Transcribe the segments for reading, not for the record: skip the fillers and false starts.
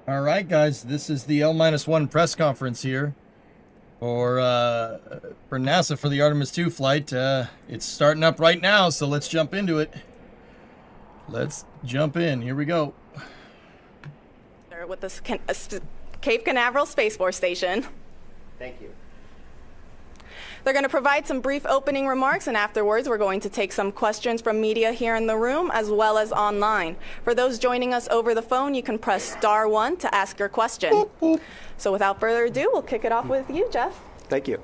All right, guys, this is the L-1 press conference here for NASA for the Artemis 2 flight. It's starting up right now, so let's jump into it. Let's jump in. Here we go. With the Cape Canaveral Space Force Station. Thank you. They're going to provide some brief opening remarks, and afterwards we're going to take some questions from media here in the room as well as online. For those joining us over the phone, you can press star 1 to ask your question. Boop, boop. So without further ado, we'll kick it off with you, Jeff. Thank you.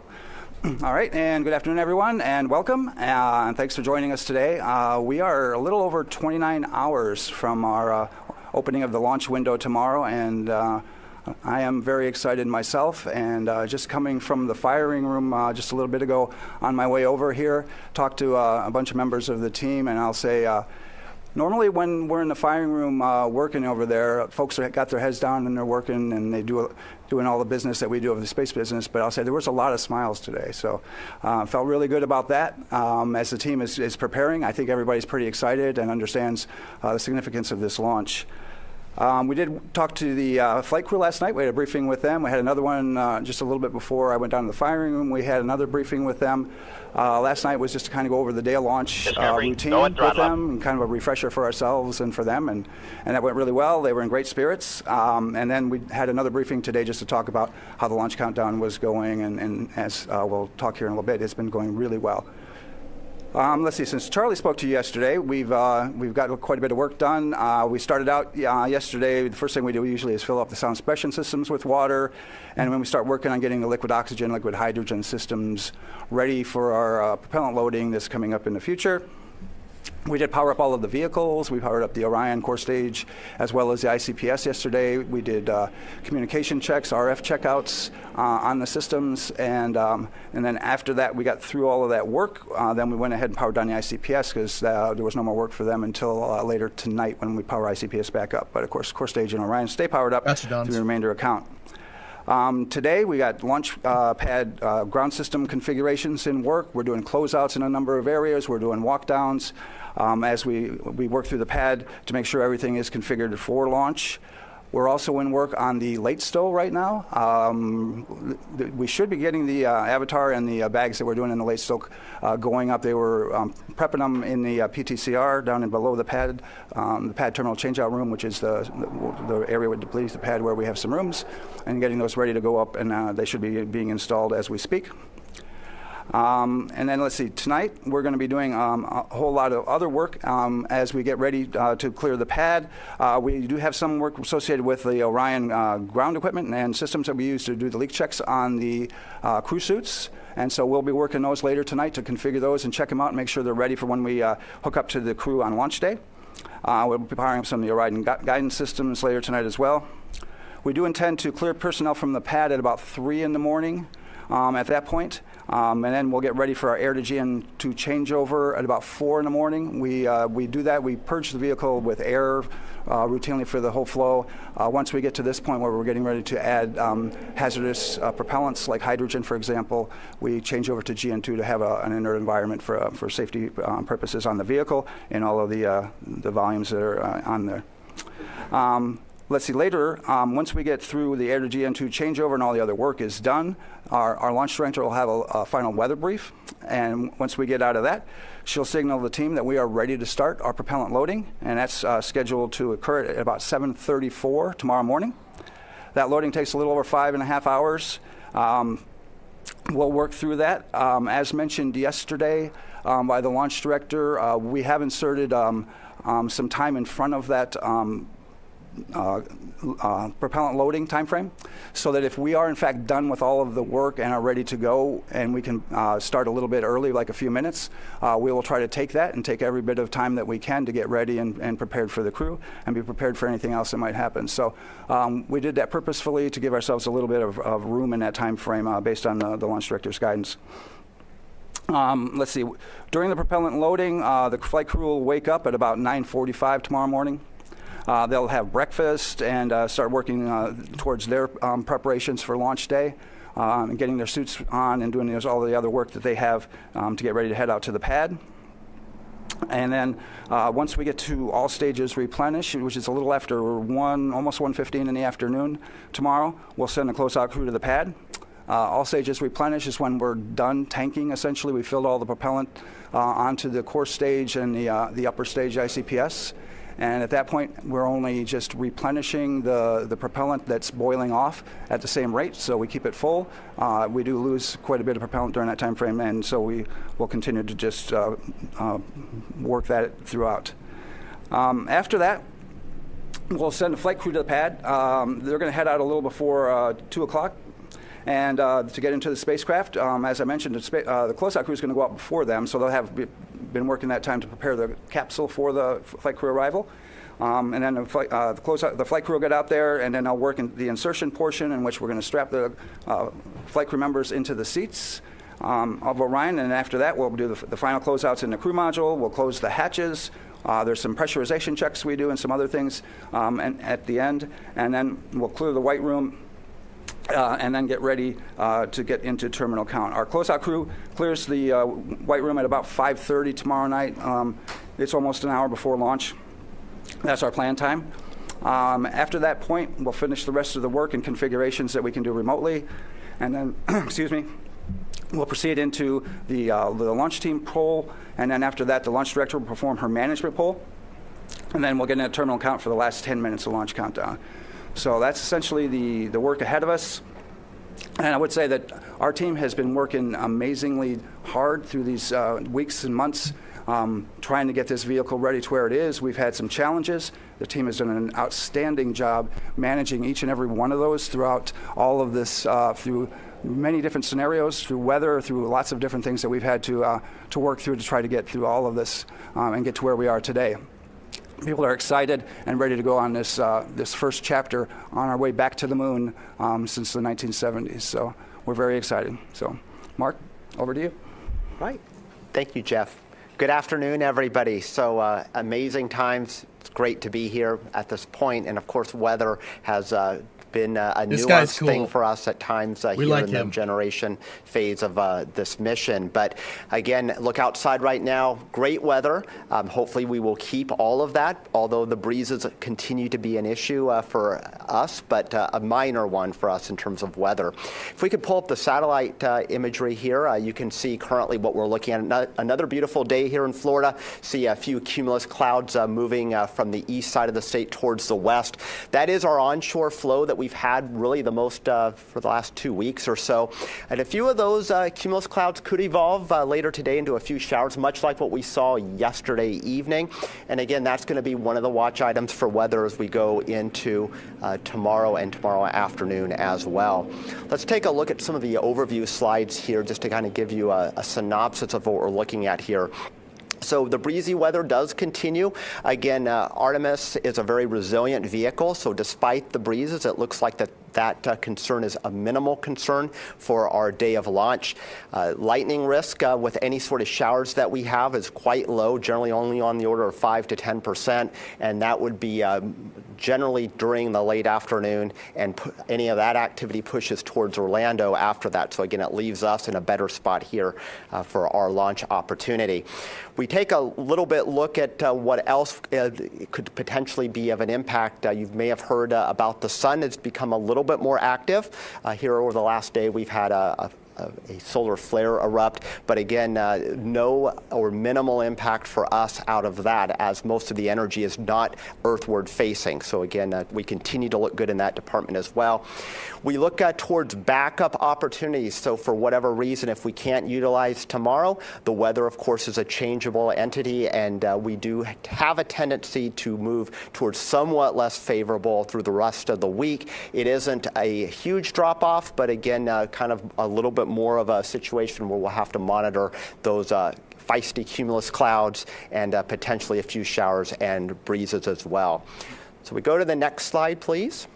All right, and good afternoon, everyone, and welcome, and thanks for joining us today. We are a little over 29 hours from our opening of the launch window tomorrow, and I am very excited myself, and just coming from the firing room just a little bit ago on my way over here, talked to a bunch of members of the team, and I'll say, normally when we're in the firing room working over there, folks have got their heads down and they're working and they doing all the business that we do of the space business, but I'll say there was a lot of smiles today, so felt really good about that. As the team is preparing, I think everybody's pretty excited and understands the significance of this launch. We did talk to the flight crew last night. We had a briefing with them. We had another one just a little bit before I went down to the firing room. We had another briefing with them. Last night was just to kind of go over the day of launch routine with them, and kind of a refresher for ourselves and for them, and that went really well. They were in great spirits. And then we had another briefing today just to talk about how the launch countdown was going, and as we'll talk here in a little bit, it's been going really well. Let's see, since Charlie spoke to you yesterday, we've got quite a bit of work done. We started out yesterday, the first thing we do usually is fill up the sound suppression systems with water, and when we start working on getting the liquid oxygen, liquid hydrogen systems ready for our propellant loading that's coming up in the future. We did power up all of the vehicles. We powered up the Orion core stage as well as the ICPS yesterday. We did communication checks, RF checkouts on the systems, and then after that we got through all of that work. Then we went ahead and powered down the ICPS because there was no more work for them until later tonight when we power ICPS back up. But of course, core stage and Orion stay powered up through the remainder account. Today we got launch pad ground system configurations in work. We're doing closeouts in a number of areas. We're doing walkdowns as we work through the pad to make sure everything is configured for launch. We're also in work on the late stow right now. We should be getting the Avatar and the bags that we're doing in the late stow going up. They were prepping them in the PTCR down in below the pad terminal changeout room, which is the area with the pad where we have some rooms, and getting those ready to go up, and they should be being installed as we speak. And then let's see, tonight we're going to be doing a whole lot of other work as we get ready to clear the pad. We do have some work associated with the Orion ground equipment and systems that we use to do the leak checks on the crew suits. And so we'll be working those later tonight to configure those and check them out and make sure they're ready for when we hook up to the crew on launch day. We'll be powering up some of the Orion guidance systems later tonight as well. We do intend to clear personnel from the pad at about 3 in the morning at that point. And then we'll get ready for our air to GN2 changeover at about 4 in the morning. We do that. We purge the vehicle with air routinely for the whole flow. Once we get to this point where we're getting ready to add hazardous propellants like hydrogen, for example, we change over to GN2 to have an inert environment for safety purposes on the vehicle and all of the volumes that are on there. Let's see, later, once we get through the air to GN2 changeover and all the other work is done, our launch director will have a final weather brief. And once we get out of that, she'll signal the team that we are ready to start our propellant loading. And that's scheduled to occur at about 7:34 tomorrow morning. That loading takes a little over 5.5 hours. We'll work through that. As mentioned yesterday by the launch director, we have inserted some time in front of that propellant loading time frame, so that if we are in fact done with all of the work and are ready to go and we can start a little bit early, like a few minutes, we will try to take that and take every bit of time that we can to get ready and prepared for the crew and be prepared for anything else that might happen. So we did that purposefully to give ourselves a little bit of room in that time frame based on the launch director's guidance. Let's see, during the propellant loading, the flight crew will wake up at about 9:45 tomorrow morning. They'll have breakfast and start working towards their preparations for launch day, and getting their suits on and doing all the other work that they have to get ready to head out to the pad. And then once we get to all stages replenish, which is a little after almost 1:15 in the afternoon tomorrow, we'll send the closeout crew to the pad. All stages replenish is when we're done tanking, essentially. We filled all the propellant onto the core stage and the upper stage ICPS. And at that point, we're only just replenishing the propellant that's boiling off at the same rate, so we keep it full. We do lose quite a bit of propellant during that time frame, and so we will continue to just work that throughout. After that, we'll send the flight crew to the pad. They're going to head out a little before 2 o'clock. And to get into the spacecraft, as I mentioned, the closeout crew is going to go out before them, so they'll have been working that time to prepare the capsule for the flight crew arrival. And then the flight crew will get out there, and then I'll work in the insertion portion, in which we're going to strap the flight crew members into the seats of Orion. And after that, we'll do the final closeouts in the crew module. We'll close the hatches. There's some pressurization checks we do and some other things and at the end. And then we'll clear the white room. And then get ready to get into terminal count. Our closeout crew clears the white room at about 5:30 tomorrow night. It's almost an hour before launch. That's our plan time. After that point, we'll finish the rest of the work and configurations that we can do remotely. And then, excuse me, we'll proceed into the launch team poll. And then after that, the launch director will perform her management poll. And then we'll get in a terminal count for the last 10 minutes of launch countdown. So that's essentially the work ahead of us. And I would say that our team has been working amazingly hard through these weeks and months trying to get this vehicle ready to where it is. We've had some challenges. The team has done an outstanding job managing each and every one of those throughout all of this, through many different scenarios, through weather, through lots of different things that we've had to work through to try to get through all of this and get to where we are today. People are excited and ready to go on this first chapter on our way back to the moon since the 1970s. So we're very excited. So, Mark, over to you. Right. Thank you, Jeff. Good afternoon, everybody. So amazing times. It's great to be here at this point. And, of course, weather has been a nuanced thing for us at times here in the generation phase of this mission. But again, look outside right now, great weather. Hopefully we will keep all of that, although the breezes continue to be an issue for us, but a minor one for us in terms of weather. If we could pull up the satellite imagery here, you can see currently what we're looking at. Another beautiful day here in Florida. See a few cumulus clouds moving from the east side of the state towards the west. That is our onshore flow that we've had really the most for the last 2 weeks or so. And a few of those cumulus clouds could evolve later today into a few showers, much like what we saw yesterday evening. And again, that's going to be one of the watch items for weather as we go into tomorrow and tomorrow afternoon as well. Let's take a look at some of the overview slides here just to kind of give you a synopsis of what we're looking at here. So the breezy weather does continue. Again, Artemis is a very resilient vehicle, so despite the breezes, it looks like that concern is a minimal concern for our day of launch. Lightning risk with any sort of showers that we have is quite low, generally only on the order of 5 to 10%, and that would be generally during the late afternoon, and any of that activity pushes towards Orlando after that. So again, it leaves us in a better spot here for our launch opportunity. We take a little bit look at what else could potentially be of an impact. You may have heard about the sun. It's become a little bit more active. Here over the last day, we've had a solar flare erupt, but again, no or minimal impact for us out of that, as most of the energy is not earthward facing. So again, we continue to look good in that department as well. We look towards backup opportunities. So for whatever reason, if we can't utilize tomorrow, the weather, of course, is a changeable entity, and we do have a tendency to move towards somewhat less favorable through the rest of the week. It isn't a huge drop-off, but again, kind of a little bit more of a situation where we'll have to monitor those feisty cumulus clouds and potentially a few showers and breezes as well. So we go to the next slide, please.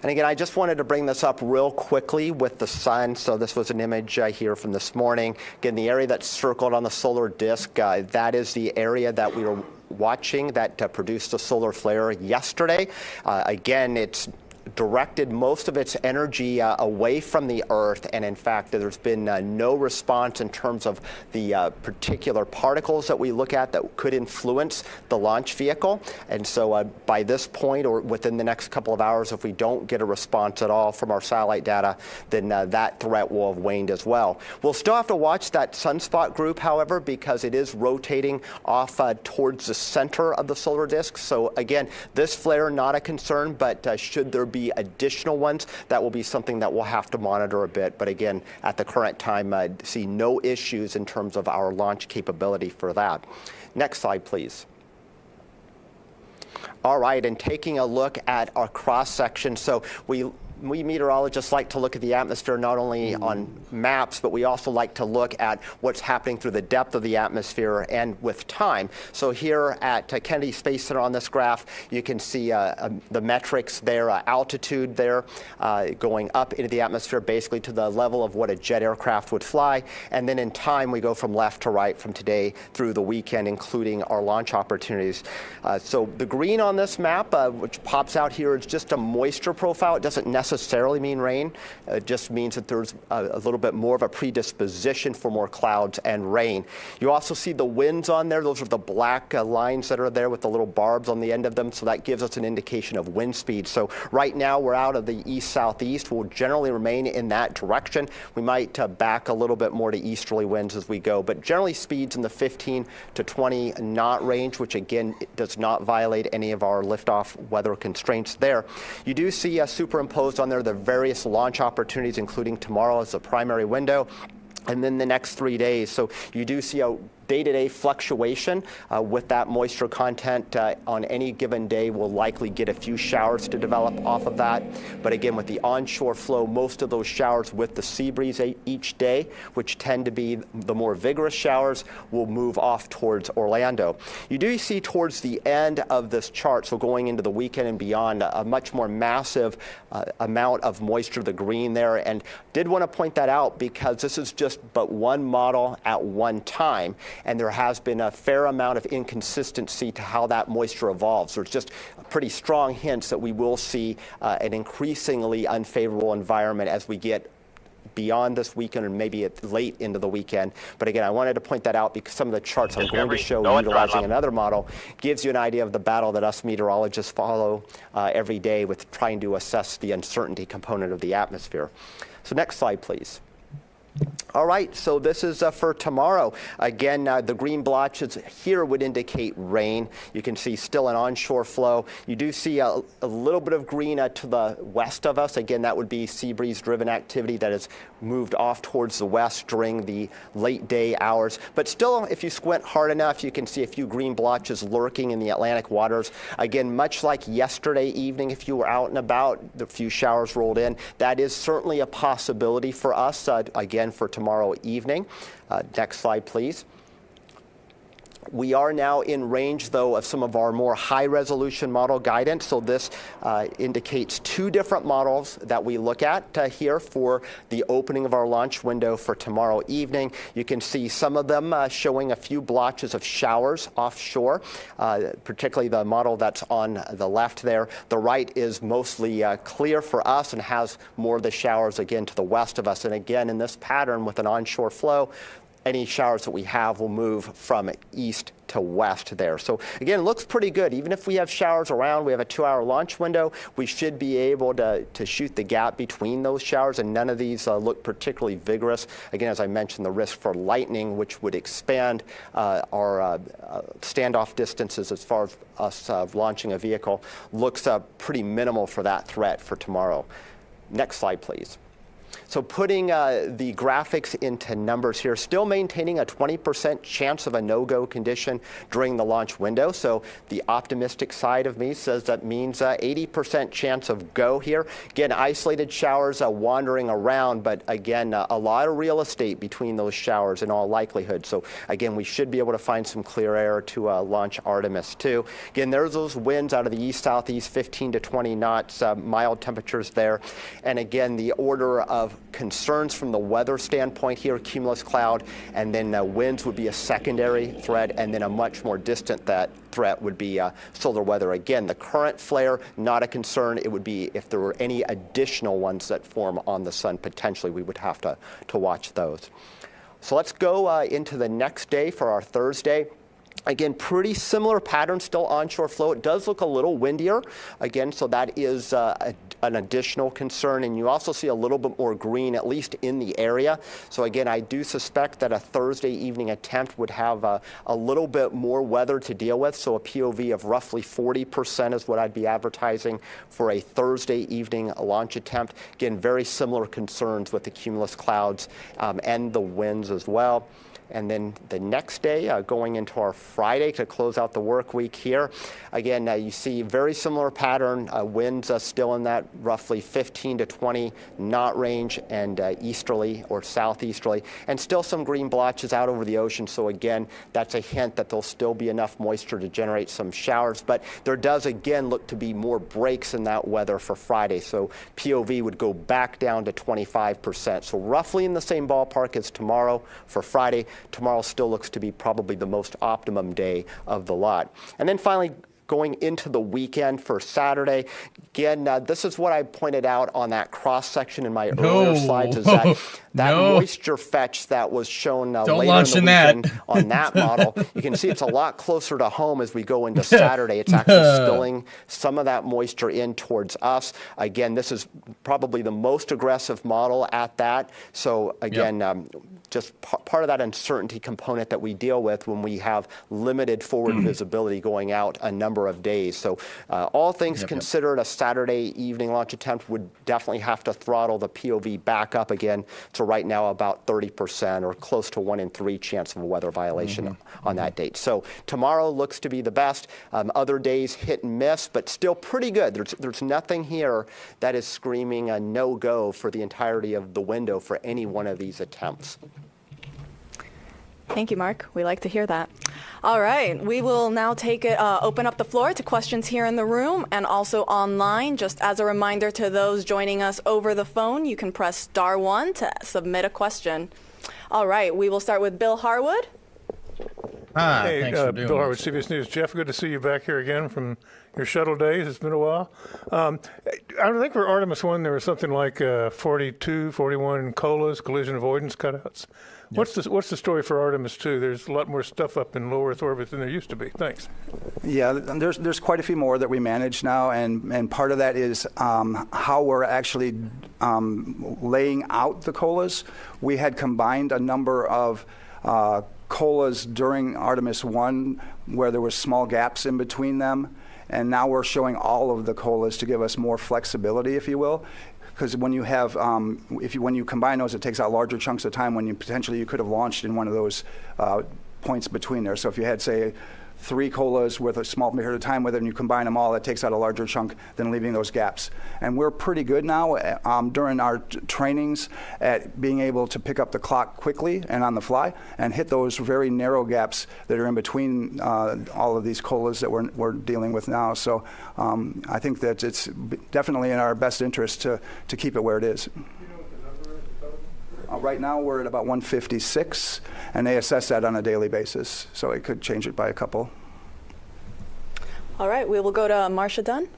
And again, I just wanted to bring this up real quickly with the sun. So this was an image here from this morning. Again, the area that's circled on the solar disk, that is the area that we were watching that produced a solar flare yesterday. Again, it's directed most of its energy away from the Earth, and in fact, there's been no response in terms of the particular particles that we look at that could influence the launch vehicle. And so by this point, or within the next couple of hours, if we don't get a response at all from our satellite data, then that threat will have waned as well. We'll still have to watch that sunspot group, however, because it is rotating off towards the center of the solar disk. So again, this flare not a concern, but should there be additional ones, that will be something that we'll have to monitor a bit. But again, at the current time, see no issues in terms of our launch capability for that. Next slide, please. All right, and taking a look at our cross section. So we meteorologists like to look at the atmosphere not only on maps, but we also like to look at what's happening through the depth of the atmosphere and with time. So here at Kennedy Space Center on this graph, you can see the metrics there, altitude there, going up into the atmosphere basically to the level of what a jet aircraft would fly. And then in time, we go from left to right from today through the weekend, including our launch opportunities. So the green on this map, which pops out here, is just a moisture profile. It doesn't necessarily mean rain. It just means that there's a little bit more of a predisposition for more clouds and rain. You also see the winds on there. Those are the black lines that are there with the little barbs on the end of them. So that gives us an indication of wind speed. So right now we're out of the east-southeast. We'll generally remain in that direction. We might back a little bit more to easterly winds as we go, but generally speeds in the 15 to 20 knot range, which again does not violate any of our liftoff weather constraints there. You do see superimposed on there the various launch opportunities, including tomorrow as the primary window, and then the next 3 days. So you do see a day-to-day fluctuation with that moisture content. On any given day, we'll likely get a few showers to develop off of that. But again, with the onshore flow, most of those showers with the sea breeze each day, which tend to be the more vigorous showers, will move off towards Orlando. You do see towards the end of this chart, so going into the weekend and beyond, a much more massive amount of moisture, the green there. And did want to point that out because this is just but one model at one time. And there has been a fair amount of inconsistency to how that moisture evolves. There's just pretty strong hints that we will see an increasingly unfavorable environment as we get beyond this weekend and maybe late into the weekend. But again, I wanted to point that out because some of the charts I'm going to show utilizing another model gives you an idea of the battle that us meteorologists follow every day with trying to assess the uncertainty component of the atmosphere. So next slide, please. All right, so this is for tomorrow. Again, the green blotches here would indicate rain. You can see still an onshore flow. You do see a little bit of green to the west of us. Again, that would be sea breeze-driven activity that has moved off towards the west during the late day hours. But still, if you squint hard enough, you can see a few green blotches lurking in the Atlantic waters. Again, much like yesterday evening, if you were out and about, the few showers rolled in. That is certainly a possibility for us, again, for tomorrow evening. Next slide, please. We are now in range, though, of some of our more high-resolution model guidance. So this indicates two different models that we look at here for the opening of our launch window for tomorrow evening. You can see some of them showing a few blotches of showers offshore, particularly the model that's on the left there. The right is mostly clear for us and has more of the showers, again, to the west of us. And again, in this pattern with an onshore flow, any showers that we have will move from east to west there. So again, it looks pretty good. Even if we have showers around, we have a 2-hour launch window, we should be able to shoot the gap between those showers, and none of these look particularly vigorous. Again, as I mentioned, the risk for lightning, which would expand our standoff distances as far as us launching a vehicle, looks pretty minimal for that threat for tomorrow. Next slide, please. So putting the graphics into numbers here, still maintaining a 20% chance of a no-go condition during the launch window. So the optimistic side of me says that means 80% chance of go here. Again, isolated showers wandering around, but again, a lot of real estate between those showers in all likelihood. So again, we should be able to find some clear air to launch Artemis 2. Again, there's those winds out of the east-southeast, 15 to 20 knots, mild temperatures there. And again, the order of of concerns from the weather standpoint here, cumulus cloud, and then winds would be a secondary threat, and then a much more distant threat would be solar weather. Again, the current flare, not a concern. It would be if there were any additional ones that form on the sun, potentially we would have to watch those. So let's go into the next day for our Thursday. Again, pretty similar pattern, still onshore flow. It does look a little windier, again, so that is an additional concern. And you also see a little bit more green, at least in the area. So again, I do suspect that a Thursday evening attempt would have a little bit more weather to deal with. So a POV of roughly 40% is what I'd be advertising for a Thursday evening launch attempt. Again, very similar concerns with the cumulus clouds and the winds as well. And then the next day, going into our Friday to close out the work week here, again, you see very similar pattern. Winds still in that roughly 15 to 20 knot range, and easterly or southeasterly, and still some green blotches out over the ocean. So again, that's a hint that there'll still be enough moisture to generate some showers. But there does again look to be more breaks in that weather for Friday. So POV would go back down to 25%. So roughly in the same ballpark as tomorrow for Friday. Tomorrow still looks to be probably the most optimum day of the lot. And then finally, going into the weekend for Saturday, again, this is what I pointed out on that cross section in my earlier slides, is that moisture fetch that was shown later in the weekend on that model. You can see it's a lot closer to home as we go into Saturday. It's actually spilling some of that moisture in towards us. Again, this is probably the most aggressive model at that. So again, just part of that uncertainty component that we deal with when we have limited forward visibility going out a number of days. So all things considered, a Saturday evening launch attempt would definitely have to throttle the POV back up again to right now about 30% or close to 1 in 3 chance of a weather violation on that date. So tomorrow looks to be the best. Other days hit and miss, but still pretty good. There's nothing here that is screaming a no-go for the entirety of the window for any one of these attempts. Thank you, Mark. We like to hear that. All right, we will now open up the floor to questions here in the room and also online. Just as a reminder to those joining us over the phone, you can press *1 to submit a question. All right, we will start with Bill Harwood. Hi, Hey, thanks for doing Bill Harwood, this. CBS News. Jeff, good to see you back here again from your shuttle days. It's been a while. I think for Artemis 1, there was something like 42, 41 COLAs, collision avoidance cutouts. What's the story for Artemis 2? There's a lot more stuff up in low Earth orbit than there used to be. Thanks. Yeah, there's quite a few more that we manage now, and part of that is how we're actually laying out the COLAs. We had combined a number of COLAs during Artemis 1 where there were small gaps in between them, and now we're showing all of the COLAs to give us more flexibility, if you will. Because when you have, when you combine those, it takes out larger chunks of time when you could have launched in one of those points between there. So if you had, say, 3 COLAs with a small period of time with it, and you combine them all, it takes out a larger chunk than leaving those gaps. And we're pretty good now during our trainings at being able to pick up the clock quickly and on the fly and hit those very narrow gaps that are in between all of these COLAs that we're dealing with now. So I think that it's definitely in our best interest to keep it where it is. Right now we're at about 156, and they assess that on a daily basis, so it could change it by a couple. All right, we will go to Marcia Dunn.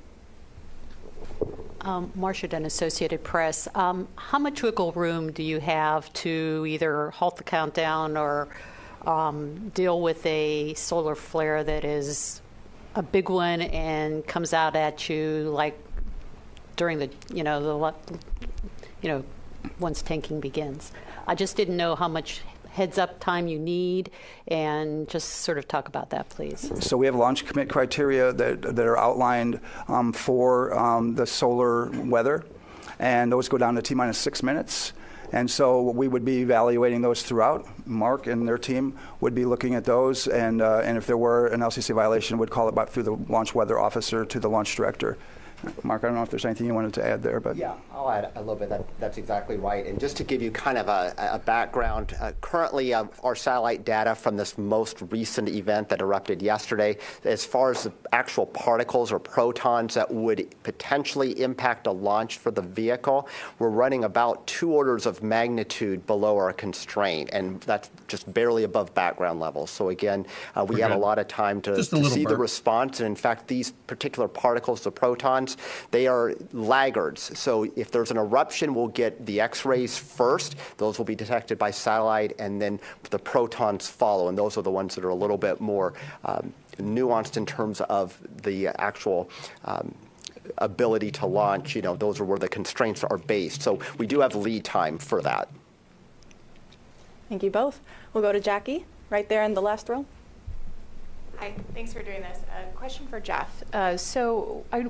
Marcia Dunn, Associated Press. How much wiggle room do you have to either halt the countdown or deal with a solar flare that is a big one and comes out at you like during the once tanking begins? I just didn't know how much heads up time you need, and just sort of talk about that, please. So we have launch commit criteria that are outlined for the solar weather, and those go down to T-minus 6 minutes. And so we would be evaluating those throughout. Mark and their team would be looking at those, and if there were an LCC violation, would call it back through the launch weather officer to the launch director. Mark, I don't know if there's anything you wanted to add there, but yeah, I'll add a little bit. That's exactly right. And just to give you kind of a background, currently our satellite data from this most recent event that erupted yesterday, as far as the actual particles or protons that would potentially impact a launch for the vehicle, we're running about 2 orders of magnitude below our constraint, and that's just barely above background levels. So again, we have a lot of time to see the response. And in fact, these particular particles, the protons, they are laggards. So if there's an eruption, we'll get the X-rays first. Those will be detected by satellite, and then the protons follow. And those are the ones that are a little bit more nuanced in terms of the actual ability to launch. Those are where the constraints are based. So we do have lead time for that. Thank you both. We'll go to Jackie, right there in the last row. Hi, thanks for doing this. A question for Jeff.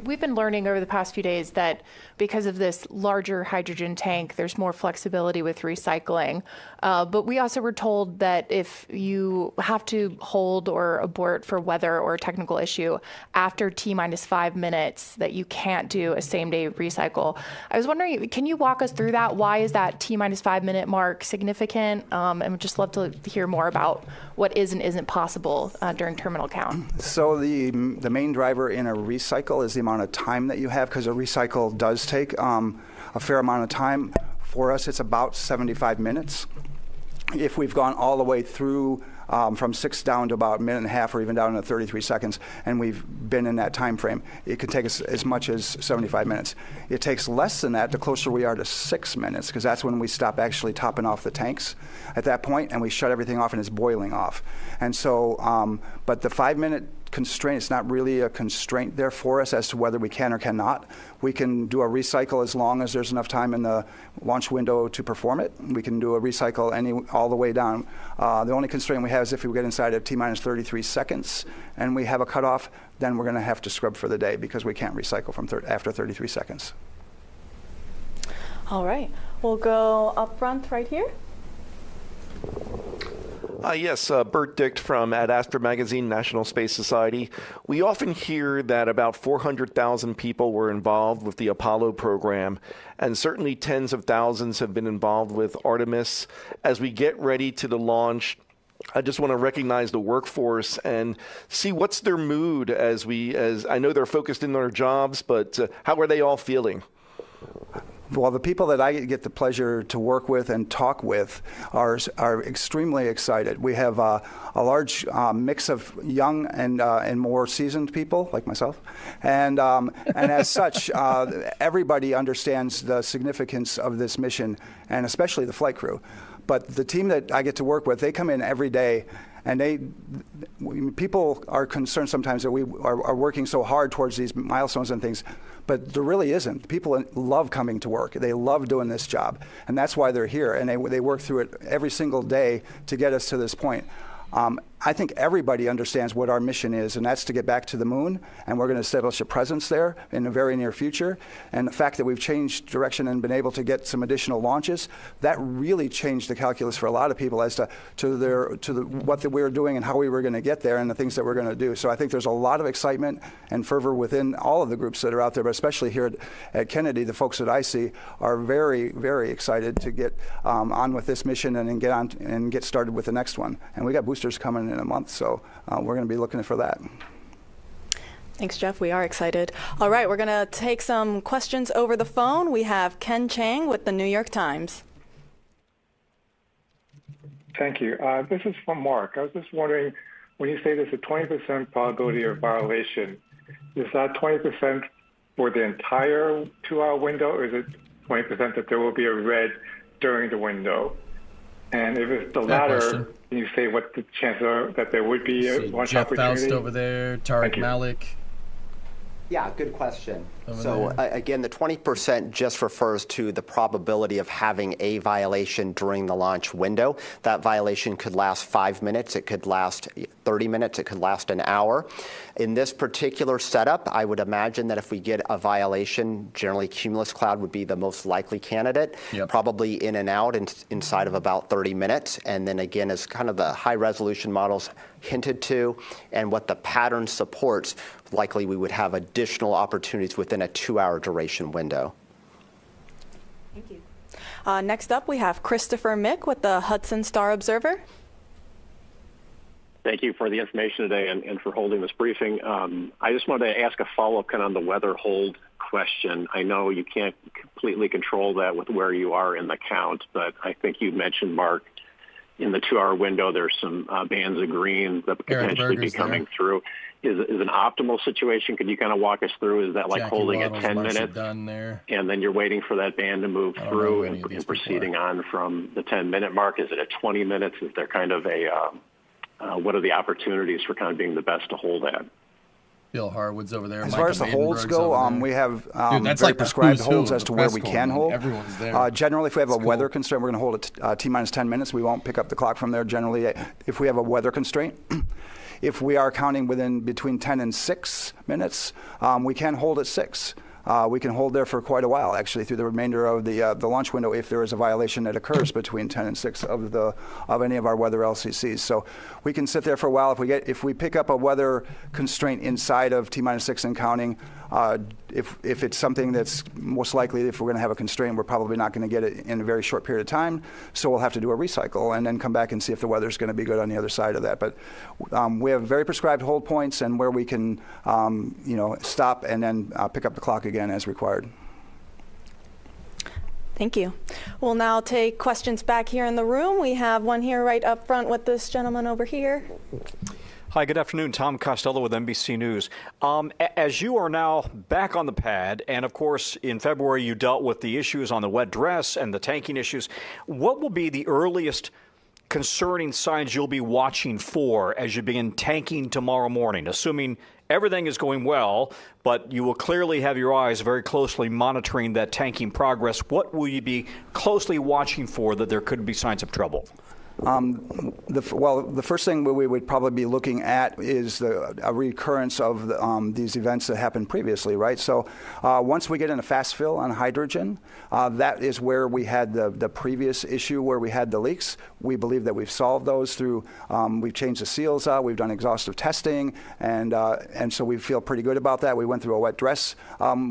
We've been learning over the past few days that because of this larger hydrogen tank, there's more flexibility with recycling. But we also were told that if you have to hold or abort for weather or technical issue after T-5 minutes, that you can't do a same-day recycle. I was wondering, can you walk us through that? Why is that T-5 minute mark significant? And we'd just love to hear more about what is and isn't possible during terminal count. So the main driver in a recycle is the amount of time that you have, because a recycle does take a fair amount of time. For us, it's about 75 minutes. If we've gone all the way through from 6 down to about a minute and a half, or even down to 33 seconds, and we've been in that time frame, it could take us as much as 75 minutes. It takes less than that the closer we are to 6 minutes, because that's when we stop actually topping off the tanks at that point, and we shut everything off and it's boiling off. And so, but the 5-minute constraint, it's not really a constraint there for us as to whether we can or cannot. We can do a recycle as long as there's enough time in the launch window to perform it. We can do a recycle all the way down. The only constraint we have is if we get inside of T-minus 33 seconds and we have a cutoff, then we're going to have to scrub for the day, because we can't recycle from after 33 seconds. All right. We'll go up front right here. Yes, Bert Dicht from Ad Astra Magazine, National Space Society. We often hear that about 400,000 people were involved with the Apollo program, and certainly tens of thousands have been involved with Artemis. As we get ready to the launch, I just want to recognize the workforce and see what's their mood as I know they're focused in their jobs, but how are they all feeling? Well, the people that I get the pleasure to work with and talk with are extremely excited. We have a large mix of young and more seasoned people, like myself, and as such, everybody understands the significance of this mission, and especially the flight crew. But the team that I get to work with, they come in every day. And people are concerned sometimes that we are working so hard towards these milestones and things, but there really isn't. People love coming to work. They love doing this job, and that's why they're here. And they work through it every single day to get us to this point. I think everybody understands what our mission is, and that's to get back to the moon, and we're going to establish a presence there in the very near future. And the fact that we've changed direction and been able to get some additional launches, that really changed the calculus for a lot of people as to what we were doing and how we were going to get there and the things that we're going to do. So I think there's a lot of excitement and fervor within all of the groups that are out there, but especially here at Kennedy, the folks that I see are very, very excited to get on with this mission and get started with the next one. And we got boosters coming in a month, so we're going to be looking for that. Thanks, Jeff. We are excited. All right, we're going to take some questions over the phone. We have Ken Chang with the New York Times. Thank you. This is from Mark. I was just wondering, when you say there's a 20% probability of violation, is that 20% for the entire 2-hour window, or is it 20% that there will be a red during the window? And if it's the latter, can you say what the chances are that there would be a launch Jeff opportunity? Faust over there, Tariq Malik. Yeah, good question. Again, the 20% just refers to the probability of having a violation during the launch window. That violation could last 5 minutes, it could last 30 minutes, it could last an hour. In this particular setup, I would imagine that if we get a violation, generally Cumulus Cloud would be the most likely candidate, probably in and out inside of about 30 minutes. And then again, as kind of the high resolution models hinted to and what the pattern supports, likely we would have additional opportunities within within a 2-hour duration window. Thank you. Next up, we have Christopher Mick with the Hudson Star Observer. Thank you for the information today and for holding this briefing. I just wanted to ask a follow-up kind of on the weather hold question. I know you can't completely control that with where you are in the count, but I think you mentioned, Mark, in the 2-hour window, there's some bands of green that could potentially be coming through. Is an optimal situation? Could you kind of walk us through? Is that like Jackie holding Waddle's at 10 lesson minutes done there. and then you're waiting for that band to move through and proceeding on from the 10-minute mark? Is it at 20 minutes? Is there kind of a, what are the opportunities for kind of being the best to hold at? Bill Harwood's over there. As Micah far as the holds go, we have very like prescribed who's who holds of as the to where press we corps, can man. hold. Everyone's there. Generally, if we have It's a weather constraint, we're going to hold it T-minus 10 minutes. We won't pick up the clock from there generally if we have a weather constraint. If we are counting between 10 and 6 minutes, we can hold at 6. We can hold there for quite a while, actually, through the remainder of the launch window if there is a violation that occurs between 10 and 6 of any of our weather LCCs. So we can sit there for a while. If we pick up a weather constraint inside of T-minus 6 and counting, if it's something that's most likely, if we're going to have a constraint, we're probably not going to get it in a very short period of time. So we'll have to do a recycle and then come back and see if the weather's going to be good on the other side of that. But we have very prescribed hold points and where we can, stop and then pick up the clock again as required. Thank you. We'll now take questions back here in the room. We have one here right up front with this gentleman over here. Hi, good afternoon. Tom Costello with NBC News. As you are now back on the pad, and of course in February you dealt with the issues on the wet dress and the tanking issues, what will be the earliest concerning signs you'll be watching for as you begin tanking tomorrow morning, assuming everything is going well, but you will clearly have your eyes very closely monitoring that tanking progress? What will you be closely watching for that there could be signs of trouble? The first thing we would probably be looking at is a recurrence of these events that happened previously, right? So once we get in a fast fill on hydrogen, that is where we had the previous issue where we had the leaks. We believe that we've solved those through, we've changed the seals out, we've done exhaustive testing, and so we feel pretty good about that. We went through a wet dress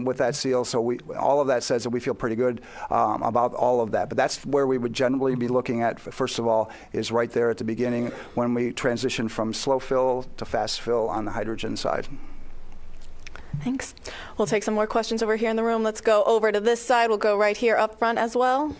with that seal, so all of that says that we feel pretty good about all of that. But that's where we would generally be looking at, first of all, is right there at the beginning when we transition from slow fill to fast fill on the hydrogen side. Thanks. We'll take some more questions over here in the room. Let's go over to this side. We'll go right here up front as well.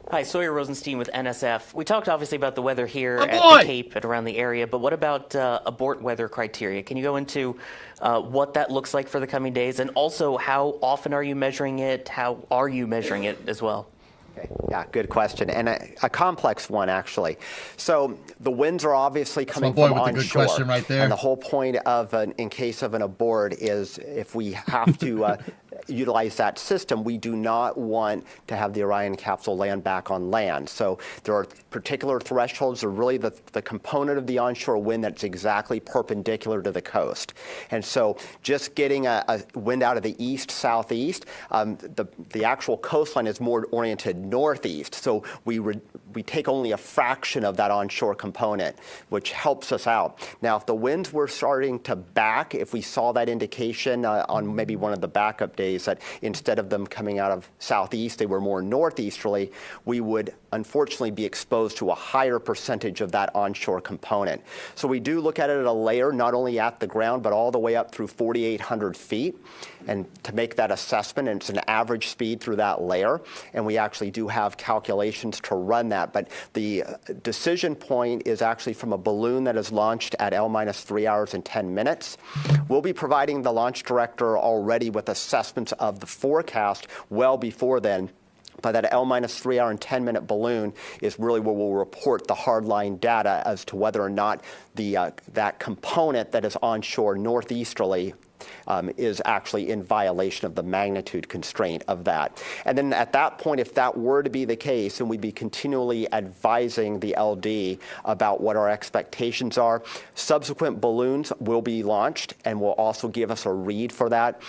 Hi, Sawyer Rosenstein with NSF. We talked obviously about the weather here at the Cape and around the area, but what about abort weather criteria? Can you go into what that looks like for the coming days, and also how often are you measuring it? How are you measuring it as well? Okay. Yeah, good question, and a complex one, actually. So the winds are obviously coming from onshore. Good question right there. And the whole point of, in case of an abort, is if we have to utilize that system, we do not want to have the Orion capsule land back on land. So there are particular thresholds, are really the component of the onshore wind that's exactly perpendicular to the coast. And so just getting a wind out of the east, southeast, the actual coastline is more oriented northeast. So we take only a fraction of that onshore component, which helps us out. Now, if the winds were starting to back, if we saw that indication on maybe one of the backup days that instead of them coming out of southeast, they were more northeasterly, we would unfortunately be exposed to a higher percentage of that onshore component. So we do look at it at a layer, not only at the ground, but all the way up through 4,800 feet. And to make that assessment, and it's an average speed through that layer, and we actually do have calculations to run that. But the decision point is actually from a balloon that is launched at L-minus 3 hours and 10 minutes. We'll be providing the launch director already with assessments of the forecast well before then. But that L-minus 3 hour and 10 minute balloon is really where we'll report the hardline data as to whether or not that component that is onshore northeasterly is actually in violation of the magnitude constraint of that. And then at that point, if that were to be the case, then we'd be continually advising the LD about what our expectations are. Subsequent balloons will be launched and will also give us a read for that.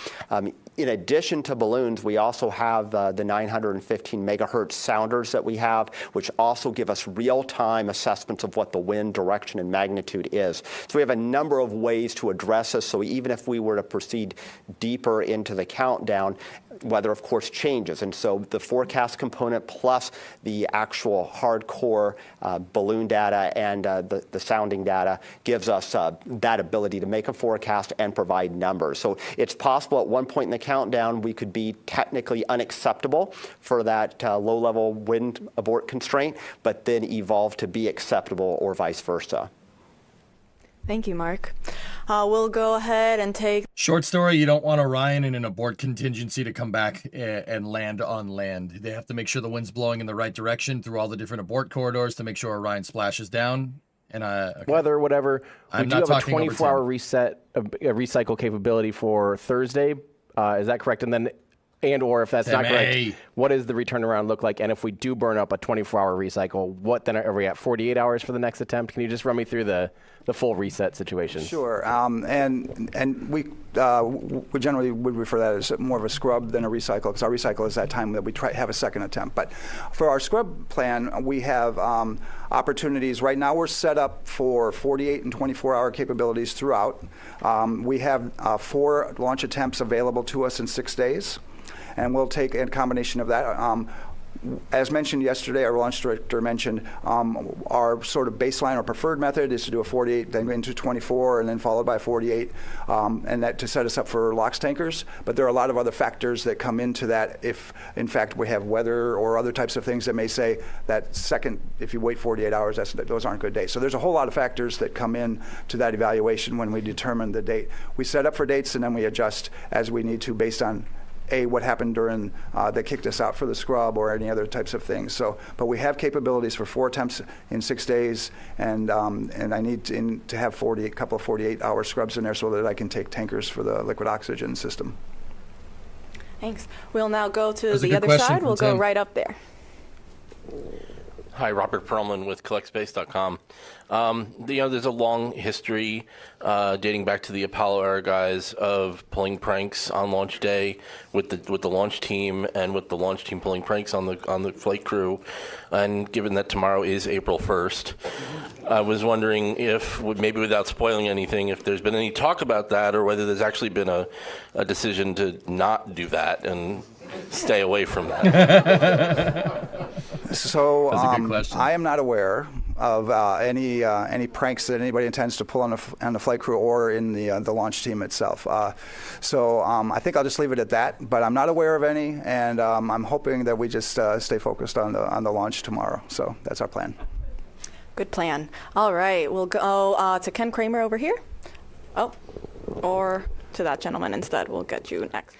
in addition to balloons, we also have the 915 megahertz sounders that we have, which also give us real-time assessments of what the wind direction and magnitude is. So we have a number of ways to address this. So even if we were to proceed deeper into the countdown, weather, of course, changes. And so the forecast component plus the actual hardcore balloon data and the sounding data gives us that ability to make a forecast and provide numbers. So it's possible at one point in the countdown we could be technically unacceptable for that low-level wind abort constraint, but then evolve to be acceptable or vice versa. Thank you, Mark. We'll go ahead and take... Short story, you don't want Orion in an abort contingency to come back and land on land. They have to make sure the wind's blowing in the right direction through all the different abort corridors to make sure Orion splashes down. And okay. Weather, whatever. We do have a 24-hour recycle capability for Thursday. Is that correct? And then, or if that's not correct, what does the return around look like? And if we do burn up a 24-hour recycle, what then are we at 48 hours for the next attempt? Can you just run me through the full reset situation? Sure. And we generally would refer that as more of a scrub than a recycle, because our recycle is that time that we have a second attempt. But for our scrub plan, we have opportunities. Right now we're set up for 48 and 24-hour capabilities throughout. We have 4 launch attempts available to us in 6 days. And we'll take a combination of that. As mentioned yesterday, our launch director mentioned our sort of baseline or preferred method is to do a 48, then into 24, and then followed by 48, and that to set us up for LOX tankers. But there are a lot of other factors that come into that if, in fact, we have weather or other types of things that may say that second, if you wait 48 hours, those aren't good days. So there's a whole lot of factors that come in to that evaluation when we determine the date. We set up for dates, and then we adjust as we need to based on what happened during that kicked us out for the scrub or any other types of things. So, but we have capabilities for 4 attempts in 6 days, and I need to have a couple of 48-hour scrubs in there so that I can take tankers for the liquid oxygen system. Thanks. We'll now go to the other side. We'll go right up there. Hi, Robert Perlman with CollectSpace.com. There's a long history dating back to the Apollo era guys of pulling pranks on launch day with the launch team and with the launch team pulling pranks on the flight crew. And given that tomorrow is April 1st, I was wondering if, maybe without spoiling anything, if there's been any talk about that or whether there's actually been a decision to not do that and stay away from that. So I am not aware of any pranks that anybody intends to pull on the flight crew or in the launch team itself. So I think I'll just leave it at that. But I'm not aware of any, and I'm hoping that we just stay focused on the launch tomorrow. So that's our plan. Good plan. All right, we'll go to Ken Kramer over here. Oh, or to that gentleman instead. We'll get you next.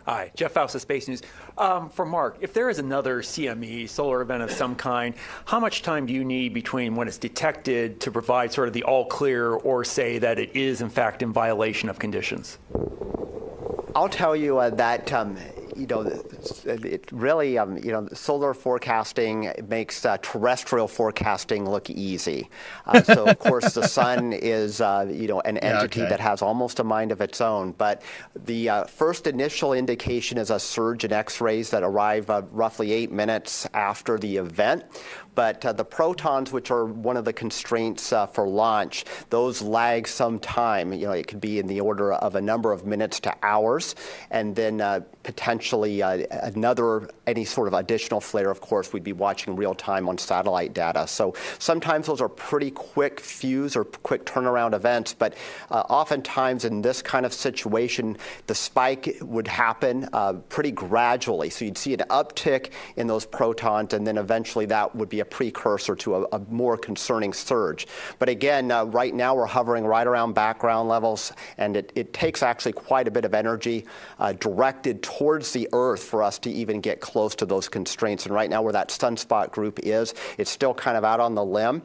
Hi, Jeff Faust of Space News. For Mark, if there is another CME, solar event of some kind, how much time do you need between when it's detected to provide sort of the all clear or say that it is, in fact, in violation of conditions? I'll tell you that it really, solar forecasting makes terrestrial forecasting look easy. So, of course, the sun is, an entity that has almost a mind of its own. But the first initial indication is a surge in X-rays that arrive roughly 8 minutes after the event. But the protons, which are one of the constraints for launch, those lag some time. It could be in the order of a number of minutes to hours, and then potentially any sort of additional flare, of course, we'd be watching real time on satellite data. So sometimes those are pretty quick fuse or quick turnaround events, but oftentimes in this kind of situation, the spike would happen pretty gradually. So you'd see an uptick in those protons, and then eventually that would be a precursor to a more concerning surge. But again, right now we're hovering right around background levels, and it takes actually quite a bit of energy directed towards the Earth for us to even get close to those constraints. And right now where that sunspot group is, it's still kind of out on the limb.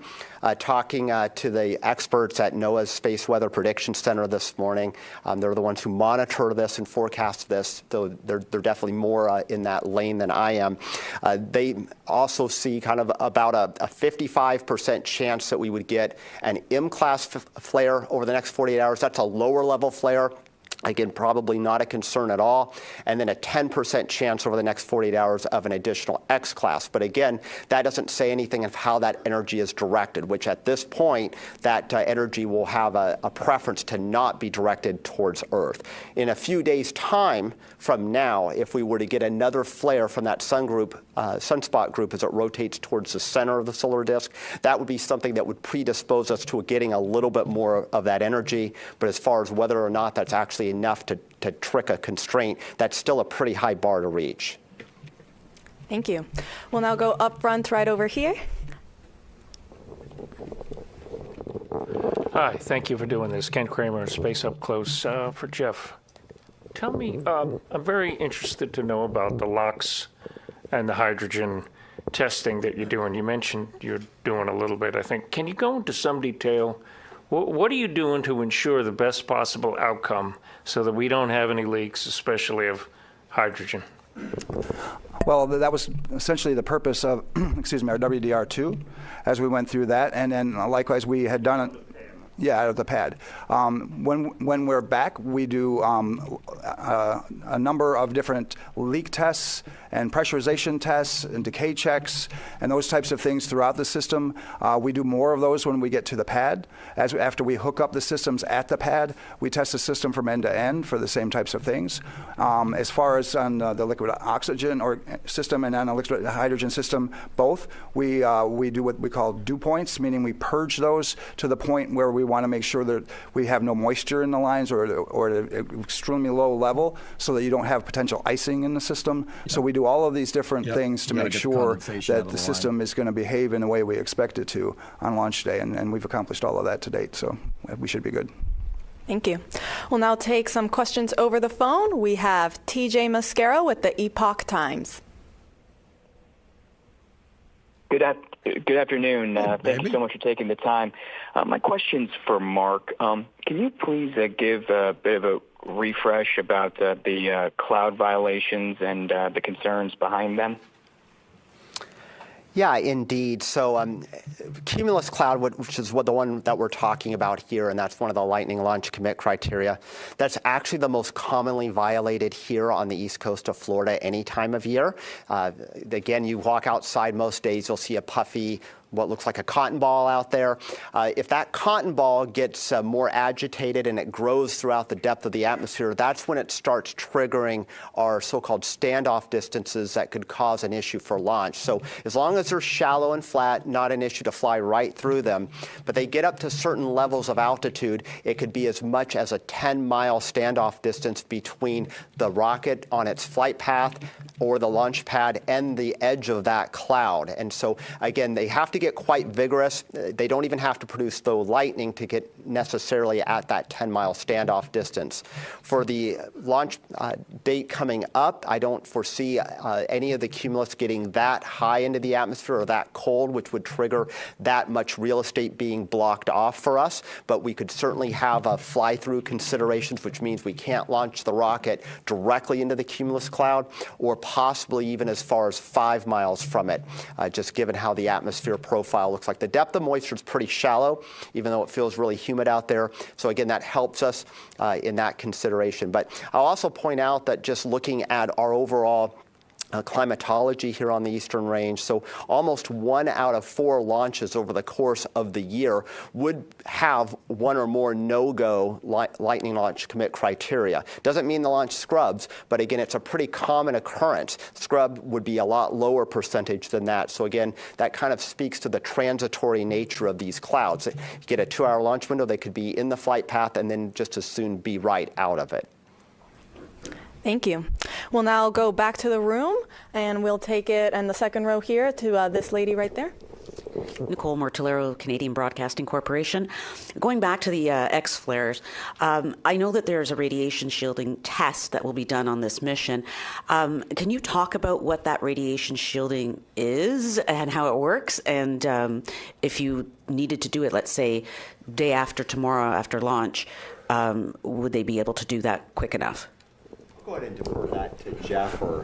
Talking to the experts at NOAA's Space Weather Prediction Center this morning, they're the ones who monitor this and forecast this, though they're definitely more in that lane than I am. They also see kind of about a 55% chance that we would get an M-class flare over the next 48 hours. That's a lower level flare. Again, probably not a concern at all. And then a 10% chance over the next 48 hours of an additional X class. But again, that doesn't say anything of how that energy is directed, which at this point, that energy will have a preference to not be directed towards Earth. In a few days' time from now, if we were to get another flare from that sunspot group as it rotates towards the center of the solar disk, that would be something that would predispose us to getting a little bit more of that energy. But as far as whether or not that's actually enough to trick a constraint, that's still a pretty high bar to reach. Thank you. We'll now go up front right over here. Hi, thank you for doing this. Ken Kramer, Space Up Close. For Jeff, tell me, I'm very interested to know about the LOX and the hydrogen testing that you're doing. You mentioned you're doing a little bit, I think. Can you go into some detail? What are you doing to ensure the best possible outcome so that we don't have any leaks, especially of hydrogen? Well, that was essentially the purpose of, excuse me, our WDR2 as we went through that. And then likewise, we had done it. Yeah, out of the pad. When we're back, we do a number of different leak tests and pressurization tests and decay checks and those types of things throughout the system. We do more of those when we get to the pad. After we hook up the systems at the pad, we test the system from end to end for the same types of things. As far as on the liquid oxygen or system and on the liquid hydrogen system, both, we do what we call dew points, meaning we purge those to the point where we want to make sure that we have no moisture in the lines or at an extremely low level so that you don't have potential icing in the system. Yep. So we do all of these different things to make sure that the system is going to behave in the way we expect it to on launch day, and we've accomplished all of that to date, so we should be good. Thank you. We'll now take some questions over the phone. We have TJ Mascaro with the Epoch Times. Good afternoon. Thank you so much for taking the time. My question's for Mark. Can you please give a bit of a refresh about the cloud violations and the concerns behind them? Yeah, indeed. So cumulus cloud, which is the one that we're talking about here, and that's one of the Lightning launch commit criteria, that's actually the most commonly violated here on the east coast of Florida any time of year. Again, you walk outside most days, you'll see a puffy, what looks like a cotton ball out there. If that cotton ball gets more agitated and it grows throughout the depth of the atmosphere, that's when it starts triggering our so-called standoff distances that could cause an issue for launch. So as long as they're shallow and flat, not an issue to fly right through them. But they get up to certain levels of altitude, it could be as much as a 10-mile standoff distance between the rocket on its flight path or the launch pad and the edge of that cloud. And so again, they have to get quite vigorous. They don't even have to produce the lightning to get necessarily at that 10-mile standoff distance. For the launch date coming up, I don't foresee any of the cumulus getting that high into the atmosphere or that cold, which would trigger that much real estate being blocked off for us. But we could certainly have a fly-through considerations, which means we can't launch the rocket directly into the cumulus cloud or possibly even as far as 5 miles from it, just given how the atmosphere profile looks like. The depth of moisture is pretty shallow, even though it feels really humid out there. So again, that helps us in that consideration. But I'll also point out that just looking at our overall climatology here on the Eastern Range, so almost 1 out of 4 launches over the course of the year would have one or more no-go Lightning launch commit criteria. Doesn't mean the launch scrubs, but again, it's a pretty common occurrence. Scrub would be a lot lower percentage than that. So again, that kind of speaks to the transitory nature of these clouds. You get a 2-hour launch window, they could be in the flight path and then just as soon be right out of it. Thank you. We'll now go back to the room, and we'll take it in the second row here to this lady right there. Nicole Mortillero, Canadian Broadcasting Corporation. Going back to the X flares, I know that there's a radiation shielding test that will be done on this mission. Can you talk about what that radiation shielding is and how it works? And if you needed to do it, let's say, day after tomorrow after launch, would they be able to do that quick enough? Go ahead and defer that to Jeff or...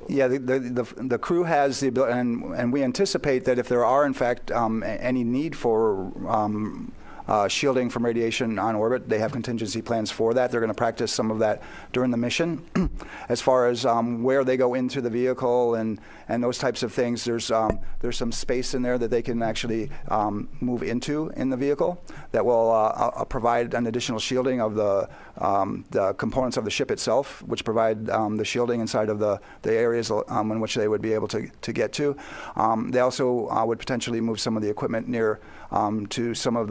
Yeah, the crew has the ability, and we anticipate that if there are, in fact, any need for shielding from radiation on orbit. They have contingency plans for that. They're going to practice some of that during the mission. As far as where they go into the vehicle and those types of things, there's some space in there that they can actually move into in the vehicle that will provide an additional shielding of the components of the ship itself, which provide the shielding inside of the areas in which they would be able to get to. They also would potentially move some of the equipment near to some of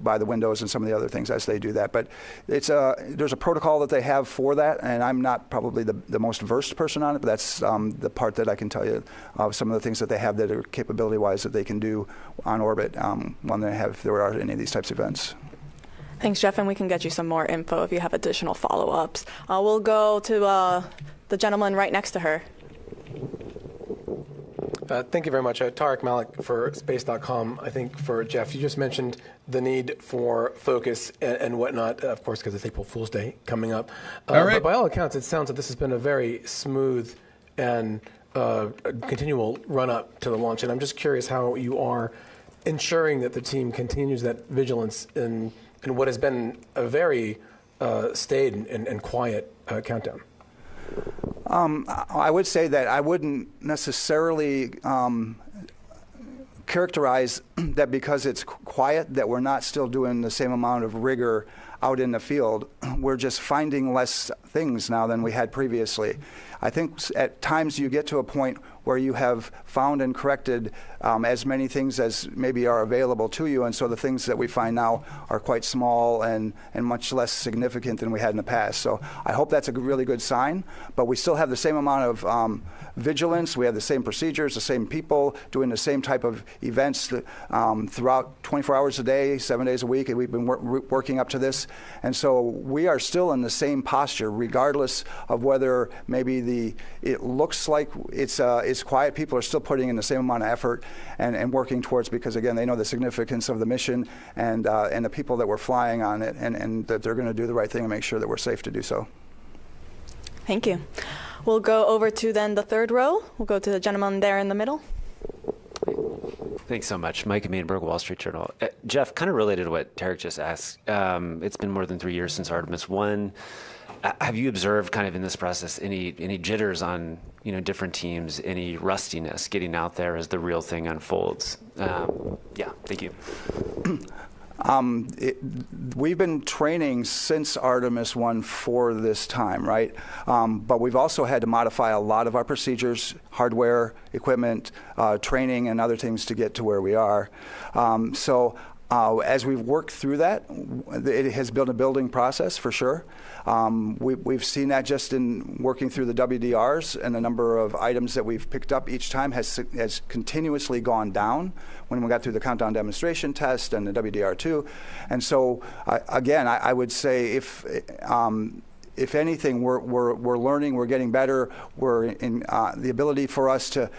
by the windows and some of the other things as they do that. But there's a protocol that they have for that, and I'm not probably the most versed person on it, but that's the part that I can tell you of some of the things that they have that are capability-wise that they can do on orbit when there are any of these types of events. Thanks, Jeff, and we can get you some more info if you have additional follow-ups. We'll go to the gentleman right next to her. Thank you very much. Tarek Malik for Space.com. I think for Jeff, you just mentioned the need for focus and whatnot, of course, because it's April Fool's Day coming up. All right. But by all accounts, it sounds like this has been a very smooth and continual run-up to the launch. And I'm just curious how you are ensuring that the team continues that vigilance in what has been a very staid and quiet countdown. I would say that I wouldn't necessarily characterize that because it's quiet that we're not still doing the same amount of rigor out in the field. We're just finding less things now than we had previously. I think at times you get to a point where you have found and corrected as many things as maybe are available to you, and so the things that we find now are quite small and much less significant than we had in the past. So I hope that's a really good sign, but we still have the same amount of vigilance. We have the same procedures, the same people doing the same type of events throughout 24 hours a day, 7 days a week, and we've been working up to this. And so we are still in the same posture, regardless of whether maybe it looks like it's quiet. People are still putting in the same amount of effort and working towards, because again, they know the significance of the mission and the people that we're flying on it, and that they're going to do the right thing and make sure that we're safe to do so. Thank you. We'll go over to then the third row. We'll go to the gentleman there in the middle. Thanks so much. Mike Manberg, Wall Street Journal. Jeff, kind of related to what Tarek just asked, it's been more than 3 years since Artemis 1. Have you observed kind of in this process any jitters on different teams, any rustiness getting out there as the real thing unfolds? Yeah, thank you. We've been training since Artemis 1 for this time, right? But we've also had to modify a lot of our procedures, hardware, equipment, training, and other things to get to where we are. As we've worked through that, it has been a building process for sure. We've seen that just in working through the WDRs, and the number of items that we've picked up each time has continuously gone down when we got through the countdown demonstration test and the WDR2. And so, again, I would say if anything, we're learning, we're getting better. We're in the ability for us to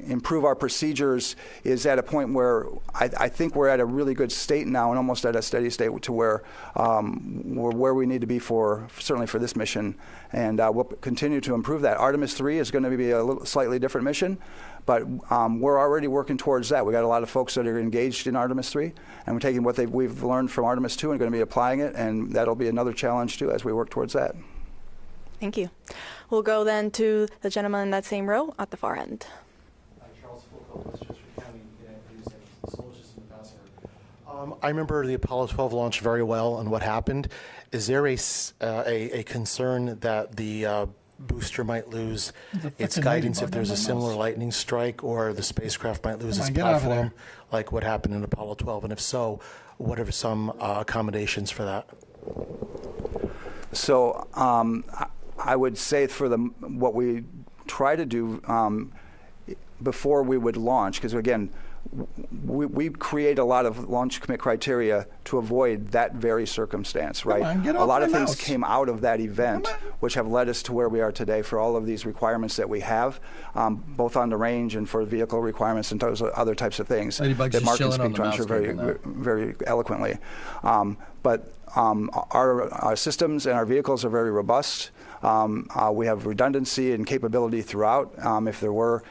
improve our procedures is at a point where I think we're at a really good state now, and almost at a steady state to where we're where we need to be certainly for this mission, and we'll continue to improve that. Artemis 3 is going to be a slightly different mission, but we're already working towards that. We got a lot of folks that are engaged in Artemis 3, and we're taking what we've learned from Artemis 2 and going to be applying it, and that'll be another challenge too as we work towards that. Thank you. We'll go then to the gentleman in that same row at the far end. Charles Fulco, Westchester County News and Solar System Ambassador. I remember the Apollo 12 launch very well and what happened. Is there a concern that the booster might lose its guidance if there's a similar lightning strike, or the spacecraft might lose its platform, like what happened in Apollo 12? And if so, what are some accommodations for that? So I would say for what we try to do before we would launch, because again, we create a lot of launch commit criteria to avoid that very circumstance, right? A lot of things came out of that event, which have led us to where we are today for all of these requirements that we have, both on the range and for vehicle requirements and those other types of things that Mark can speak to, I'm sure, very eloquently. But our systems and our vehicles are very robust. We have redundancy and capability throughout. If there were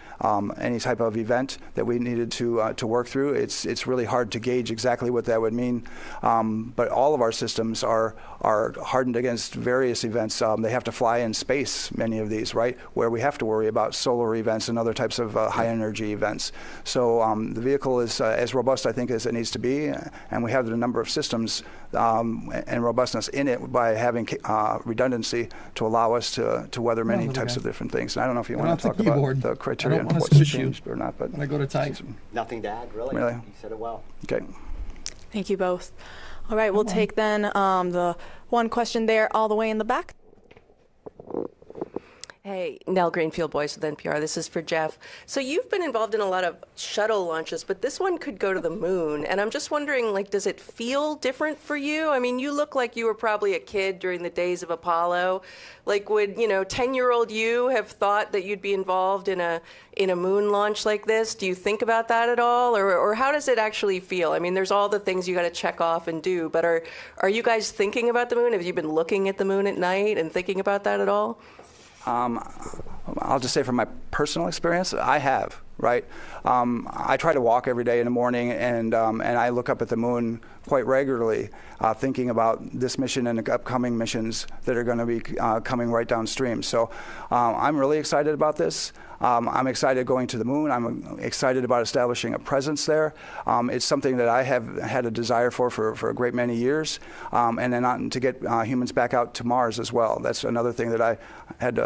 any type of event that we needed to work through, it's really hard to gauge exactly what that would mean. But all of our systems are hardened against various events. They have to fly in space, many of these, right, where we have to worry about solar events and other types of high energy events. So the vehicle is as robust, I think, as it needs to be, and we have the number of systems and robustness in it by having redundancy to allow us to weather many types of different things. And I don't know if you want to talk about the criteria and what's changed or not, but when I go to type. Nothing to add, really. Really? You said it well. Okay. Thank you both. All right, we'll take then the one question there all the way in the back. Hey, Nell Greenfield, Boyce with NPR. This is for Jeff. So you've been involved in a lot of shuttle launches, but this one could go to the moon. And I'm just wondering, like, does it feel different for you? I mean, you look like you were probably a kid during the days of Apollo. Like, would, 10-year-old you have thought that you'd be involved in a moon launch like this? Do you think about that at all? Or how does it actually feel? I mean, there's all the things you got to check off and do, but are you guys thinking about the moon? Have you been looking at the moon at night and thinking about that at all? I'll just say from my personal experience, I have, right? I try to walk every day in the morning, and I look up at the moon quite regularly, thinking about this mission and the upcoming missions that are going to be coming right downstream. So I'm really excited about this. I'm excited going to the moon. I'm excited about establishing a presence there. It's something that I have had a desire for a great many years, and then to get humans back out to Mars as well. That's another thing that I had.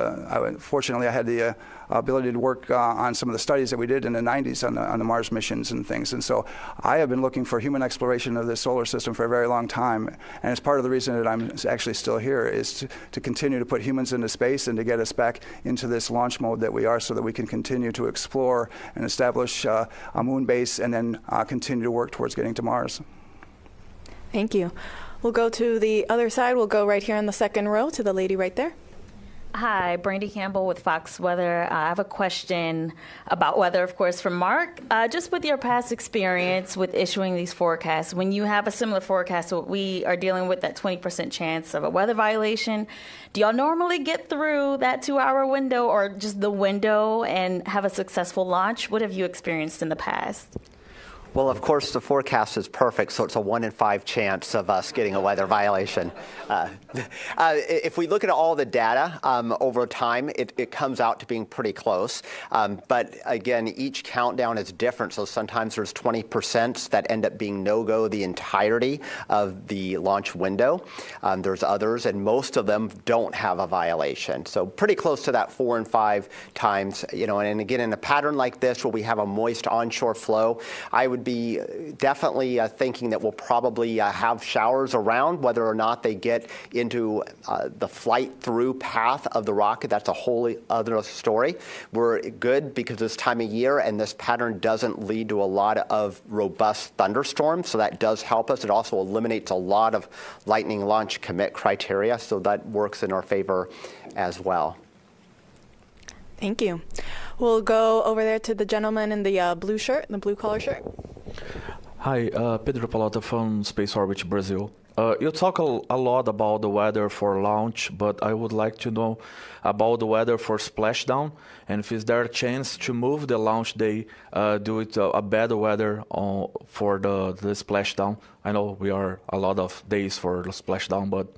Fortunately, I had the ability to work on some of the studies that we did in the 90s on the Mars missions and things. And so I have been looking for human exploration of the solar system for a very long time. And it's part of the reason that I'm actually still here is to continue to put humans into space and to get us back into this launch mode that we are, so that we can continue to explore and establish a moon base and then continue to work towards getting to Mars. Thank you. We'll go to the other side. We'll go right here in the second row to the lady right there. Hi, Brandy Campbell with Fox Weather. I have a question about weather, of course, from Mark. Just with your past experience with issuing these forecasts, when you have a similar forecast to what we are dealing with, that 20% chance of a weather violation, do y'all normally get through that 2-hour window or just the window and have a successful launch? What have you experienced in the past? Well, of course, the forecast is perfect, so it's a 1 in 5 chance of us getting a weather violation. If we look at all the data over time, it comes out to being pretty close. But again, each countdown is different, so sometimes there's 20% that end up being no-go the entirety of the launch window. There's others, and most of them don't have a violation. So pretty close to that 4 in 5 times. And again, in a pattern like this where we have a moist onshore flow, I would be definitely thinking that we'll probably have showers around. Whether or not they get into the flight through path of the rocket, that's a whole other story. We're good because this time of year and this pattern doesn't lead to a lot of robust thunderstorms, so that does help us. It also eliminates a lot of lightning launch commit criteria, so that works in our favor as well. Thank you. We'll go over there to the gentleman in the blue shirt, the blue collar shirt. Hi, Pedro Palota from Space Orbit Brazil. You talk a lot about the weather for launch, but I would like to know about the weather for splashdown, and if is there a chance to move the launch day due to a bad weather for the splashdown. I know we are a lot of days for the splashdown, but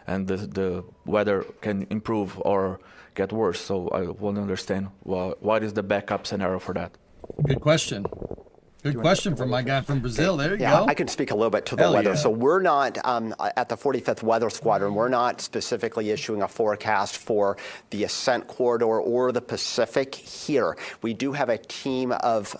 the weather can improve or get worse. So I want to understand what is the backup scenario for that. Good question. Good question from my guy from Brazil. There you go. I can speak a little bit to the weather. Yeah. So we're not, at the 45th Weather Squadron, we're not specifically issuing a forecast for the Ascent corridor or the Pacific here. We do have a team of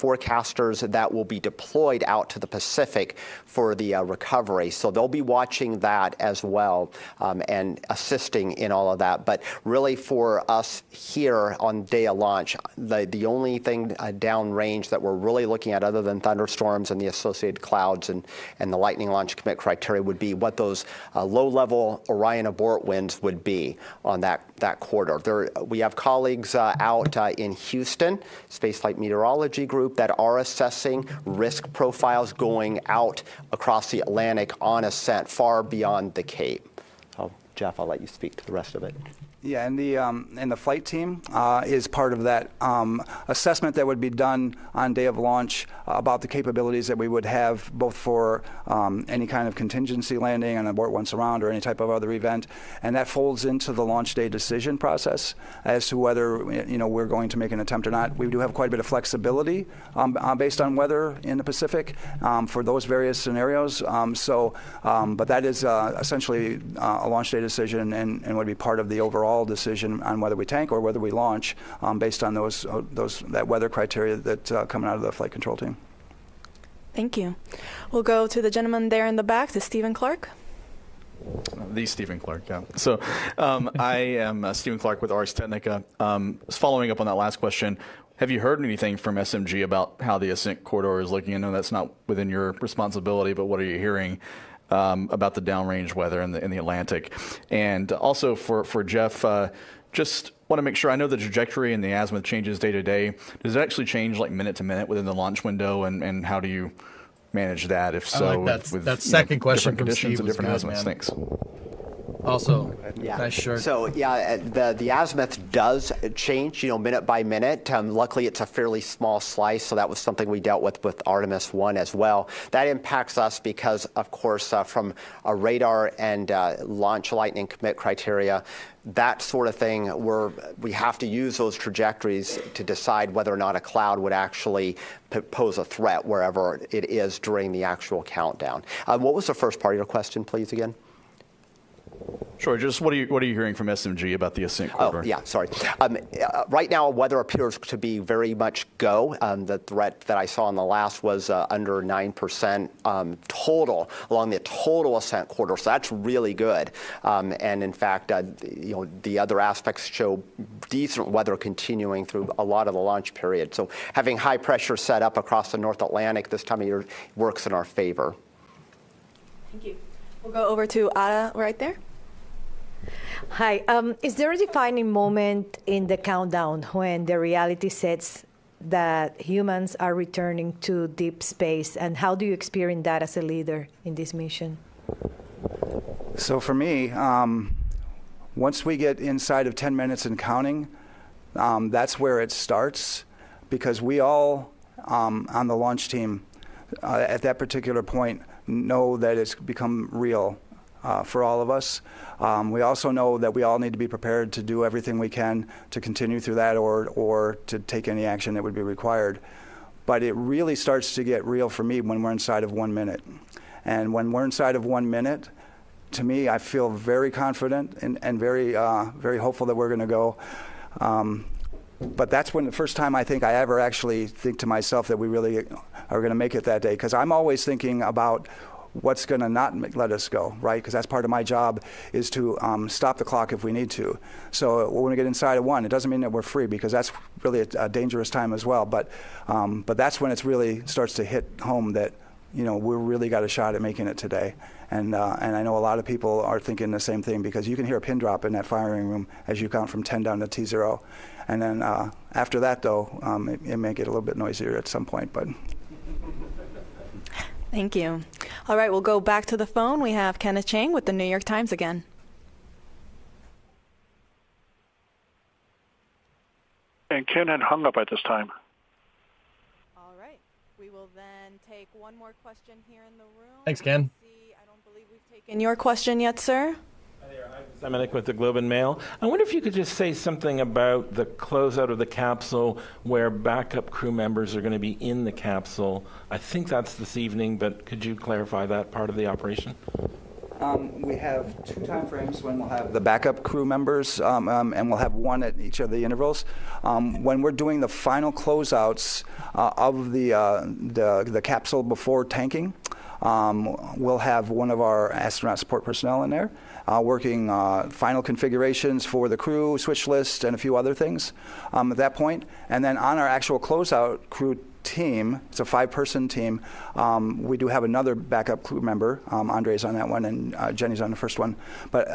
forecasters that will be deployed out to the Pacific for the recovery. So they'll be watching that as well and assisting in all of that. But really for us here on day of launch, the only thing downrange that we're really looking at other than thunderstorms and the associated clouds and the lightning launch commit criteria would be what those low-level Orion abort winds would be on that corridor. We have colleagues out in Houston, Spaceflight Meteorology Group, that are assessing risk profiles going out across the Atlantic on Ascent far beyond the Cape. Jeff, I'll let you speak to the rest of it. Yeah, and the flight team is part of that assessment that would be done on day of launch about the capabilities that we would have both for any kind of contingency landing, an abort once around, or any type of other event, and that folds into the launch day decision process as to whether we're going to make an attempt or not. We do have quite a bit of flexibility based on weather in the Pacific for those various scenarios. But that is essentially a launch day decision and would be part of the overall decision on whether we tank or whether we launch based on that weather criteria that coming out of the flight control team. Thank you. We'll go to the gentleman there in the back, to Stephen Clark. The Stephen Clark, yeah. So I am Stephen Clark with Ars Technica. Following up on that last question, have you heard anything from SMG about how the Ascent corridor is looking? I know that's not within your responsibility, but what are you hearing about the downrange weather in the Atlantic? And also for Jeff, just want to make sure, I know the trajectory and the azimuth changes day to day. Does it actually change like minute to minute within the launch window, and how do you manage that, if so? I like that second question different from conditions Steve and different was good, azimuths. man. Thanks. Also, Yeah. nice shirt. So yeah, the azimuth does change, minute by minute. Luckily, it's a fairly small slice, so that was something we dealt with Artemis 1 as well. That impacts us because, of course, from a radar and launch lightning commit criteria, that sort of thing, we have to use those trajectories to decide whether or not a cloud would actually pose a threat wherever it is during the actual countdown. What was the first part of your question, please, again? Sure. Just what are you hearing from SMG about the Ascent corridor? Oh, yeah, sorry. Right now, weather appears to be very much go. The threat that I saw in the last was under 9% total along the total Ascent corridor, so that's really good. And in fact, the other aspects show decent weather continuing through a lot of the launch period. So having high pressure set up across the North Atlantic this time of year works in our favor. Thank you. We'll go over to Ada right there. Hi. Is there a defining moment in the countdown when the reality sets that humans are returning to deep space, and how do you experience that as a leader in this mission? So for me, once we get inside of 10 minutes and counting, that's where it starts, because we all on the launch team at that particular point know that it's become real for all of us. We also know that we all need to be prepared to do everything we can to continue through that or to take any action that would be required. But it really starts to get real for me when we're inside of 1 minute. And when we're inside of 1 minute, to me, I feel very confident and very hopeful that we're going to go. But that's when the first time I think I ever actually think to myself that we really are going to make it that day. Because I'm always thinking about what's going to not let us go, right? Because that's part of my job, is to stop the clock if we need to. So when we get inside of 1, it doesn't mean that we're free, because that's really a dangerous time as well. But that's when it really starts to hit home that we really got a shot at making it today. And I know a lot of people are thinking the same thing, because you can hear a pin drop in that firing room as you count from 10 down to T0. And then after that, though, it may get a little bit noisier at some point. But thank you. All right, we'll go back to the phone. We have Kenneth Chang with the New York Times again. And Ken had hung up at this time. All right. We will then take one more question here in the room. Thanks, Ken. I don't believe we've taken your question yet, sir. Dominic with the Globe and Mail. I wonder if you could just say something about the closeout of the capsule, where backup crew members are going to be in the capsule. I think that's this evening, but could you clarify that part of the operation? We have 2 time frames when we'll have the backup crew members, and we'll have 1 at each of the intervals. When we're doing the final closeouts of the capsule before tanking, we'll have one of our astronaut support personnel in there working final configurations for the crew, switch list, and a few other things at that point. And then on our actual closeout crew team. It's a 5-person team. We do have another backup crew member. Andre's on that one, and Jenny's on the first one. But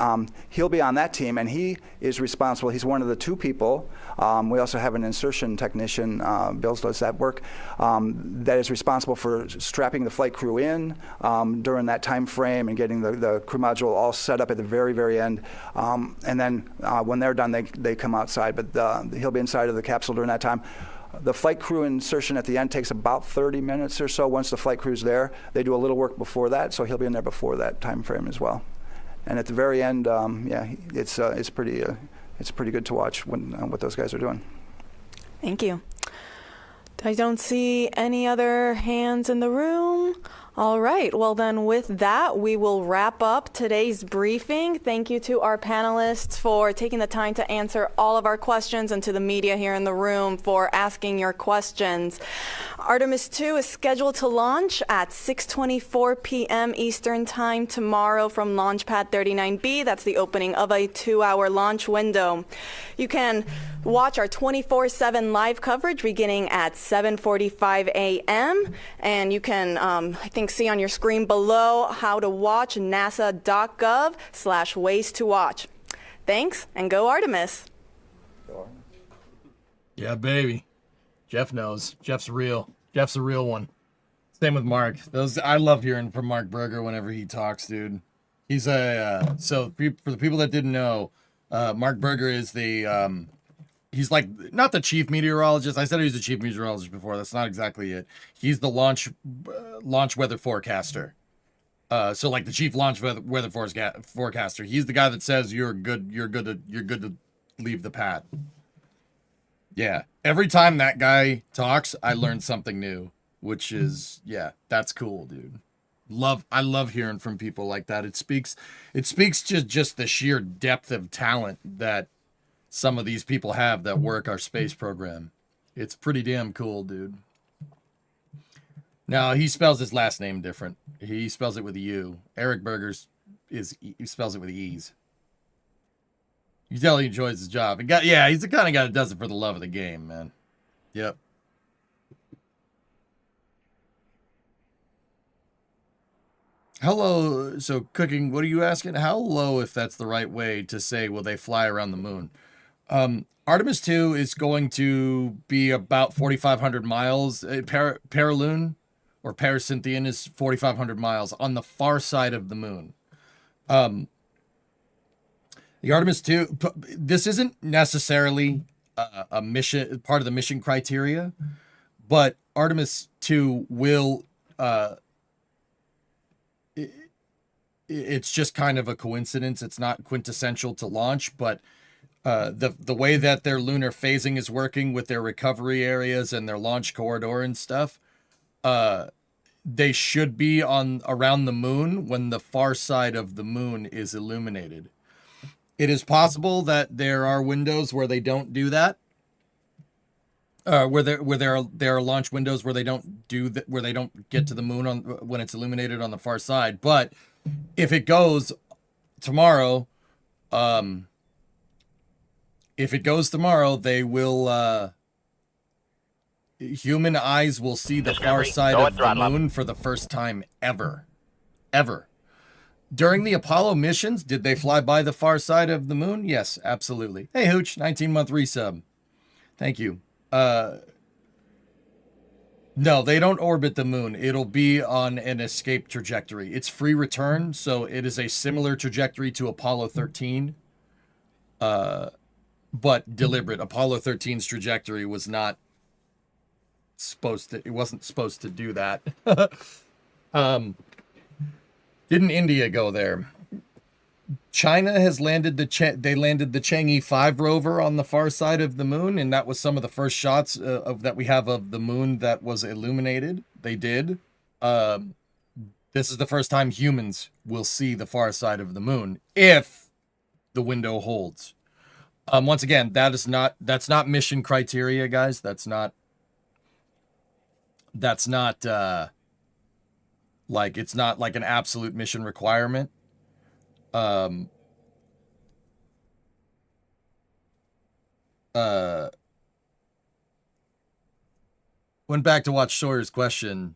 he'll be on that team, and he is responsible. He's one of the 2 people. We also have an insertion technician, Bill does that work, that is responsible for strapping the flight crew in during that time frame and getting the crew module all set up at the very, very end. And then when they're done, they come outside. But he'll be inside of the capsule during that time. The flight crew insertion at the end takes about 30 minutes or so. Once the flight crew's there, they do a little work before that, so he'll be in there before that time frame as well. And at the very end, it's pretty good to watch what those guys are doing. Thank you. I don't see any other hands in the room. All right. Well, then with that, we will wrap up today's briefing. Thank you to our panelists for taking the time to answer all of our questions, and to the media here in the room for asking your questions. Artemis 2 is scheduled to launch at 6:24 p.m. Eastern Time tomorrow from Launch Pad 39B. That's the opening of a 2-hour launch window. You can watch our 24/7 live coverage beginning at 7:45 a.m. And you can, I think, see on your screen below how to watch nasa.gov/ways to watch. Thanks, and go Artemis. Yeah, baby. Jeff knows. Jeff's real. Jeff's a real one. Same with Mark. I love hearing from Mark Berger whenever he talks, dude. He's so for the people that didn't know, Mark Berger is the he's like not the chief meteorologist. I said he was the chief meteorologist before. That's not exactly it. He's the launch weather forecaster. So like the chief launch weather forecaster. He's the guy that says you're good to leave the pad. Yeah. Every time that guy talks, I learn something new, which is that's cool, dude. I love hearing from people like that. It speaks just the sheer depth of talent that some of these people have that work our space program. It's pretty damn cool, dude. Now, he spells his last name different. He spells it with a U. Eric Berger's he spells it with E's. You can tell he enjoys his job. He's the kind of guy that does it for the love of the game, man. Yep. How low, so Cooking, what are you asking? How low, if that's the right way to say, will they fly around the moon? Artemis 2 is going to be about 4,500 miles. Paraloon or Paracynthian is 4,500 miles on the far side of the moon. The Artemis 2, this isn't necessarily a mission, part of the mission criteria, but Artemis 2 will, it's just kind of a coincidence. It's not quintessential to launch, but the way that their lunar phasing is working with their recovery areas and their launch corridor and stuff, they should be around the moon when the far side of the moon is illuminated. It is possible that there are windows where they don't do that. Where there are launch windows where they don't do that, where they don't get to the moon when it's illuminated on the far side. But if it goes tomorrow, they will. Human eyes will see the far side of the moon for the first time ever. During the Apollo missions, did they fly by the far side of the moon? Yes, absolutely. Hey, Hooch, 19-month resub. Thank you. No, they don't orbit the moon. It'll be on an escape trajectory. It's free return, so it is a similar trajectory to Apollo 13, but deliberate. Apollo 13's trajectory was not it wasn't supposed to do that. Didn't India go there? China has landed they landed the Chang'e 5 rover on the far side of the moon, and that was some of the first shots that we have of the moon that was illuminated. They did. This is the first time humans will see the far side of the moon if the window holds. Once again, that's not mission criteria, guys. That's not like, it's not like an absolute mission requirement. went back to watch Sawyer's question.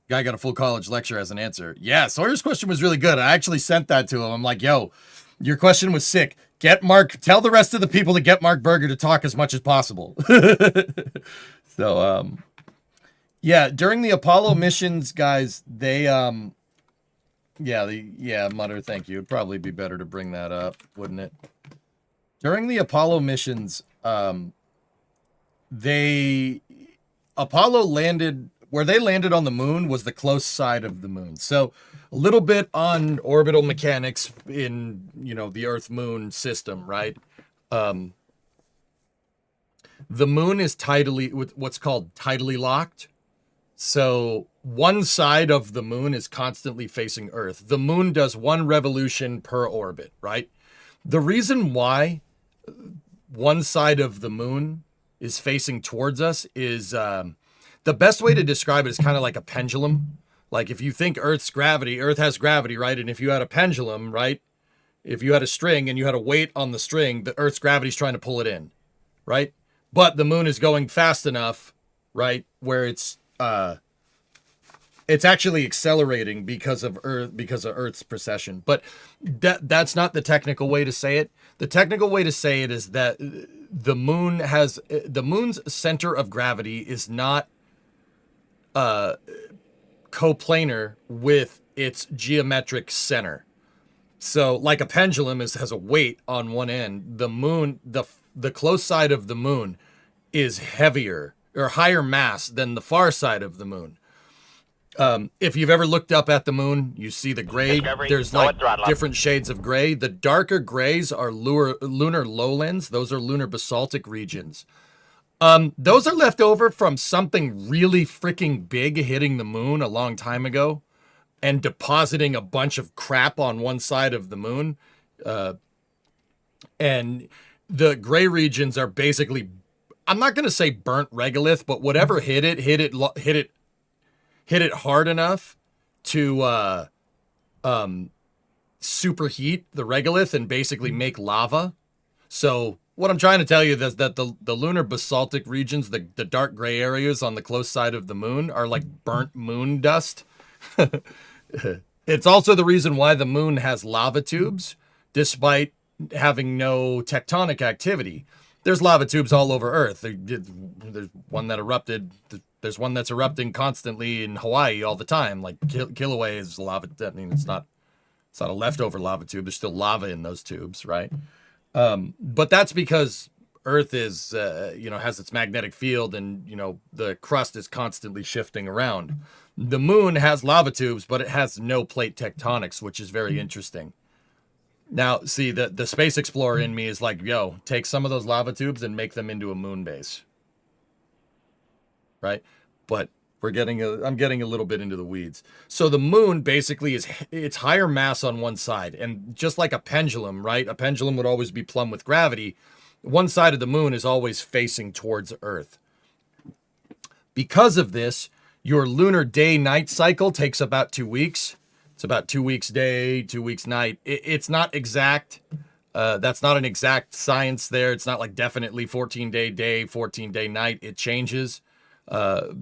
Guy got a full college lecture as an answer. Yeah, Sawyer's question was really good. I actually sent that to him. I'm like, yo, your question was sick. Tell the rest of the people to get Mark Berger to talk as much as possible. So, yeah, during the Apollo missions, guys, they, Mutter, thank you. It'd probably be better to bring that up, wouldn't it? During the Apollo missions, Apollo landed, where they landed on the moon was the close side of the moon. So a little bit on orbital mechanics in, the Earth-Moon system, right? The moon is what's called tidally locked. So one side of the moon is constantly facing Earth. The moon does one revolution per orbit, right? The reason why one side of the moon is facing towards us is the best way to describe it is kind of like a pendulum. Like if you think Earth has gravity, right? And if you had a pendulum, right? If you had a string and you had a weight on the string, the Earth's gravity is trying to pull it in, right? But the moon is going fast enough, right? Where it's actually accelerating because of Earth's precession. But that's not the technical way to say it. The technical way to say it is that the moon's center of gravity is not coplanar with its geometric center. So like a pendulum has a weight on one end. The moon, the close side of the moon is heavier or higher mass than the far side of the moon. If you've ever looked up at the moon, you see the gray. There's like different shades of gray. The darker grays are lunar lowlands. Those are lunar basaltic regions. Those are left over from something really freaking big hitting the moon a long time ago and depositing a bunch of crap on one side of the moon. And the gray regions are basically, I'm not going to say burnt regolith, but whatever hit it hard enough to superheat the regolith and basically make lava. So what I'm trying to tell you is that the lunar basaltic regions, the dark gray areas on the close side of the moon are like burnt moon dust. It's also the reason why the moon has lava tubes, despite having no tectonic activity. There's lava tubes all over Earth. There's one that erupted. There's one that's erupting constantly in Hawaii all the time. Like Kilauea is lava. I mean, it's not a leftover lava tube. There's still lava in those tubes, right? But that's because Earth is, has its magnetic field, and the crust is constantly shifting around. The moon has lava tubes, but it has no plate tectonics, which is very interesting. Now, see, the space explorer in me is like, yo, take some of those lava tubes and make them into a moon base. Right? But I'm getting a little bit into the weeds. So the moon basically it's higher mass on one side. And just like a pendulum, right? A pendulum would always be plumb with gravity. One side of the moon is always facing towards Earth. Because of this, your lunar day-night cycle takes about 2 weeks. It's about 2 weeks day, 2 weeks night. It's not exact. That's not an exact science there. It's not like definitely 14-day day, 14-day night. It changes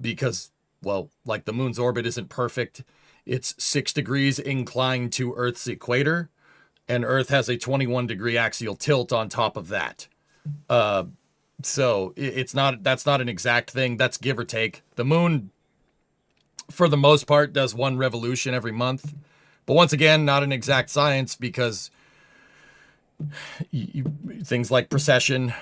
because, well, like the moon's orbit isn't perfect. It's 6 degrees inclined to Earth's equator, and Earth has a 21-degree axial tilt on top of that. So that's not an exact thing. That's give or take. The moon, for the most part, does one revolution every month. But once again, not an exact science because things like precession,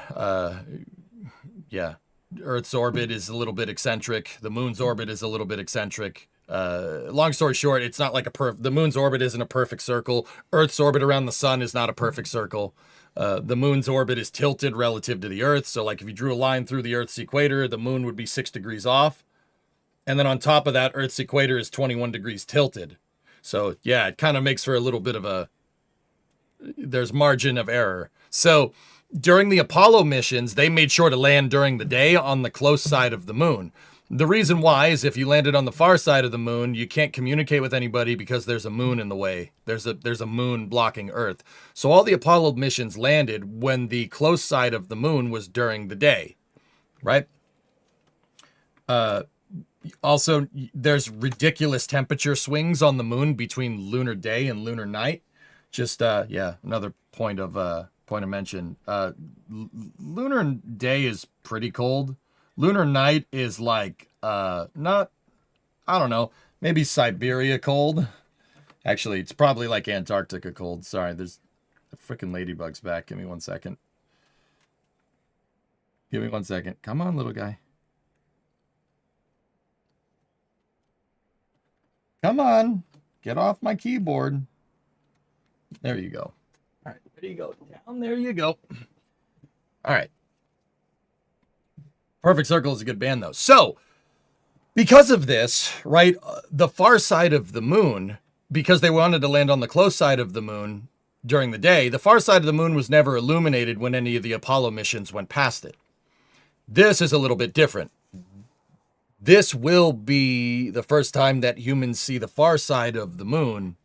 Earth's orbit is a little bit eccentric. The moon's orbit is a little bit eccentric. Long story short, it's not like the moon's orbit isn't a perfect circle. Earth's orbit around the sun is not a perfect circle. The moon's orbit is tilted relative to the Earth. So like if you drew a line through the Earth's equator, the moon would be 6 degrees off. And then on top of that, Earth's equator is 21 degrees tilted. So yeah, it kind of makes for a little bit of there's margin of error. So during the Apollo missions, they made sure to land during the day on the close side of the moon. The reason why is if you landed on the far side of the moon, you can't communicate with anybody because there's a moon in the way. There's a moon blocking Earth. So all the Apollo missions landed when the close side of the moon was during the day, right? Also, there's ridiculous temperature swings on the moon between lunar day and lunar night. Just another point of mention. Lunar day is pretty cold. Lunar night is like not, I don't know, maybe Siberia cold. Actually, it's probably like Antarctica cold. Sorry, there's freaking ladybugs back. Give me 1 second. Give me 1 second. Come on, little guy. Come on. Get off my keyboard. There you go. All right, there you go. Down there you go. All right. Perfect Circle is a good band, though. So, because of this, right, the far side of the moon, because they wanted to land on the close side of the moon during the day, the far side of the moon was never illuminated when any of the Apollo missions went past it. This is a little bit different. This will be the first time that humans see the far side of the moon,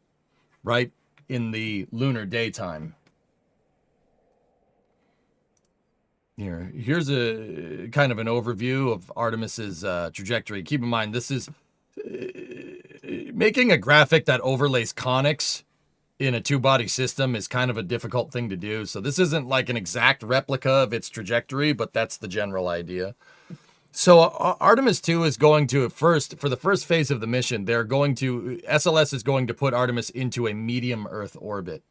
right, in the lunar daytime. Here's a kind of an overview of Artemis's trajectory. Keep in mind, this is making a graphic that overlays conics in a two-body system is kind of a difficult thing to do. So this isn't like an exact replica of its trajectory, but that's the general idea. So Artemis 2 is going to, for the first phase of the mission, SLS is going to put Artemis into a medium Earth orbit.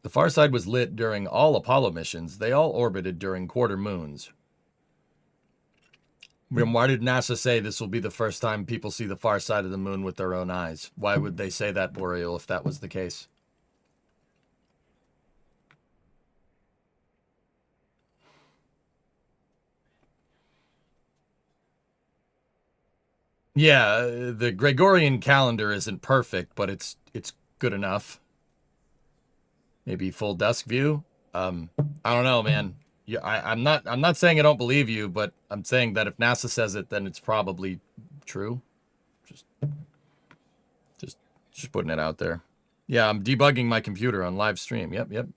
The far side was lit during all Apollo missions. They all orbited during quarter moons. Why did NASA say this will be the first time people see the far side of the moon with their own eyes? Why would they say that, Boreal, if that was the case? Yeah, the Gregorian calendar isn't perfect, but it's good enough. Maybe full dusk view. I don't know, man. Yeah, I'm not saying I don't believe you, but I'm saying that if NASA says it, then it's probably true. Just putting it out there. Yeah, I'm debugging my computer on live stream. Yep.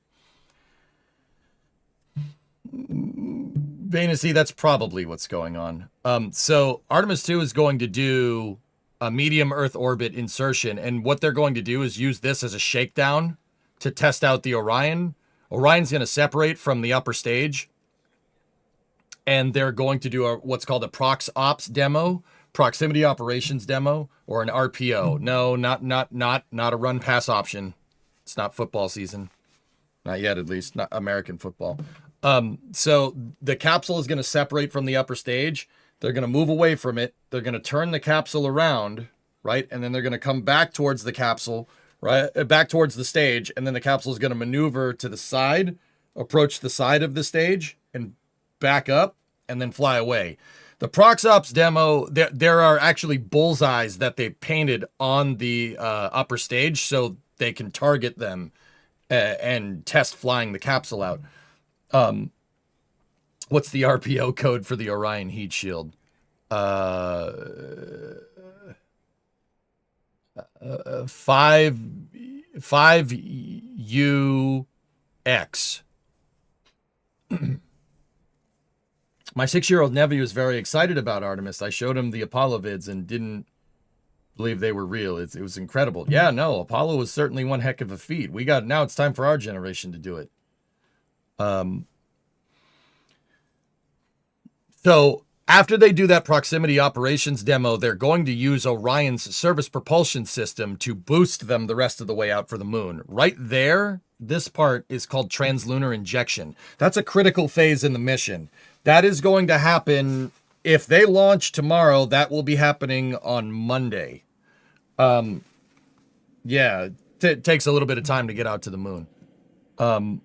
Vanity, that's probably what's going on. So Artemis 2 is going to do a medium Earth orbit insertion, and what they're going to do is use this as a shakedown to test out the Orion. Orion's going to separate from the upper stage, and they're going to do what's called a prox ops demo, proximity operations demo, or an RPO. No, not a run pass option. It's not football season, not yet at least, not American football. So the capsule is going to separate from the upper stage. They're going to move away from it. They're going to turn the capsule around, right, and then they're going to come back towards the capsule. Right, back towards the stage, and then the capsule is going to maneuver to the side, approach the side of the stage, and back up, and then fly away. The Proxops demo, there are actually bullseyes that they painted on the upper stage so they can target them and test flying the capsule out. What's the RPO code for the Orion heat shield? 5UX. My 6-year-old nephew is very excited about Artemis. I showed him the Apollo vids and didn't believe they were real. It was incredible. Yeah, no, Apollo was certainly one heck of a feat. Now it's time for our generation to do it. So after they do that proximity operations demo, they're going to use Orion's service propulsion system to boost them the rest of the way out for the moon. Right there, this part is called translunar injection. That's a critical phase in the mission. That is going to happen if they launch tomorrow. That will be happening on Monday. Yeah, it takes a little bit of time to get out to the moon. I'm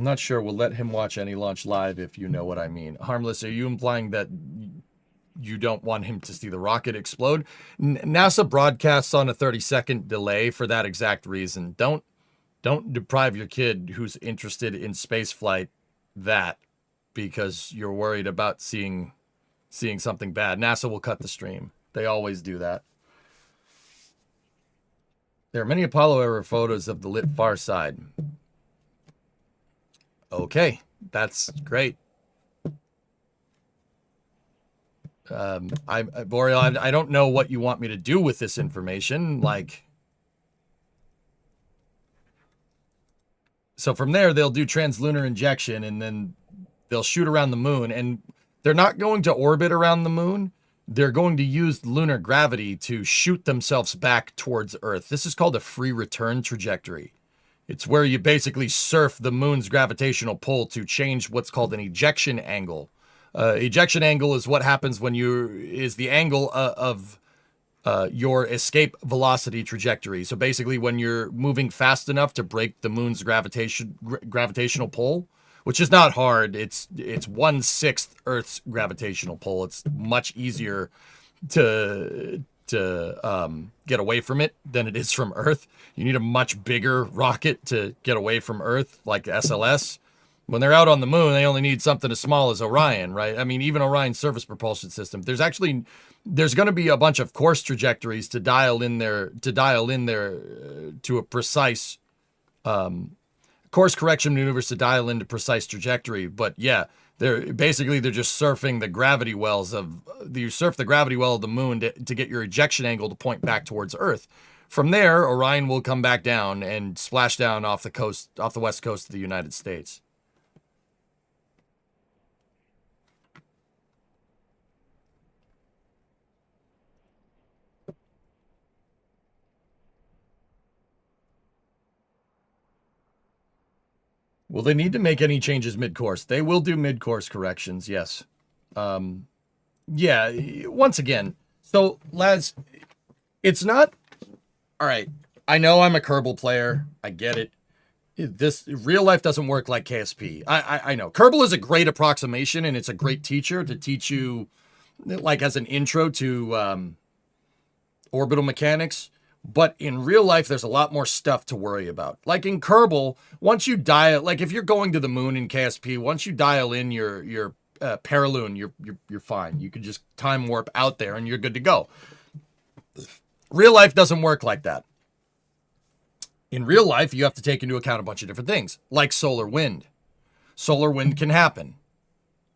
not sure we'll let him watch any launch live, if you know what I mean. Harmless, are you implying that you don't want him to see the rocket explode? NASA broadcasts on a 30-second delay for that exact reason. Don't deprive your kid who's interested in space flight that because you're worried about seeing something bad. NASA will cut the stream. They always do that. There are many Apollo era photos of the lit far side. Okay, that's great. Boreal, I don't know what you want me to do with this information. Like, so from there, they'll do translunar injection, and then they'll shoot around the moon. And they're not going to orbit around the moon. They're going to use lunar gravity to shoot themselves back towards Earth. This is called a free return trajectory. It's where you basically surf the moon's gravitational pull to change what's called an ejection angle. Ejection angle is what happens when is the angle of your escape velocity trajectory. So basically when you're moving fast enough to break the moon's gravitational pull, which is not hard. It's 1/6 Earth's gravitational pull. It's much easier to get away from it than it is from Earth. You need a much bigger rocket to get away from Earth, like SLS. When they're out on the moon, they only need something as small as Orion, right? I mean, even Orion's surface propulsion system. There's going to be a bunch of course trajectories to dial in there to a precise course correction maneuvers to dial into precise trajectory. But yeah, they're just surfing the gravity wells you surf the gravity well of the moon to get your ejection angle to point back towards Earth. From there, Orion will come back down and splash down off the west coast of the United States. Will they need to make any changes mid-course? They will do mid-course corrections, yes. Yeah, once again. So, lads, it's not... All right, I know I'm a Kerbal player. I get it. Real life doesn't work like KSP. I know. Kerbal is a great approximation, and it's a great teacher to teach you, like, as an intro to orbital mechanics. But in real life, there's a lot more stuff to worry about. Like in Kerbal, once you dial, like if you're going to the moon in KSP, once you dial in your paraloon, you're fine. You can just time warp out there and you're good to go. Real life doesn't work like that. In real life, you have to take into account a bunch of different things, like solar wind. Solar wind can happen.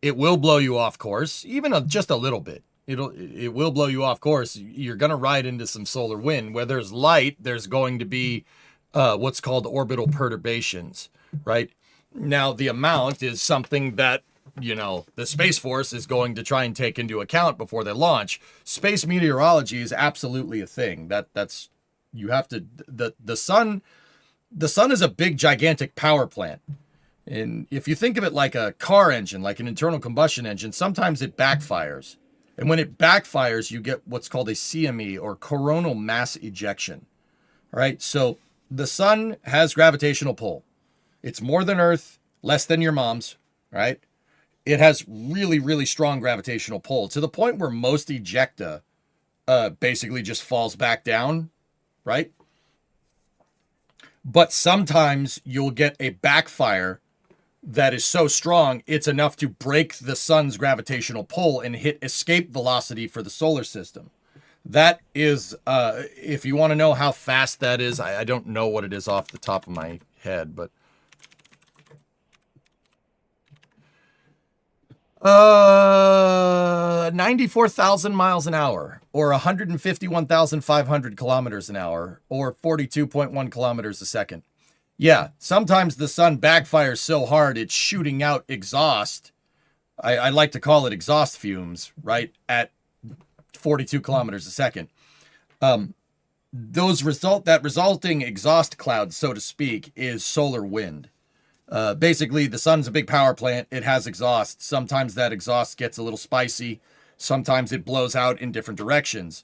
It will blow you off course, even just a little bit. It will blow you off course. You're going to ride into some solar wind. Where there's light, there's going to be what's called orbital perturbations, right? Now, the amount is something that, the Space Force is going to try and take into account before they launch. Space meteorology is absolutely a thing. That's you have to... The sun is a big, gigantic power plant. And if you think of it like a car engine, like an internal combustion engine, sometimes it backfires. And when it backfires, you get what's called a CME, or coronal mass ejection. All right, so the sun has gravitational pull. It's more than Earth, less than your mom's, right? It has really, really strong gravitational pull, to the point where most ejecta basically just falls back down, right? But sometimes you'll get a backfire that is so strong, it's enough to break the sun's gravitational pull and hit escape velocity for the solar system. That is, if you want to know how fast that is, I don't know what it is off the top of my head, but... 94,000 miles an hour, or 151,500 kilometers an hour, or 42.1 kilometers a second. Yeah, sometimes the sun backfires so hard it's shooting out exhaust. I like to call it exhaust fumes, right? At 42 kilometers a second. That resulting exhaust cloud, so to speak, is solar wind. Basically, the sun's a big power plant. It has exhaust. Sometimes that exhaust gets a little spicy. Sometimes it blows out in different directions.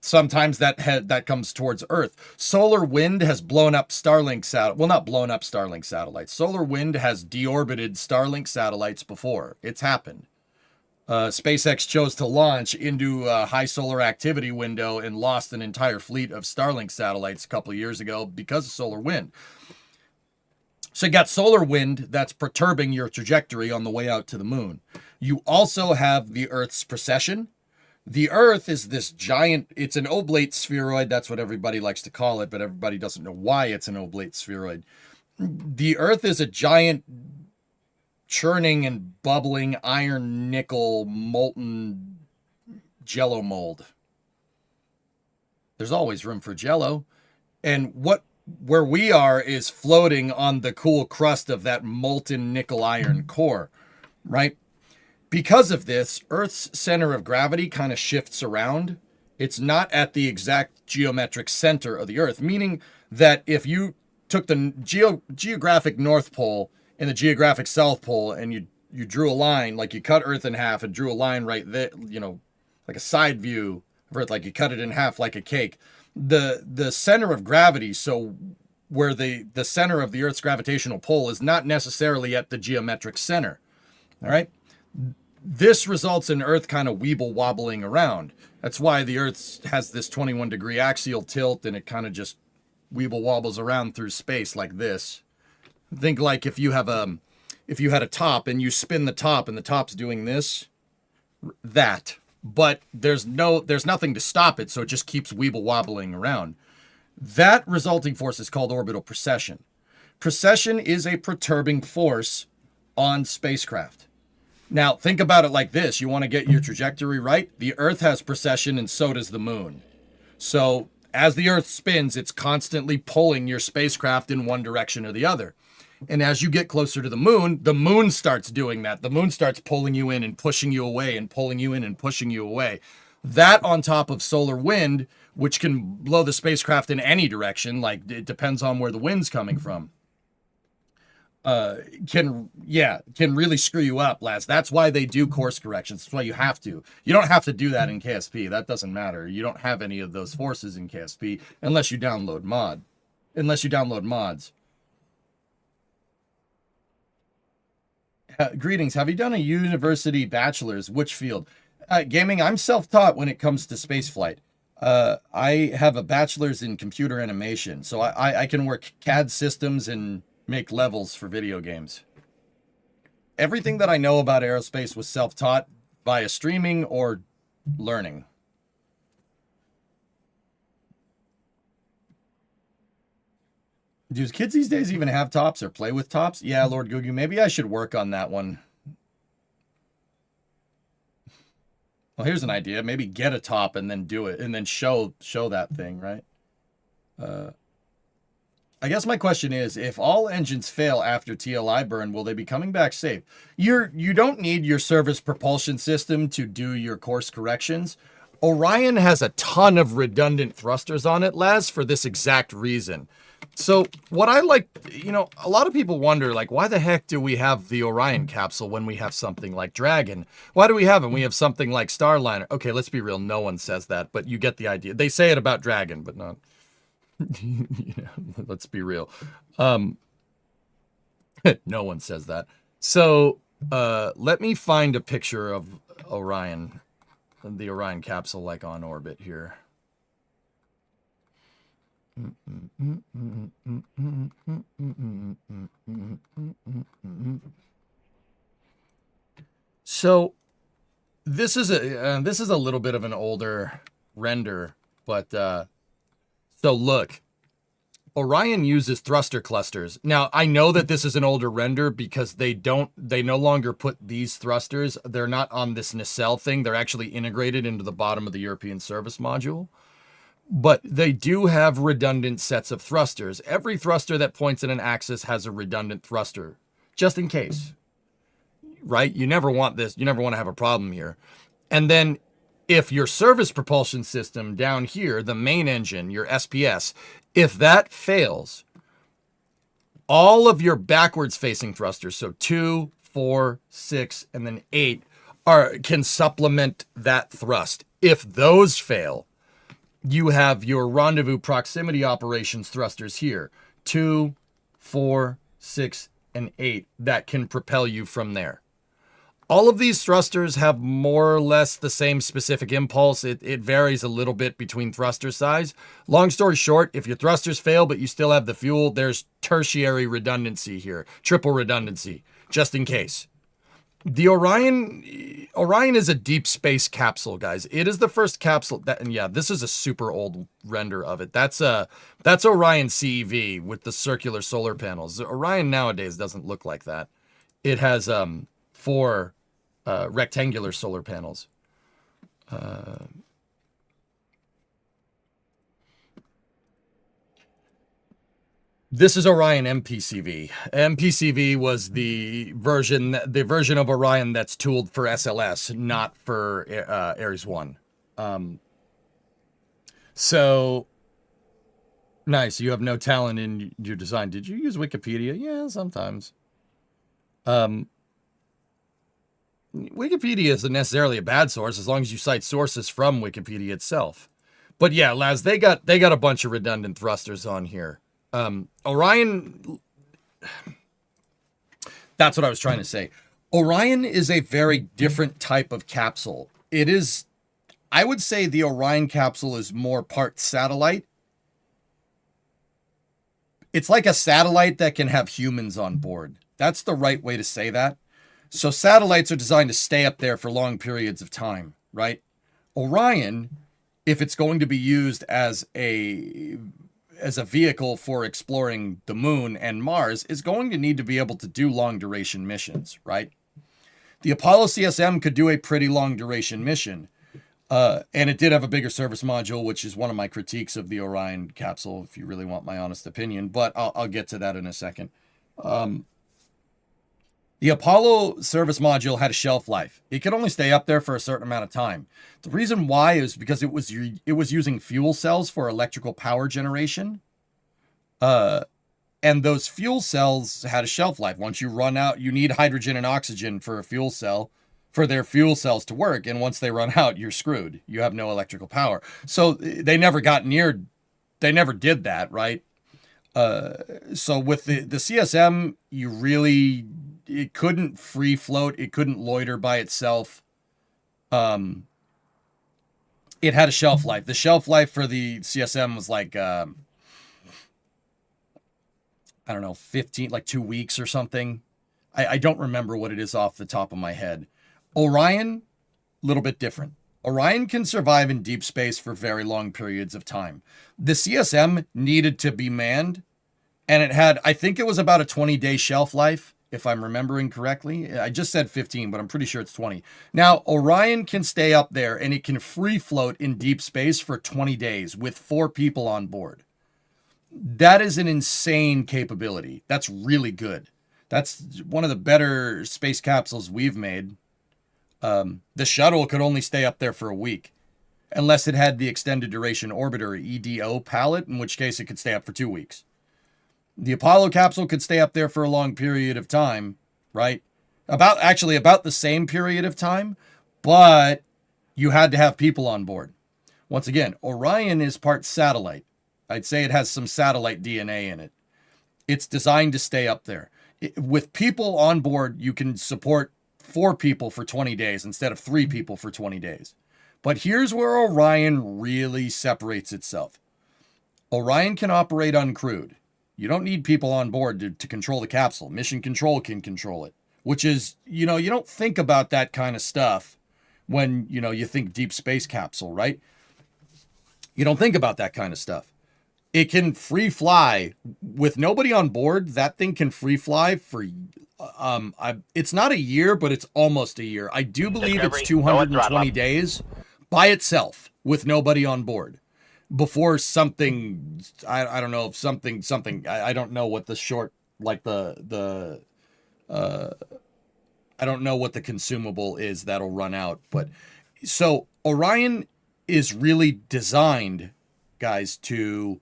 Sometimes that comes towards Earth. Solar wind has blown up Starlink satellites. Well, not blown up Starlink satellites. Solar wind has deorbited Starlink satellites before. It's happened. SpaceX chose to launch into a high solar activity window and lost an entire fleet of Starlink satellites a couple of years ago because of solar wind. So you got solar wind that's perturbing your trajectory on the way out to the moon. You also have the Earth's precession. The Earth is this giant, it's an oblate spheroid. That's what everybody likes to call it, but everybody doesn't know why it's an oblate spheroid. The Earth is a giant churning and bubbling iron nickel molten jello mold. There's always room for jello. And where we are is floating on the cool crust of that molten nickel iron core, right? Because of this, Earth's center of gravity kind of shifts around. It's not at the exact geometric center of the Earth, meaning that if you took the geographic North Pole and the geographic South Pole and you drew a line, like you cut Earth in half and drew a line right there, like a side view of Earth, like you cut it in half like a cake. The center of gravity, so where the center of the Earth's gravitational pull is not necessarily at the geometric center, all right? This results in Earth kind of weeble wobbling around. That's why the Earth has this 21 degree axial tilt and it kind of just weeble wobbles around through space like this. Think like if you had a top and you spin the top and the top's doing this, that. But there's nothing to stop it, so it just keeps weeble wobbling around. That resulting force is called orbital precession. Precession is a perturbing force on spacecraft. Now, think about it like this. You want to get your trajectory right? The Earth has precession and so does the moon. So as the Earth spins, it's constantly pulling your spacecraft in one direction or the other. And as you get closer to the moon starts doing that. The moon starts pulling you in and pushing you away and pulling you in and pushing you away. That on top of solar wind, which can blow the spacecraft in any direction, like it depends on where the wind's coming from. Can really screw you up, lads. That's why they do course corrections. That's why you have to. You don't have to do that in KSP. That doesn't matter. You don't have any of those forces in KSP unless you download mods. Greetings. Have you done a university bachelor's? Which field? Gaming. I'm self-taught when it comes to spaceflight. I have a bachelor's in computer animation, so I can work CAD systems and make levels for video games. Everything that I know about aerospace was self-taught via streaming or learning. Do kids these days even have tops or play with tops? Yeah, Lord Gugu, maybe I should work on that one. Well, here's an idea. Maybe get a top and then do it and then show that thing, right? I guess my question is, if all engines fail after TLI burn, will they be coming back safe? You don't need your service propulsion system to do your course corrections. Orion has a ton of redundant thrusters on it, Laz, for this exact reason. So what I like, a lot of people wonder, like, why the heck do we have the Orion capsule when we have something like Dragon? Why do we have it when we have something like Starliner? Okay, let's be real. No one says that, but you get the idea. They say it about Dragon, but not... let's be real. No one says that. So let me find a picture of Orion, the Orion capsule, like on orbit here. So this is a little bit of an older render, but so look, Orion uses thruster clusters. Now, I know that this is an older render because they no longer put these thrusters. They're not on this nacelle thing. They're actually integrated into the bottom of the European service module. But they do have redundant sets of thrusters. Every thruster that points at an axis has a redundant thruster, just in case, right? You never want this. You never want to have a problem here. And then if your service propulsion system down here, the main engine, your SPS, if that fails, all of your backwards facing thrusters, so 2, 4, 6, and then 8, can supplement that thrust. If those fail, you have your rendezvous proximity operations thrusters here, 2, 4, 6, and 8, that can propel you from there. All of these thrusters have more or less the same specific impulse. It varies a little bit between thruster size. Long story short, if your thrusters fail but you still have the fuel, there's tertiary redundancy here, triple redundancy, just in case. The Orion is a deep space capsule, guys. It is the first capsule and yeah, this is a super old render of it. That's Orion CEV with the circular solar panels. Orion nowadays doesn't look like that. It has 4 rectangular solar panels. This is Orion MPCV. MPCV was the version of Orion that's tooled for SLS, not for Ares 1. So nice. You have no talent in your design. Did you use Wikipedia? Yeah, sometimes. Wikipedia isn't necessarily a bad source as long as you cite sources from Wikipedia itself. But yeah, Laz, they got a bunch of redundant thrusters on here. Orion, that's what I was trying to say. Orion is a very different type of capsule. It is, I would say the Orion capsule is more part satellite. It's like a satellite that can have humans on board. That's the right way to say that. So satellites are designed to stay up there for long periods of time, right? Orion, if it's going to be used as a vehicle for exploring the moon and Mars, is going to need to be able to do long duration missions, right? The Apollo CSM could do a pretty long duration mission. And it did have a bigger service module, which is one of my critiques of the Orion capsule, if you really want my honest opinion, but I'll get to that in a second. The Apollo service module had a shelf life. It could only stay up there for a certain amount of time. The reason why is because it was using fuel cells for electrical power generation. And those fuel cells had a shelf life. Once you run out, you need hydrogen and oxygen for a fuel cell, for their fuel cells to work. And once they run out, you're screwed. You have no electrical power. So they never did that, right? So with the CSM, it couldn't free float. It couldn't loiter by itself. It had a shelf life. The shelf life for the CSM was like, I don't know, 2 weeks or something. I don't remember what it is off the top of my head. Orion, a little bit different. Orion can survive in deep space for very long periods of time. The CSM needed to be manned, and it had, I think it was about a 20-day shelf life, if I'm remembering correctly. I just said 15, but I'm pretty sure it's 20. Now, Orion can stay up there, and it can free float in deep space for 20 days with 4 people on board. That is an insane capability. That's really good. That's one of the better space capsules we've made. The shuttle could only stay up there for a week, unless it had the extended duration orbiter EDO pallet, in which case it could stay up for 2 weeks. The Apollo capsule could stay up there for a long period of time, right? About the same period of time, but you had to have people on board. Once again, Orion is part satellite. I'd say it has some satellite DNA in it. It's designed to stay up there. With people on board, you can support 4 people for 20 days instead of 3 people for 20 days. But here's where Orion really separates itself. Orion can operate uncrewed. You don't need people on board to control the capsule. Mission control can control it, which is, you don't think about that kind of stuff when, you think deep space capsule, right? You don't think about that kind of stuff. It can free fly with nobody on board. That thing can free fly for, it's not a year, but it's almost a year. I do believe it's 220 days by itself with nobody on board before something, I don't know if something, I don't know what the short, like I don't know what the consumable is that'll run out. But so Orion is really designed, guys, to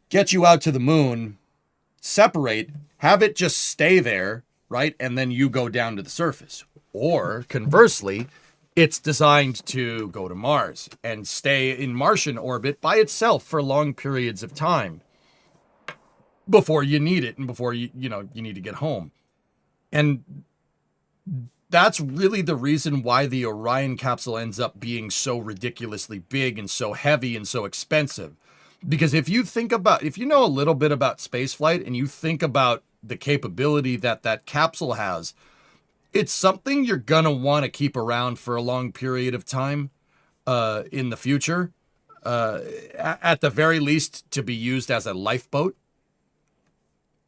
get you out to the moon, separate, have it just stay there, right? And then you go down to the surface. Or conversely, it's designed to go to Mars and stay in Martian orbit by itself for long periods of time before you need it and before you need to get home. And that's really the reason why the Orion capsule ends up being so ridiculously big and so heavy and so expensive. Because if you know a little bit about spaceflight and you think about the capability that capsule has, it's something you're gonna want to keep around for a long period of time in the future. At the very least, to be used as a lifeboat.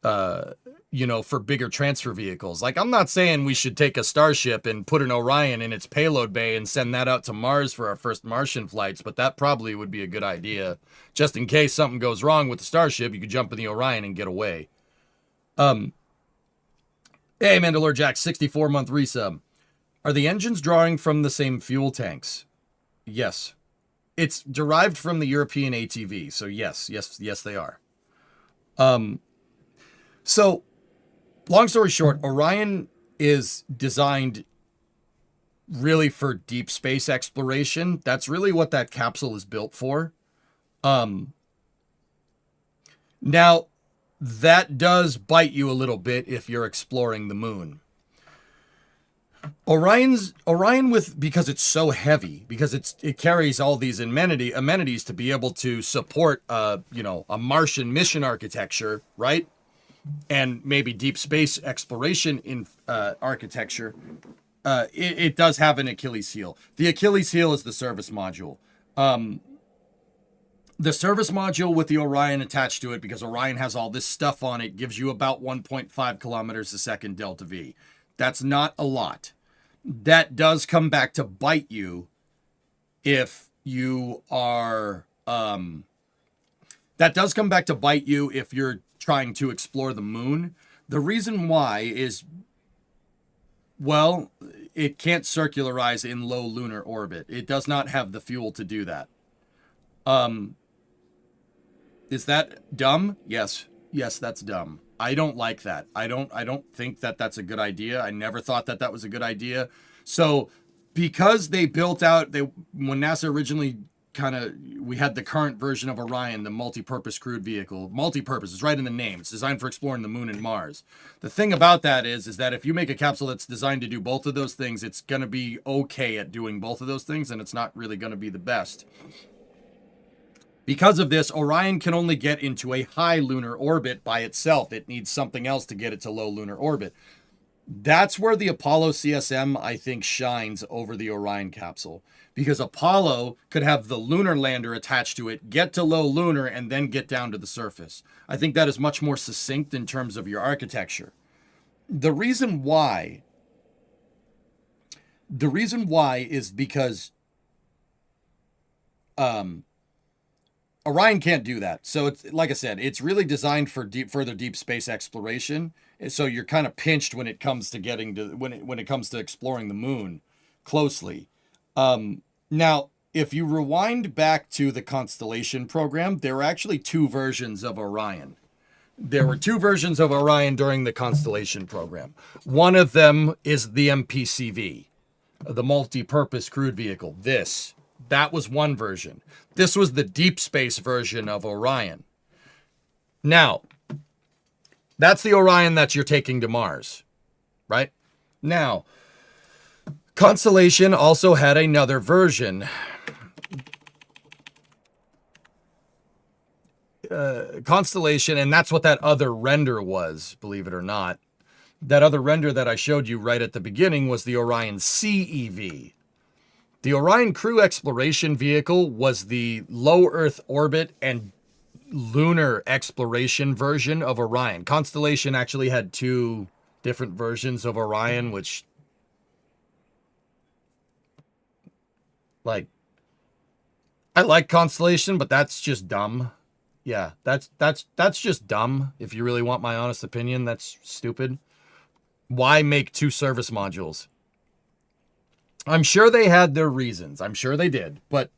For bigger transfer vehicles. Like, I'm not saying we should take a Starship and put an Orion in its payload bay and send that out to Mars for our first Martian flights, but that probably would be a good idea. Just in case something goes wrong with the Starship, you could jump in the Orion and get away. Hey, Mandalore Jack, 64-month resub. Are the engines drawing from the same fuel tanks? Yes. It's derived from the European ATV, so yes, they are. So, long story short, Orion is designed really for deep space exploration. That's really what that capsule is built for. Now, that does bite you a little bit if you're exploring the moon. Orion because it's so heavy, because it carries all these amenities to be able to support a Martian mission architecture, right? And maybe deep space exploration in architecture, it does have an Achilles heel. The Achilles heel is the service module. The service module with the Orion attached to it, because Orion has all this stuff on it, gives you about 1.5 kilometers a second delta V. That's not a lot. That does come back to bite you if you are... that does come back to bite you if you're trying to explore the moon. The reason why is, well, it can't circularize in low lunar orbit. It does not have the fuel to do that. Is that dumb? Yes, that's dumb. I don't like that. I don't think that that's a good idea. I never thought that that was a good idea. So because they built out, when NASA originally we had the current version of Orion, the multi-purpose crewed vehicle. Multi-purpose is right in the name. It's designed for exploring the moon and Mars. The thing about that is that if you make a capsule that's designed to do both of those things, it's going to be okay at doing both of those things, and it's not really going to be the best. Because of this, Orion can only get into a high lunar orbit by itself. It needs something else to get it to low lunar orbit. That's where the Apollo CSM, I think, shines over the Orion capsule. Because Apollo could have the lunar lander attached to it, get to low lunar, and then get down to the surface. I think that is much more succinct in terms of your architecture. The reason why is because Orion can't do that. So it's, like I said, it's really designed for further deep space exploration. So you're kind of pinched when it comes to when it comes to exploring the moon closely. Now, if you rewind back to the Constellation program, there were actually two versions of Orion. There were two versions of Orion during the Constellation program. One of them is the MPCV, the multi-purpose crewed vehicle. That was one version. This was the deep space version of Orion. Now, that's the Orion that you're taking to Mars, right? Now, Constellation also had another version. Constellation, and that's what that other render was, believe it or not. That other render that I showed you right at the beginning was the Orion CEV. The Orion Crew Exploration Vehicle was the low Earth orbit and lunar exploration version of Orion. Constellation actually had two different versions of Orion, which, I like Constellation, but that's just dumb. Yeah, that's just dumb. If you really want my honest opinion, that's stupid. Why make two service modules? I'm sure they had their reasons. I'm sure they did, but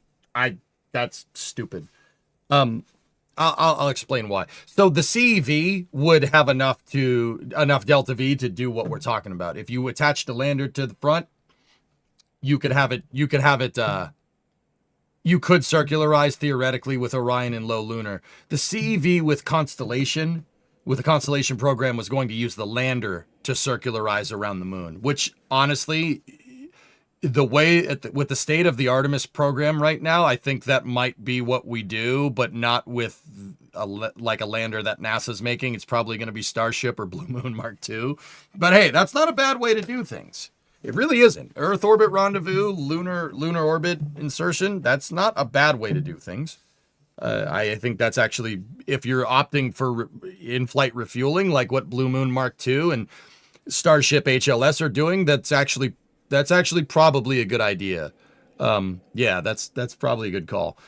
that's stupid. I'll explain why. So the CEV would have enough delta V to do what we're talking about. If you attach the lander to the front, you could circularize theoretically with Orion and low lunar. The CEV with the Constellation program was going to use the lander to circularize around the moon, which honestly, the way with the state of the Artemis program right now, I think that might be what we do, but not with like a lander that NASA's making, it's probably going to be Starship or Blue Moon Mark II. But hey, that's not a bad way to do things. It really isn't. Earth orbit rendezvous, lunar orbit insertion, that's not a bad way to do things. I think that's actually, if you're opting for in-flight refueling, like what Blue Moon Mark II and Starship HLS are doing, that's actually probably a good idea. Yeah, that's probably a good call.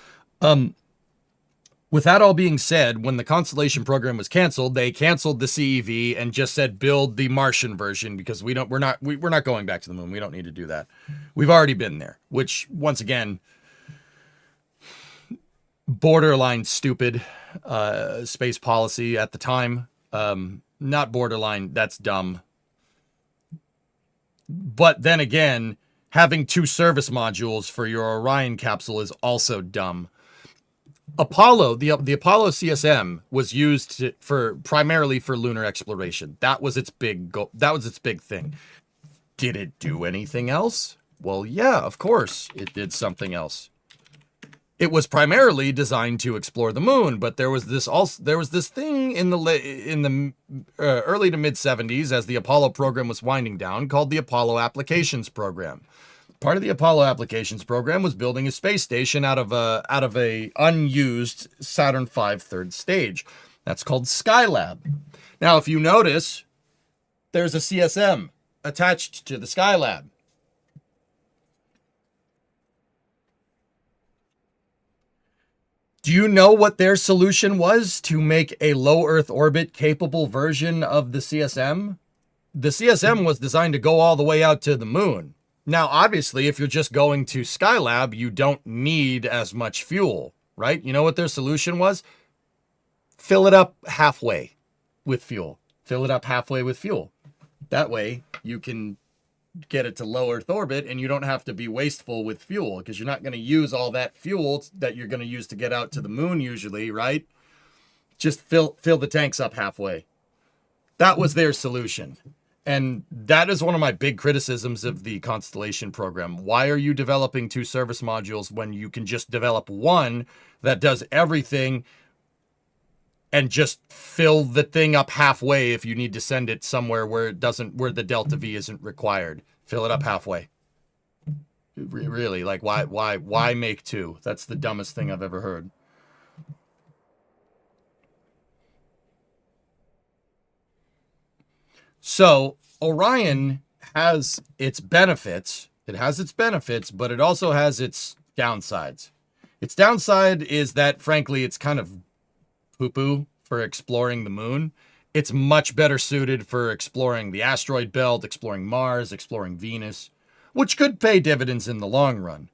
With that all being said, when the Constellation program was canceled, they canceled the CEV and just said build the Martian version because we're not going back to the moon. We don't need to do that. We've already been there, which once again, borderline stupid space policy at the time. Not borderline, that's dumb. But then again, having 2 service modules for your Orion capsule is also dumb. Apollo, the Apollo CSM was used primarily for lunar exploration. That was its big goal. That was its big thing. Did it do anything else? Well, yeah, of course it did something else. It was primarily designed to explore the moon, but there was this thing in the early to mid 70s as the Apollo program was winding down called the Apollo Applications Program. Part of the Apollo Applications Program was building a space station out of a unused Saturn V third stage. That's called Skylab. Now, if you notice, there's a CSM attached to the Skylab. Do you know what their solution was to make a low Earth orbit capable version of the CSM? The CSM was designed to go all the way out to the moon. Now, obviously, if you're just going to Skylab, you don't need as much fuel, right? You know what their solution was? Fill it up halfway with fuel. Fill it up halfway with fuel. That way, you can get it to low Earth orbit and you don't have to be wasteful with fuel because you're not going to use all that fuel that you're going to use to get out to the moon usually, right? Just fill the tanks up halfway. That was their solution. And that is one of my big criticisms of the Constellation program. Why are you developing 2 service modules when you can just develop one that does everything and just fill the thing up halfway if you need to send it somewhere where the delta V isn't required? Fill it up halfway. Really, like why make 2? That's the dumbest thing I've ever heard. So Orion has its benefits. It has its benefits, but it also has its downsides. Its downside is that, frankly, it's kind of poo-poo for exploring the moon. It's much better suited for exploring the asteroid belt, exploring Mars, exploring Venus, which could pay dividends in the long run.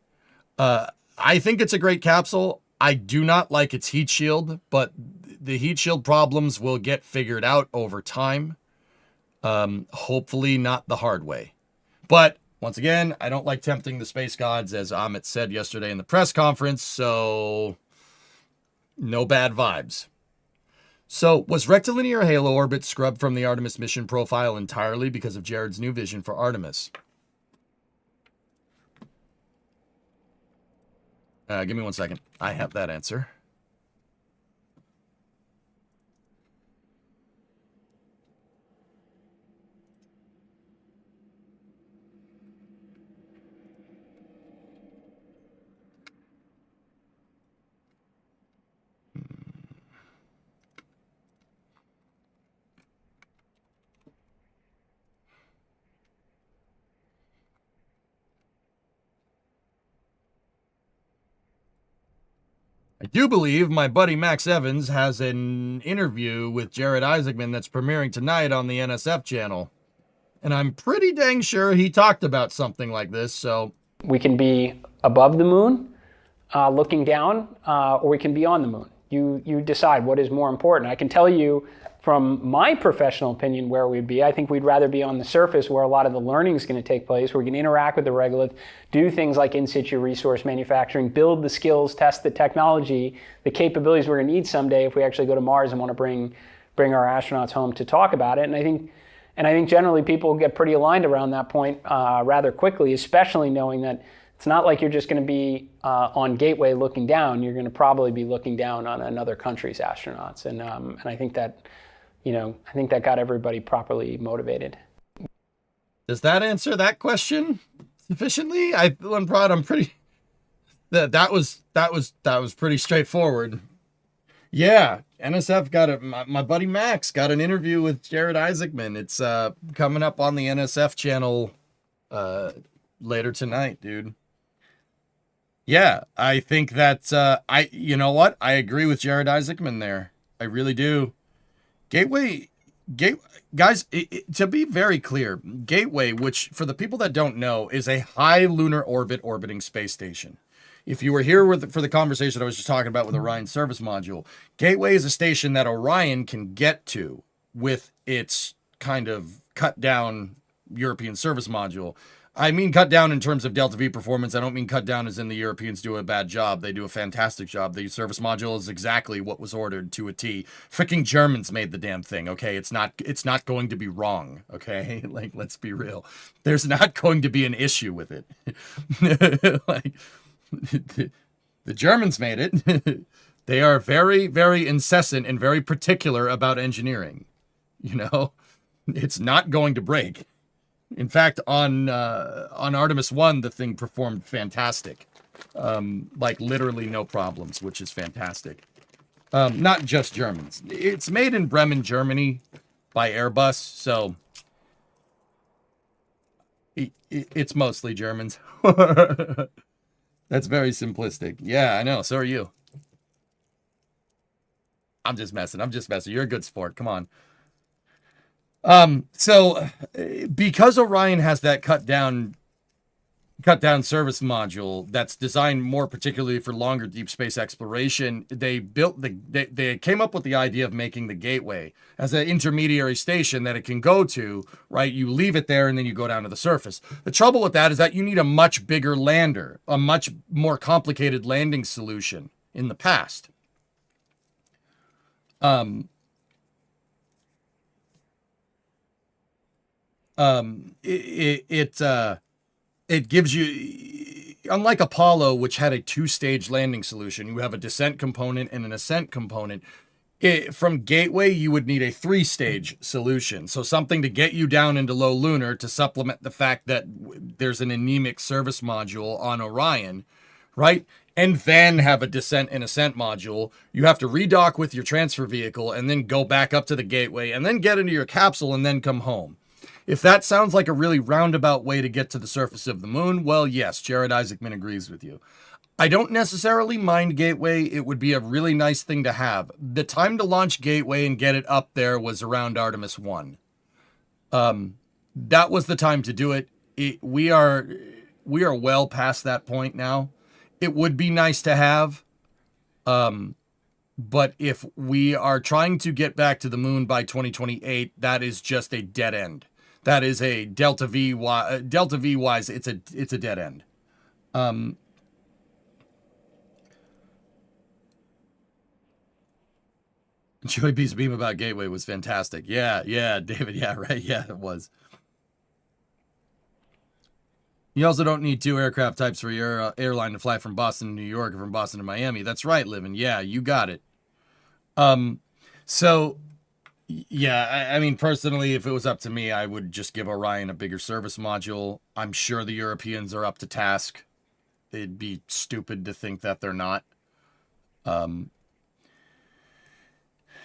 I think it's a great capsule. I do not like its heat shield, but the heat shield problems will get figured out over time. Hopefully not the hard way. But once again, I don't like tempting the space gods, as Amit said yesterday in the press conference, so no bad vibes. So was rectilinear halo orbit scrubbed from the Artemis mission profile entirely because of Jared's new vision for Artemis? Give me 1 second. I have that answer. I do believe my buddy Max Evans has an interview with Jared Isaacman that's premiering tonight on the NSF channel. And I'm pretty dang sure he talked about something like this, so... We can be above the moon, looking down, or we can be on the moon. You decide what is more important. I can tell you from my professional opinion where we'd be. I think we'd rather be on the surface where a lot of the learning is going to take place, where we can interact with the regolith, do things like in situ resource manufacturing, build the skills, test the technology, the capabilities we're going to need someday if we actually go to Mars and want to bring our astronauts home to talk about it. And I think generally people get pretty aligned around that point rather quickly, especially knowing that It's not like you're just going to be on Gateway looking down. You're going to probably be looking down on another country's astronauts, and I think that, I think that got everybody properly motivated. Does that answer that question sufficiently? I'm proud. I'm pretty. That was pretty straightforward. Yeah, NSF got it. My buddy Max got an interview with Jared Isaacman. It's coming up on the NSF channel later tonight, dude. Yeah, I think that you know what? I agree with Jared Isaacman there. I really do. Gateway, guys, to be very clear, Gateway, which for the people that don't know, is a high lunar orbit orbiting space station. If you were here for the conversation I was just talking about with Orion's service module, Gateway is a station that Orion can get to with its kind of cut down European service module. I mean cut down in terms of Delta V performance. I don't mean cut down as in the Europeans do a bad job. They do a fantastic job. The service module is exactly what was ordered to a T. Freaking Germans made the damn thing, okay? It's not going to be wrong, okay? Like, let's be real. There's not going to be an issue with it. Like, the Germans made it. They are very, very incessant and very particular about engineering. It's not going to break. In fact, on Artemis 1, the thing performed fantastic. Like literally no problems, which is fantastic. Not just Germans. It's made in Bremen, Germany by Airbus, so it's mostly Germans. That's very simplistic. Yeah, I know. So are you. I'm just messing. You're a good sport. Come on. So because Orion has that cut down service module that's designed more particularly for longer deep space exploration, they came up with the idea of making the Gateway as an intermediary station that it can go to, right? You leave it there and then you go down to the surface. The trouble with that is that you need a much bigger lander, a much more complicated landing solution in the past. It gives you, unlike Apollo, which had a two-stage landing solution, you have a descent component and an ascent component. From Gateway, you would need a three-stage solution. So something to get you down into low lunar to supplement the fact that there's an anemic service module on Orion, right? And then have a descent and ascent module. You have to redock with your transfer vehicle and then go back up to the Gateway and then get into your capsule and then come home. If that sounds like a really roundabout way to get to the surface of the moon, well, yes, Jared Isaacman agrees with you. I don't necessarily mind Gateway. It would be a really nice thing to have. The time to launch Gateway and get it up there was around Artemis 1. That was the time to do it. We are well past that point now. It would be nice to have. But if we are trying to get back to the moon by 2028, that is just a dead end. That is a Delta V wise, it's a dead end. Joey B's beam about Gateway was fantastic. Yeah, David, yeah, right, yeah, it was. You also don't need two aircraft types for your airline to fly from Boston to New York or from Boston to Miami. That's right, Livin. Yeah, you got it. So... yeah, I mean, personally, if it was up to me, I would just give Orion a bigger service module. I'm sure the Europeans are up to task. It'd be stupid to think that they're not.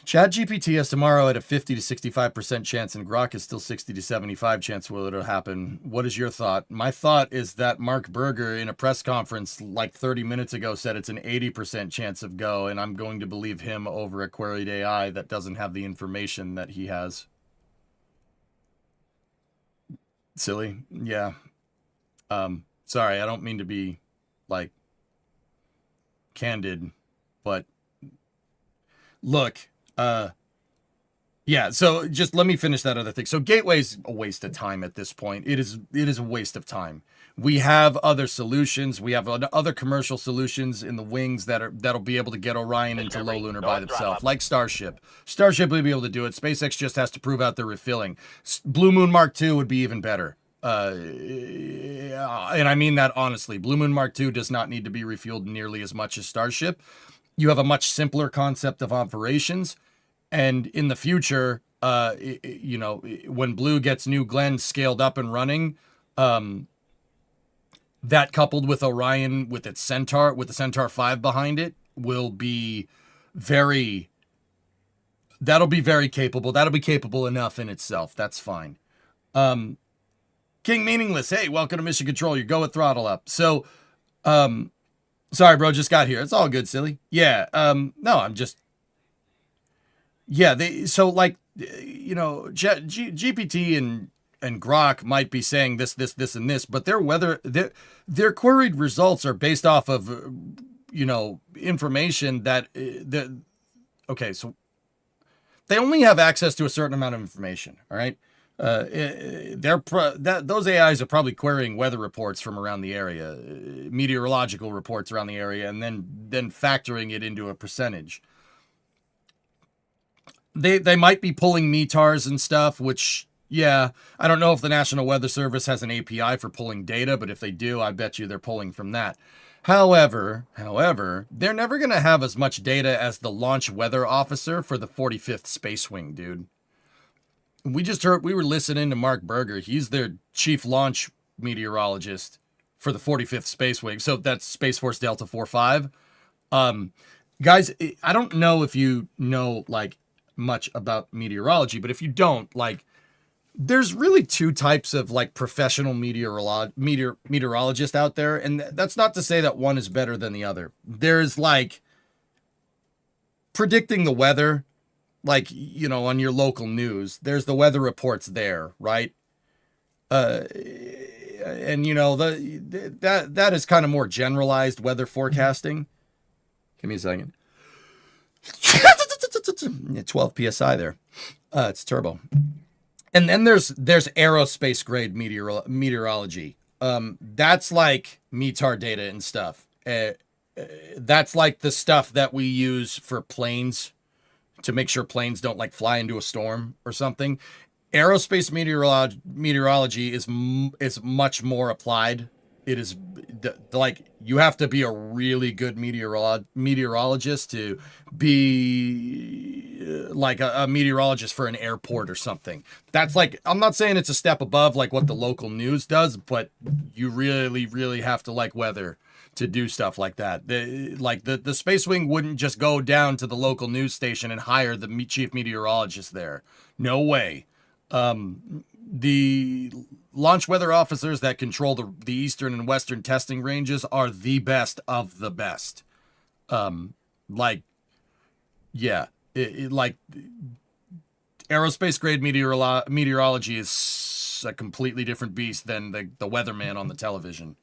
ChatGPT has tomorrow at a 50 to 65% chance, and Grok is still 60 to 75 chance will it'll happen. What is your thought? My thought is that Mark Berger in a press conference like 30 minutes ago said it's an 80% chance of go, and I'm going to believe him over a queried AI that doesn't have the information that he has. Silly. Yeah. Sorry, I don't mean to be, like, candid, but look... yeah, so just let me finish that other thing. So Gateway's a waste of time at this point. It is a waste of time. We have other solutions. We have other commercial solutions in the wings that'll be able to get Orion into low lunar by themselves, like Starship. Starship will be able to do it. SpaceX just has to prove out their refilling. Blue Moon Mark II would be even better. and I mean that honestly. Blue Moon Mark II does not need to be refueled nearly as much as Starship. You have a much simpler concept of operations, and in the future, you know, when Blue gets New Glenn scaled up and running, that coupled with Orion with its Centaur, with the Centaur 5 behind it, will be very. That'll be very capable. That'll be capable enough in itself. That's fine. King Meaningless, hey, welcome to Mission Control. Your go with throttle up. So, sorry, bro, just got here. It's all good, silly. Yeah, no, I'm just, yeah, so like, you know, GPT and Grok might be saying this, and this, but their queried results are based off of, you know, information that, okay, so they only have access to a certain amount of information, all right? Those AIs are probably querying weather reports from around the area, meteorological reports around the area, and then factoring it into a percentage. They might be pulling METARs and stuff, which, yeah, I don't know if the National Weather Service has an API for pulling data, but if they do, I bet you they're pulling from that. However, they're never going to have as much data as the launch weather officer for the 45th Space Wing, dude. We were listening to Mark Berger. He's their chief launch meteorologist for the 45th Space Wing. So that's Space Force Delta 45. Guys, I don't know if you know, like, much about meteorology, but if you don't, like, there's really two types of, like, professional meteorologists out there, and that's not to say that one is better than the other. There's, like, predicting the weather, like, you know, on your local news. There's the weather reports there, right? And, you know, that is kind of more generalized weather forecasting. Give me a second. 12 PSI there. It's turbo. And then there's aerospace grade meteorology. That's like METAR data and stuff. That's like the stuff that we use for planes to make sure planes don't like fly into a storm or something. Aerospace meteorology is much more applied. It is like you have to be a really good meteorologist to be like a meteorologist for an airport or something. That's like, I'm not saying it's a step above like what the local news does, but you really, really have to like weather to do stuff like that. The Space Wing wouldn't just go down to the local news station and hire the chief meteorologist there. No way. The launch weather officers that control the eastern and western testing ranges are the best of the best. Like aerospace grade meteorology is a completely different beast than the weatherman on the television.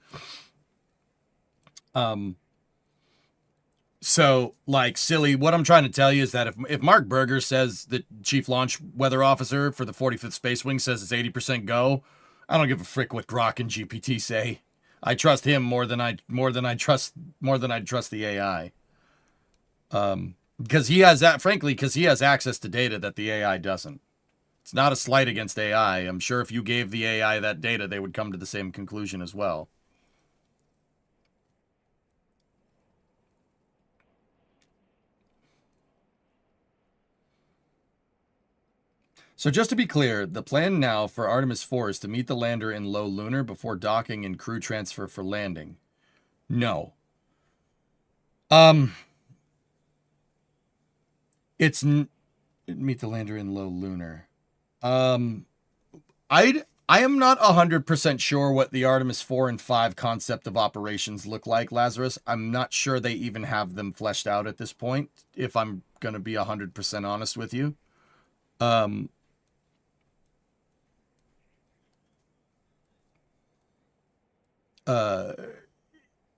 So, like, silly, what I'm trying to tell you is that if Mark Berger says the chief launch weather officer for the 45th Space Wing says it's 80% go, I don't give a frick what Grok and GPT say. I trust him more than I'd trust the AI. Because he has that, frankly, because he has access to data that the AI doesn't. It's not a slight against AI. I'm sure if you gave the AI that data, they would come to the same conclusion as well. So just to be clear, the plan now for Artemis 4 is to meet the lander in low lunar before docking and crew transfer for landing. No. It's meet the lander in low lunar. I am not 100% sure what the Artemis 4 and 5 concept of operations look like, Lazarus. I'm not sure they even have them fleshed out at this point, if I'm going to be 100% honest with you.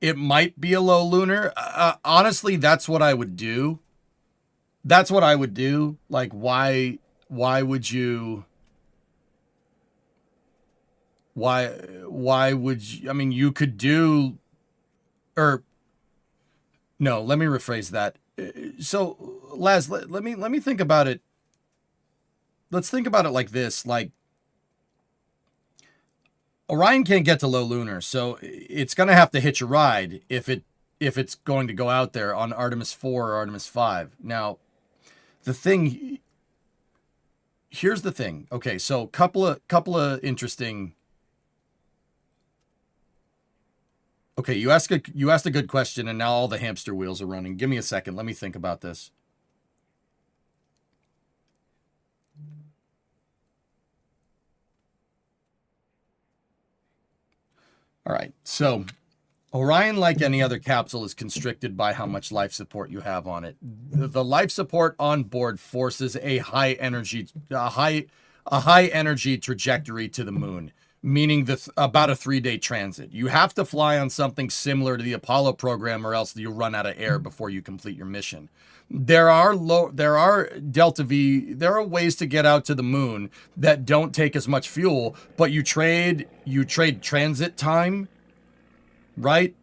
It might be a low lunar. Honestly, that's what I would do. That's what I would do. Like, why would you? Why would you? I mean, you could do, or no. Let me rephrase that. So, Laz, let me think about it. Let's think about it like this. Like, Orion can't get to low lunar, so it's going to have to hitch a ride if it's going to go out there on Artemis 4 or Artemis 5. Now, here's the thing. Okay, so couple of interesting. Okay, you asked a good question, and now all the hamster wheels are running. Give me a second. Let me think about this. All right, so Orion, like any other capsule, is constricted by how much life support you have on it. The life support on board forces a high energy trajectory to the moon, meaning about a 3-day transit. You have to fly on something similar to the Apollo program, or else you run out of air before you complete your mission. There are Delta V. There are ways to get out to the moon that don't take as much fuel, but you trade transit time, right?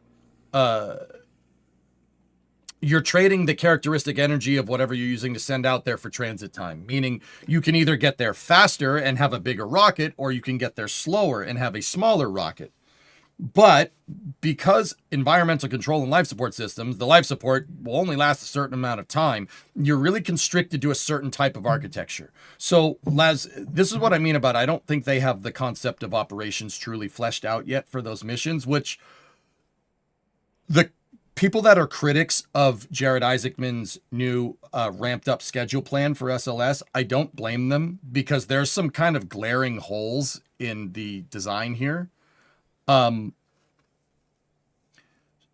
You're trading the characteristic energy of whatever you're using to send out there for transit time, meaning you can either get there faster and have a bigger rocket, or you can get there slower and have a smaller rocket. But because environmental control and life support systems, the life support will only last a certain amount of time, you're really constricted to a certain type of architecture. So, Laz, this is what I mean about I don't think they have the concept of operations truly fleshed out yet for those missions, which the people that are critics of Jared Isaacman's new ramped up schedule plan for SLS, I don't blame them, because there's some kind of glaring holes in the design here.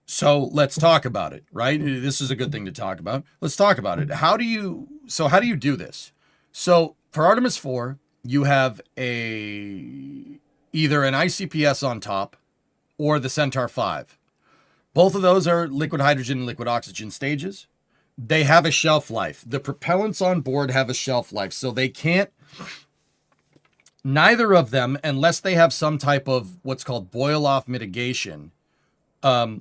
So let's talk about it, right? This is a good thing to talk about. Let's talk about it. How do you do this? So for Artemis 4, you have either an ICPS on top or the Centaur 5. Both of those are liquid hydrogen and liquid oxygen stages. They have a shelf life. The propellants on board have a shelf life, so they can't. Neither of them, unless they have some type of what's called boil-off mitigation,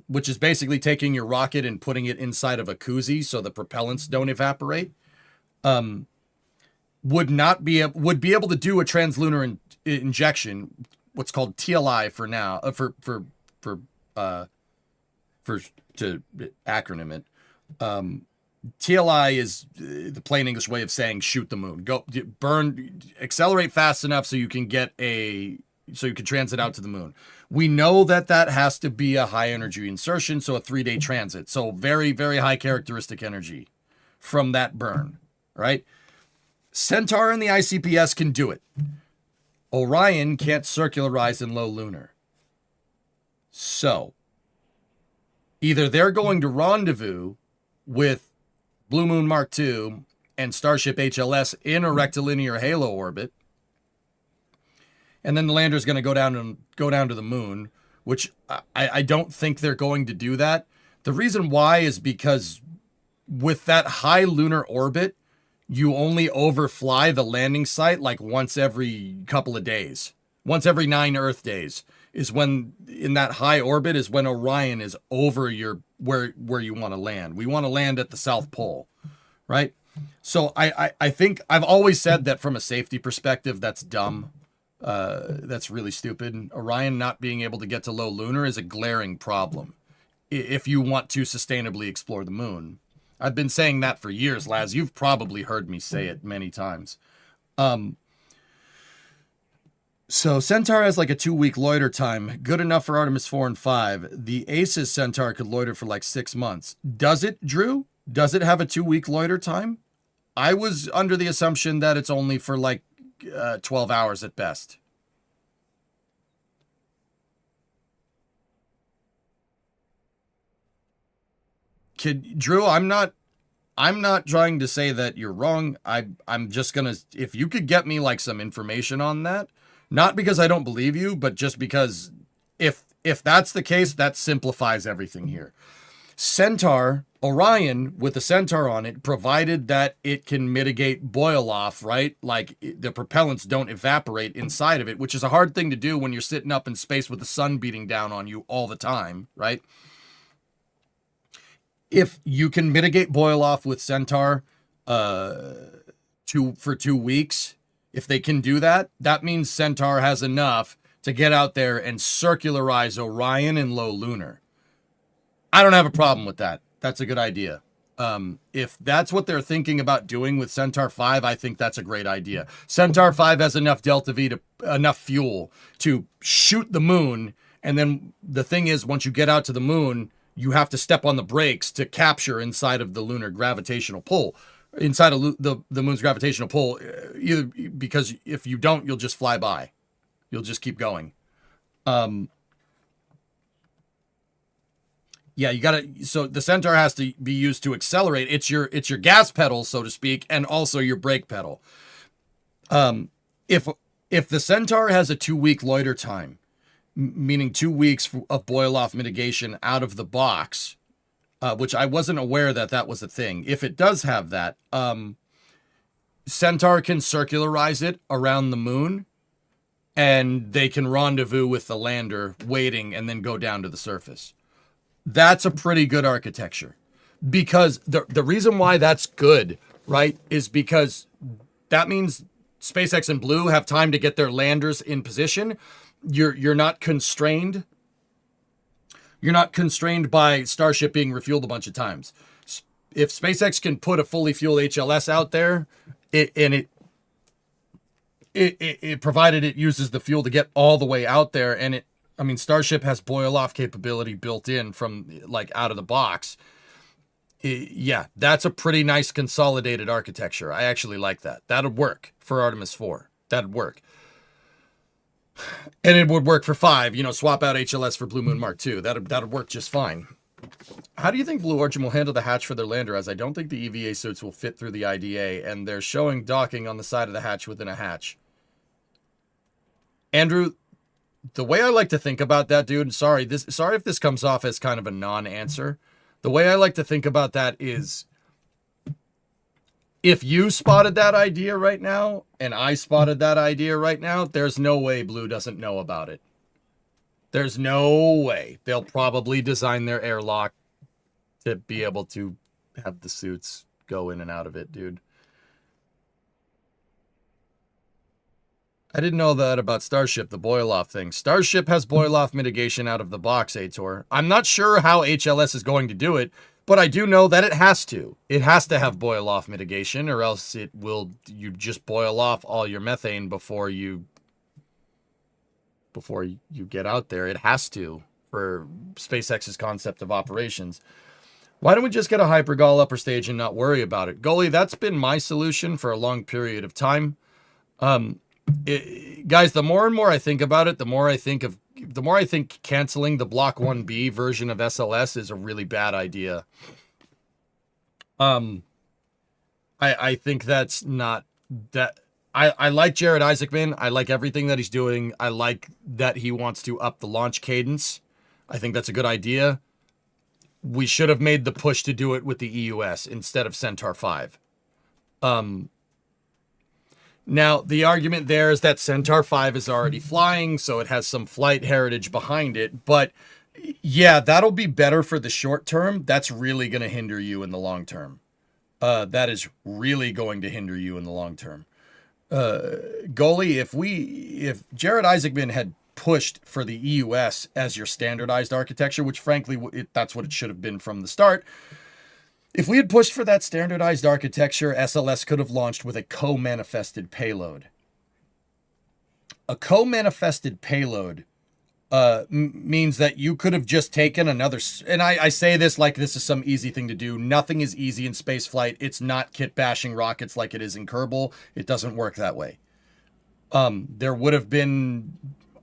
which is basically taking your rocket and putting it inside of a koozie so the propellants don't evaporate, would be able to do a translunar injection, what's called TLI for now, to acronym it. TLI is the plain English way of saying shoot the moon. Accelerate fast enough so you can transit out to the moon. We know that has to be a high energy insertion, so a 3-day transit. So very, very high characteristic energy from that burn, right? Centaur and the ICPS can do it. Orion can't circularize in low lunar. So either they're going to rendezvous with Blue Moon Mark II and Starship HLS in a rectilinear halo orbit, and then the lander's going to go down to the moon, which I don't think they're going to do that. The reason why is because with that high lunar orbit, you only overfly the landing site like once every couple of days. Once every 9 Earth days is when, in that high orbit, is when Orion is over where you want to land. We want to land at the South Pole, right? So I think I've always said that from a safety perspective, that's dumb. That's really stupid. Orion not being able to get to low lunar is a glaring problem if you want to sustainably explore the moon. I've been saying that for years, Laz. You've probably heard me say it many times. So Centaur has like a 2-week loiter time, good enough for Artemis 4 and 5. The ACES Centaur could loiter for like 6 months. Does it, Drew? Does it have a 2-week loiter time? I was under the assumption that it's only for like 12 hours at best. Drew, I'm not trying to say that you're wrong. I'm just gonna, if you could get me like some information on that, not because I don't believe you, but just because if that's the case, that simplifies everything here. Centaur, Orion with the Centaur on it, provided that it can mitigate boil off, right? Like the propellants don't evaporate inside of it, which is a hard thing to do when you're sitting up in space with the sun beating down on you all the time, right? If you can mitigate boil off with Centaur for 2 weeks, if they can do that, that means Centaur has enough to get out there and circularize Orion and low lunar. I don't have a problem with that. That's a good idea. If that's what they're thinking about doing with Centaur 5, I think that's a great idea. Centaur 5 has enough delta V enough fuel to shoot the moon. And then the thing is, once you get out to the moon, you have to step on the brakes to capture inside of the lunar gravitational pull, inside of the moon's gravitational pull, either because if you don't, you'll just fly by. You'll just keep going. Yeah, you gotta. So the Centaur has to be used to accelerate. It's your gas pedal, so to speak, and also your brake pedal. If the Centaur has a 2-week loiter time, meaning 2 weeks of boil-off mitigation out of the box, which I wasn't aware that was a thing. If it does have that, Centaur can circularize it around the moon, and they can rendezvous with the lander waiting and then go down to the surface. That's a pretty good architecture. Because the reason why that's good, right, is because that means SpaceX and Blue have time to get their landers in position. You're not constrained. You're not constrained by Starship being refueled a bunch of times. If SpaceX can put a fully fueled HLS out there, it provided it uses the fuel to get all the way out there, and Starship has boil-off capability built in from, like, out of the box. Yeah, that's a pretty nice consolidated architecture. I actually like that. That'd work for Artemis 4. That'd work. And it would work for 5. Swap out HLS for Blue Moon Mark II. That'd work just fine. How do you think Blue Origin will handle the hatch for their lander, as I don't think the EVA suits will fit through the IDA, and they're showing docking on the side of the hatch within a hatch? Andrew, the way I like to think about that, dude, sorry if this comes off as kind of a non-answer. The way I like to think about that is, if you spotted that idea right now, and I spotted that idea right now, there's no way Blue doesn't know about it. There's no way. They'll probably design their airlock to be able to have the suits go in and out of it, dude. I didn't know that about Starship, the boil-off thing. Starship has boil-off mitigation out of the box, Ator. I'm not sure how HLS is going to do it, but I do know that it has to. It has to have boil-off mitigation, or else you just boil off all your methane before you get out there. It has to, for SpaceX's concept of operations. Why don't we just get a hypergol upper stage and not worry about it? Goalie, that's been my solution for a long period of time. Guys, the more and more I think about it, the more I think canceling the Block 1B version of SLS is a really bad idea. I think that's not that. I like Jared Isaacman. I like everything that he's doing. I like that he wants to up the launch cadence. I think that's a good idea. We should have made the push to do it with the EUS instead of Centaur 5. Now, the argument there is that Centaur 5 is already flying, so it has some flight heritage behind it. But, yeah, that'll be better for the short term. That's really going to hinder you in the long term. That is really going to hinder you in the long term. Goalie, if Jared Isaacman had pushed for the EUS as your standardized architecture, which frankly, that's what it should have been from the start. If we had pushed for that standardized architecture, SLS could have launched with a co-manifested payload. A co-manifested payload means that you could have just taken another, and I say this like this is some easy thing to do. Nothing is easy in spaceflight. It's not kit bashing rockets like it is in Kerbal. It doesn't work that way. There would have been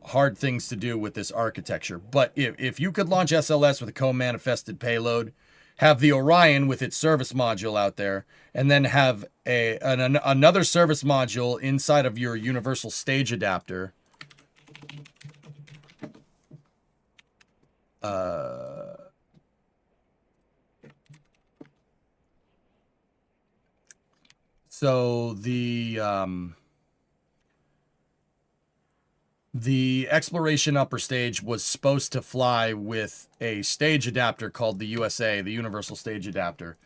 hard things to do with this architecture. But if you could launch SLS with a co-manifested payload, have the Orion with its service module out there, and then have another service module inside of your universal stage adapter. So the exploration upper stage was supposed to fly with a stage adapter called the USA, the Universal Stage Adapter.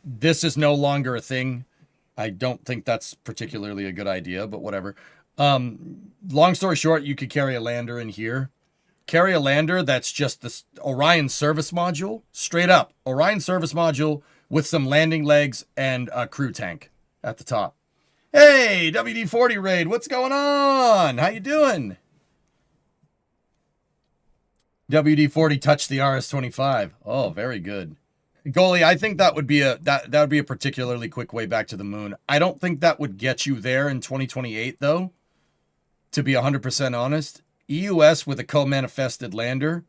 This is no longer a thing. I don't think that's particularly a good idea, but whatever. Long story short, you could carry a lander in here. Carry a lander that's just this Orion service module, straight up. Orion service module with some landing legs and a crew tank at the top. Hey, WD-40 Raid, what's going on? How you doing? WD-40 touched the RS-25. Oh, very good. Goalie, I think that would be that would be a particularly quick way back to the moon. I don't think that would get you there in 2028, though. To be 100% honest, EUS with a co-manifested lander,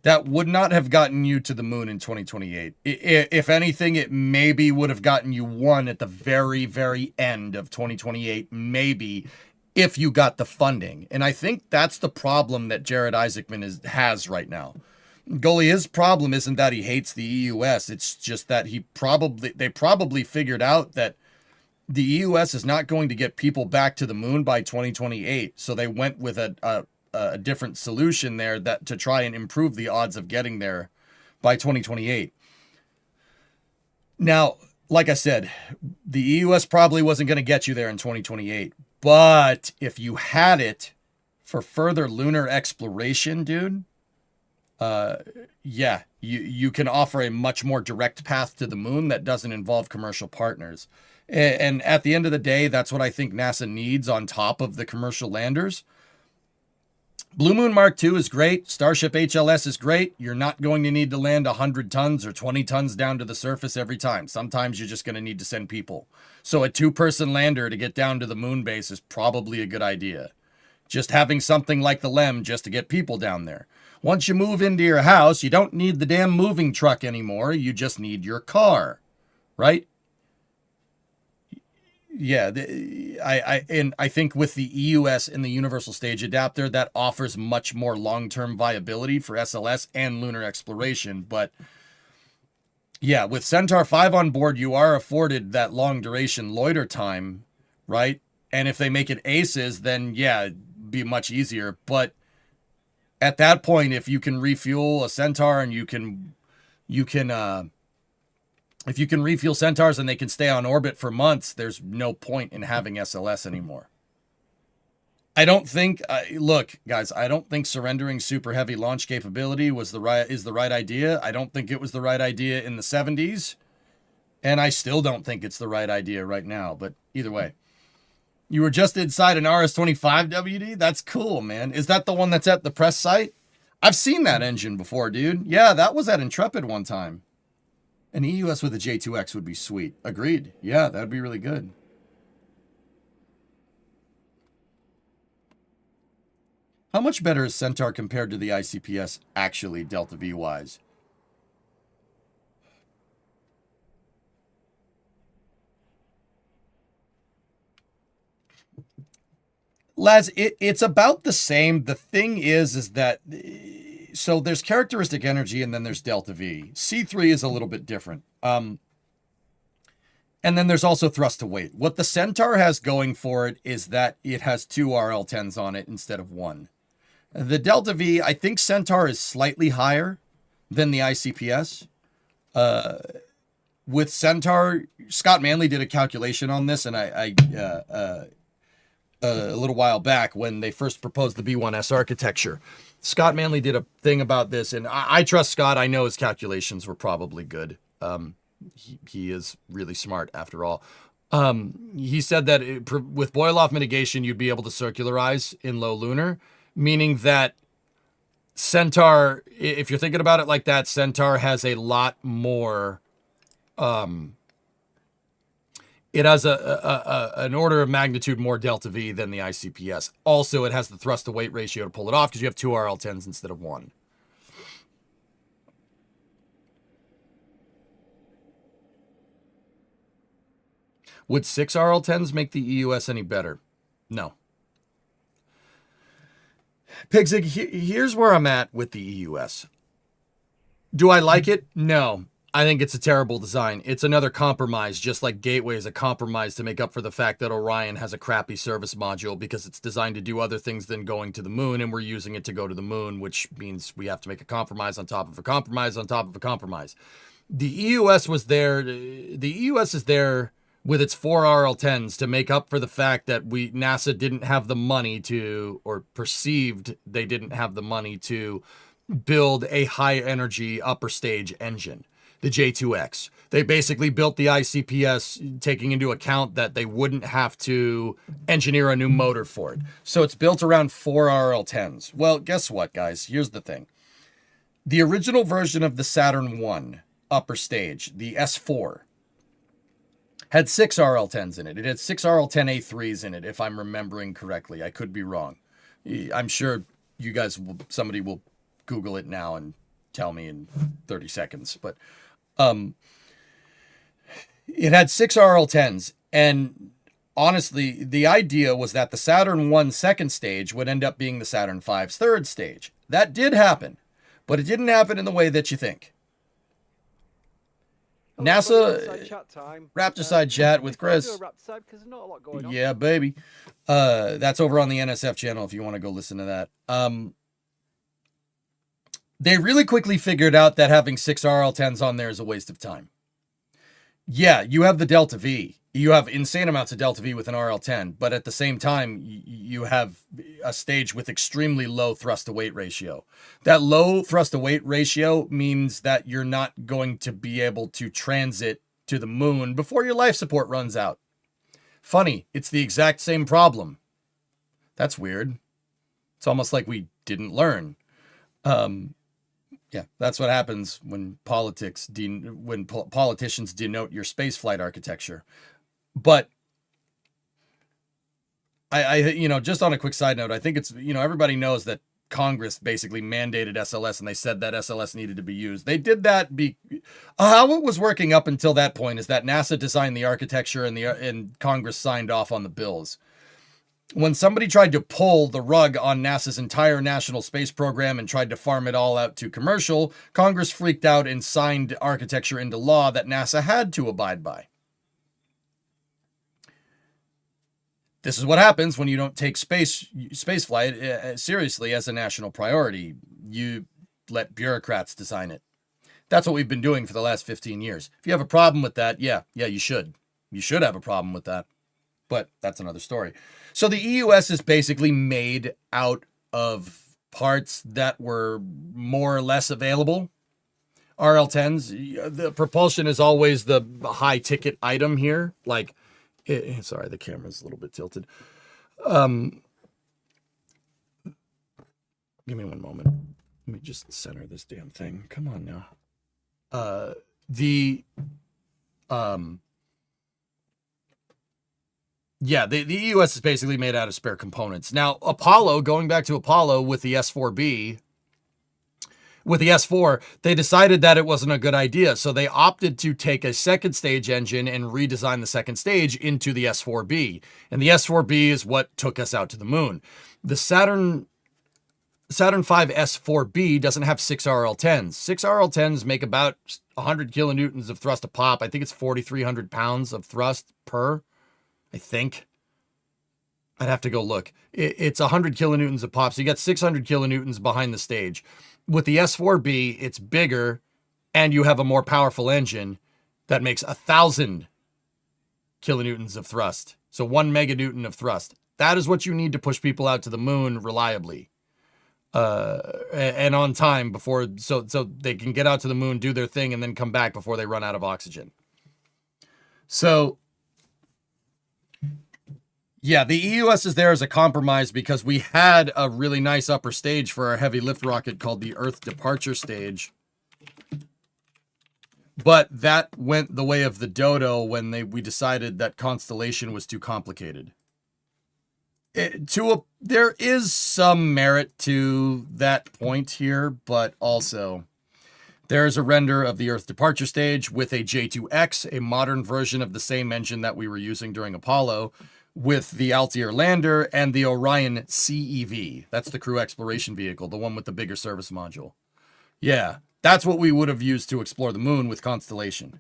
that would not have gotten you to the moon in 2028. If anything, it maybe would have gotten you one at the very, very end of 2028, maybe, if you got the funding. And I think that's the problem that Jared Isaacman has right now. Goalie, his problem isn't that he hates the EUS. It's just that they probably figured out that the EUS is not going to get people back to the moon by 2028. So they went with a different solution there to try and improve the odds of getting there by 2028. Now, like I said, the EUS probably wasn't going to get you there in 2028. But if you had it for further lunar exploration, dude, yeah, you can offer a much more direct path to the moon that doesn't involve commercial partners. And at the end of the day, that's what I think NASA needs on top of the commercial landers. Blue Moon Mark II is great. Starship HLS is great. You're not going to need to land 100 tons or 20 tons down to the surface every time. Sometimes you're just going to need to send people. So a 2-person lander to get down to the moon base is probably a good idea. Just having something like the LEM just to get people down there. Once you move into your house, you don't need the damn moving truck anymore. You just need your car, right? Yeah, I think with the EUS and the Universal Stage Adapter, that offers much more long-term viability for SLS and lunar exploration. But yeah, with Centaur 5 on board, you are afforded that long-duration loiter time, right? And if they make it aces, then yeah, it'd be much easier. But at that point, if you can refuel a Centaur and if you can refuel Centaurs and they can stay on orbit for months, there's no point in having SLS anymore. I don't think, look, guys, I don't think surrendering super heavy launch capability is the right idea. I don't think it was the right idea in the 70s. And I still don't think it's the right idea right now. But either way. You were just inside an RS-25 WD? That's cool, man. Is that the one that's at the press site? I've seen that engine before, dude. Yeah, that was at Intrepid one time. An EUS with a J2X would be sweet. Agreed. Yeah, that'd be really good. How much better is Centaur compared to the ICPS actually, Delta V-wise? Lads, it's about the same. The thing is that... So there's characteristic energy and then there's delta V. C3 is a little bit different. And then there's also thrust to weight. What the Centaur has going for it is that it has 2 RL10s on it instead of 1. The delta V, I think Centaur is slightly higher than the ICPS. With Centaur, Scott Manley did a calculation on this, and a little while back when they first proposed the B1S architecture. Scott Manley did a thing about this, and I trust Scott. I know his calculations were probably good. He is really smart, after all. He said that with boil-off mitigation, you'd be able to circularize in low lunar, meaning that Centaur, if you're thinking about it like that, Centaur has a lot more... It has an order of magnitude more delta V than the ICPS. Also, it has the thrust to weight ratio to pull it off because you have 2 RL10s instead of 1. Would 6 RL10s make the EUS any better? No. Pigzig, here's where I'm at with the EUS. Do I like it? No. I think it's a terrible design. It's another compromise, just like Gateway is a compromise to make up for the fact that Orion has a crappy service module because it's designed to do other things than going to the moon, and we're using it to go to the moon, which means we have to make a compromise on top of a compromise on top of a compromise. The EUS was there. The EUS is there with its 4 RL-10s to make up for the fact that NASA didn't have the money to, or perceived they didn't have the money to build a high energy upper stage engine, the J2X. They basically built the ICPS taking into account that they wouldn't have to engineer a new motor for it. So it's built around 4 RL-10s. Well, guess what, guys? Here's the thing. The original version of the Saturn I upper stage, the S4, had 6 RL-10s in it. It had 6 RL-10A3s in it, if I'm remembering correctly. I could be wrong. I'm sure you guys somebody will Google it now and tell me in 30 seconds. But it had 6 RL-10s, and honestly, the idea was that the Saturn I second stage would end up being the Saturn V's third stage. That did happen, but it didn't happen in the way that you think. NASA Raptor Side Chat with Chris. Yeah, baby. That's over on the NSF channel if you want to go listen to that. They really quickly figured out that having 6 RL-10s on there is a waste of time. Yeah, you have the Delta V. You have insane amounts of Delta V with an RL-10, but at the same time, you have a stage with extremely low thrust-to-weight ratio. That low thrust-to-weight ratio means that you're not going to be able to transit to the moon before your life support runs out. Funny, it's the exact same problem. That's weird. It's almost like we didn't learn. Yeah, that's what happens when politicians denote your spaceflight architecture. But I just on a quick side note, I think it's, everybody knows that Congress basically mandated SLS and they said that SLS needed to be used. They did that. How it was working up until that point is that NASA designed the architecture and Congress signed off on the bills. When somebody tried to pull the rug on NASA's entire national space program and tried to farm it all out to commercial, Congress freaked out and signed architecture into law that NASA had to abide by. This is what happens when you don't take spaceflight seriously as a national priority. You let bureaucrats design it. That's what we've been doing for the last 15 years. If you have a problem with that, yeah, you should. You should have a problem with that. But that's another story. So the EUS is basically made out of parts that were more or less available. RL-10s, the propulsion is always the high ticket item here. Like, sorry, the camera's a little bit tilted. Give me one moment. Let me just center this damn thing. Come on now. Yeah, the EUS is basically made out of spare components. Now, Apollo, going back to Apollo with the S4B, with the S4, they decided that it wasn't a good idea. So they opted to take a second stage engine and redesign the second stage into the S4B. And the S4B is what took us out to the moon. The Saturn V S4B doesn't have 6 RL-10s. 6 RL-10s make about 100 kilonewtons of thrust a pop. I think it's 4,300 pounds of thrust per. I think. I'd have to go look. It's 100 kilonewtons a pop, so you got 600 kilonewtons behind the stage. With the S4B, it's bigger, and you have a more powerful engine that makes 1,000 kilonewtons of thrust. So 1 meganewton of thrust. That is what you need to push people out to the moon reliably. And on time so they can get out to the moon, do their thing, and then come back before they run out of oxygen. So yeah, the EUS is there as a compromise because we had a really nice upper stage for our heavy lift rocket called the Earth Departure Stage. But that went the way of the dodo when we decided that Constellation was too complicated. There is some merit to that point here, but also there is a render of the Earth Departure Stage with a J2X, a modern version of the same engine that we were using during Apollo, with the Altair lander and the Orion CEV. That's the crew exploration vehicle, the one with the bigger service module. Yeah, that's what we would have used to explore the moon with Constellation.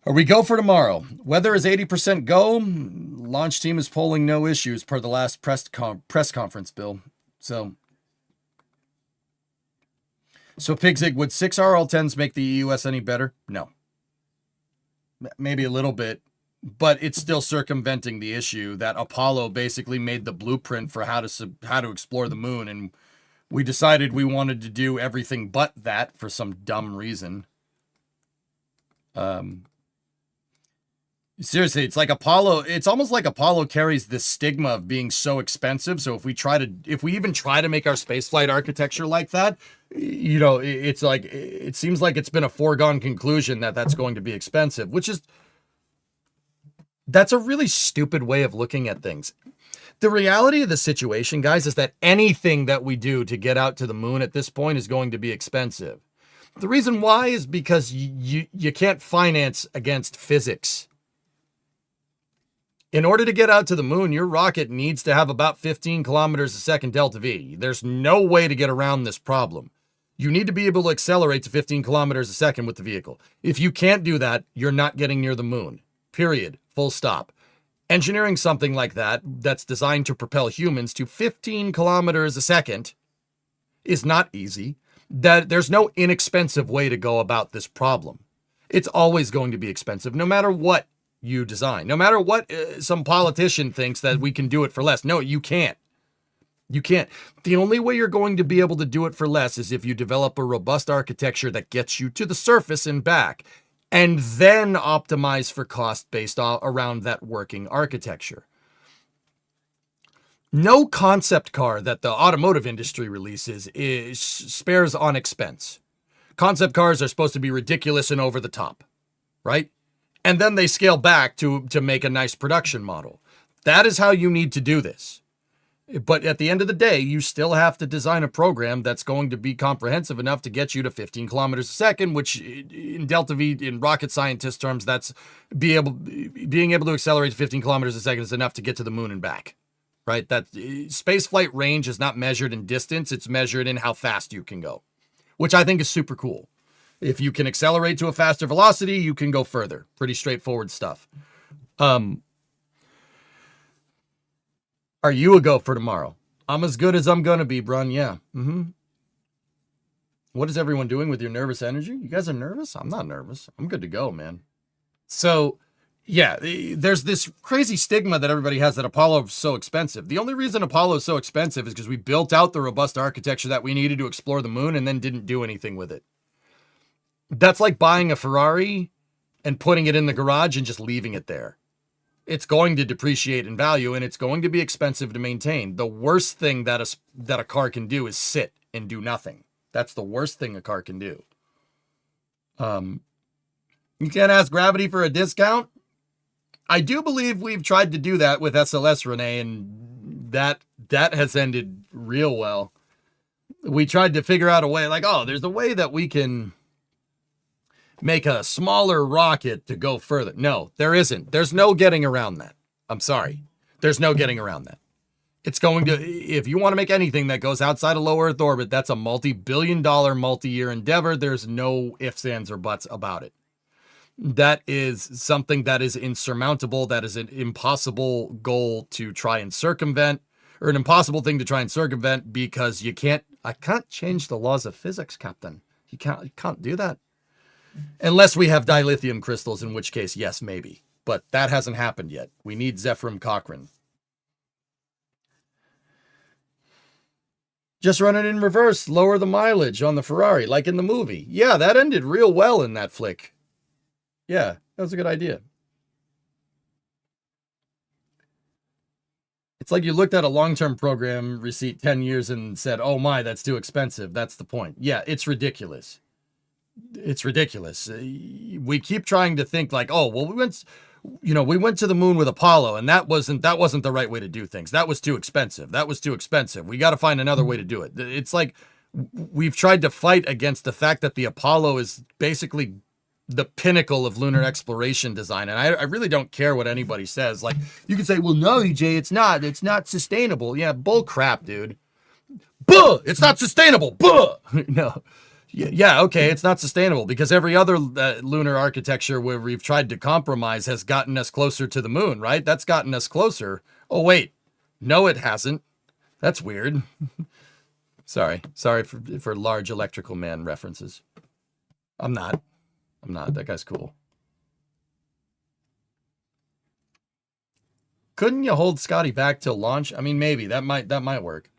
Are we go for tomorrow? Weather is 80% go. Launch team is polling no issues per the last press conference, Bill. So Pigzig, would 6 RL-10s make the EUS any better? No. maybe a little bit, but it's still circumventing the issue that Apollo basically made the blueprint for how to explore the moon, and we decided we wanted to do everything but that for some dumb reason. Seriously, it's like Apollo, it's almost like Apollo carries this stigma of being so expensive. So if we even try to make our spaceflight architecture like that, you know, it's like, it seems like it's been a foregone conclusion that that's going to be expensive, that's a really stupid way of looking at things. The reality of the situation, guys, is that anything that we do to get out to the moon at this point is going to be expensive. The reason why is because you can't finance against physics. In order to get out to the moon, your rocket needs to have about 15 kilometers a second delta V. There's no way to get around this problem. You need to be able to accelerate to 15 kilometers a second with the vehicle. If you can't do that, you're not getting near the moon. Period. Full stop. Engineering something like that, that's designed to propel humans to 15 kilometers a second, is not easy. There's no inexpensive way to go about this problem. It's always going to be expensive, no matter what you design. No matter what some politician thinks that we can do it for less. No, you can't. You can't. The only way you're going to be able to do it for less is if you develop a robust architecture that gets you to the surface and back, and then optimize for cost based around that working architecture. No concept car that the automotive industry releases spares on expense. Concept cars are supposed to be ridiculous and over the top, right? And then they scale back to make a nice production model. That is how you need to do this. But at the end of the day, you still have to design a program that's going to be comprehensive enough to get you to 15 kilometers a second, which in Delta V, in rocket scientist terms, that's being able to accelerate to 15 kilometers a second is enough to get to the moon and back, right? That space flight range is not measured in distance. It's measured in how fast you can go, which I think is super cool. If you can accelerate to a faster velocity, you can go further. Pretty straightforward stuff. Are you a go for tomorrow? I'm as good as I'm going to be, Brun. Yeah. What is everyone doing with your nervous energy? You guys are nervous? I'm not nervous. I'm good to go, man. So, yeah, there's this crazy stigma that everybody has that Apollo is so expensive. The only reason Apollo is so expensive is because we built out the robust architecture that we needed to explore the moon and then didn't do anything with it. That's like buying a Ferrari and putting it in the garage and just leaving it there. It's going to depreciate in value and it's going to be expensive to maintain. The worst thing that a car can do is sit and do nothing. That's the worst thing a car can do. You can't ask gravity for a discount. I do believe we've tried to do that with SLS, Renee, and that has ended real well. We tried to figure out a way like, oh, there's a way that we can make a smaller rocket to go further. No, there isn't. There's no getting around that. I'm sorry. There's no getting around that. It's going to, if you want to make anything that goes outside of low Earth orbit, that's a multi-billion-dollar, multi-year endeavor. There's no ifs, ands, or buts about it. That is something that is insurmountable. That is an impossible goal to try and circumvent, or an impossible thing to try and circumvent, because I can't change the laws of physics, Captain. You can't do that. Unless we have dilithium crystals, in which case, yes, maybe. But that hasn't happened yet. We need Zephram Cochrane. Just run it in reverse, lower the mileage on the Ferrari, like in the movie. Yeah, that ended real well in that flick. Yeah, that was a good idea. It's like you looked at a long-term program receipt 10 years and said, oh my, that's too expensive. That's the point. Yeah, it's ridiculous. It's ridiculous. We keep trying to think like, oh, well, we went to the moon with Apollo, and that wasn't the right way to do things. That was too expensive. That was too expensive. We got to find another way to do it. It's like we've tried to fight against the fact that the Apollo is basically the pinnacle of lunar exploration design. And I really don't care what anybody says. Like, you can say, well, no, EJ, it's not sustainable. Yeah, bull crap, dude. Buh! It's not sustainable. Buh! No. Yeah, okay, it's not sustainable because every other lunar architecture where we've tried to compromise has gotten us closer to the moon, right? That's gotten us closer. Oh, wait. No, it hasn't. That's weird. Sorry for large electrical man references. I'm not. That guy's cool. couldn't you hold Scotty back till launch? I mean, maybe that might work.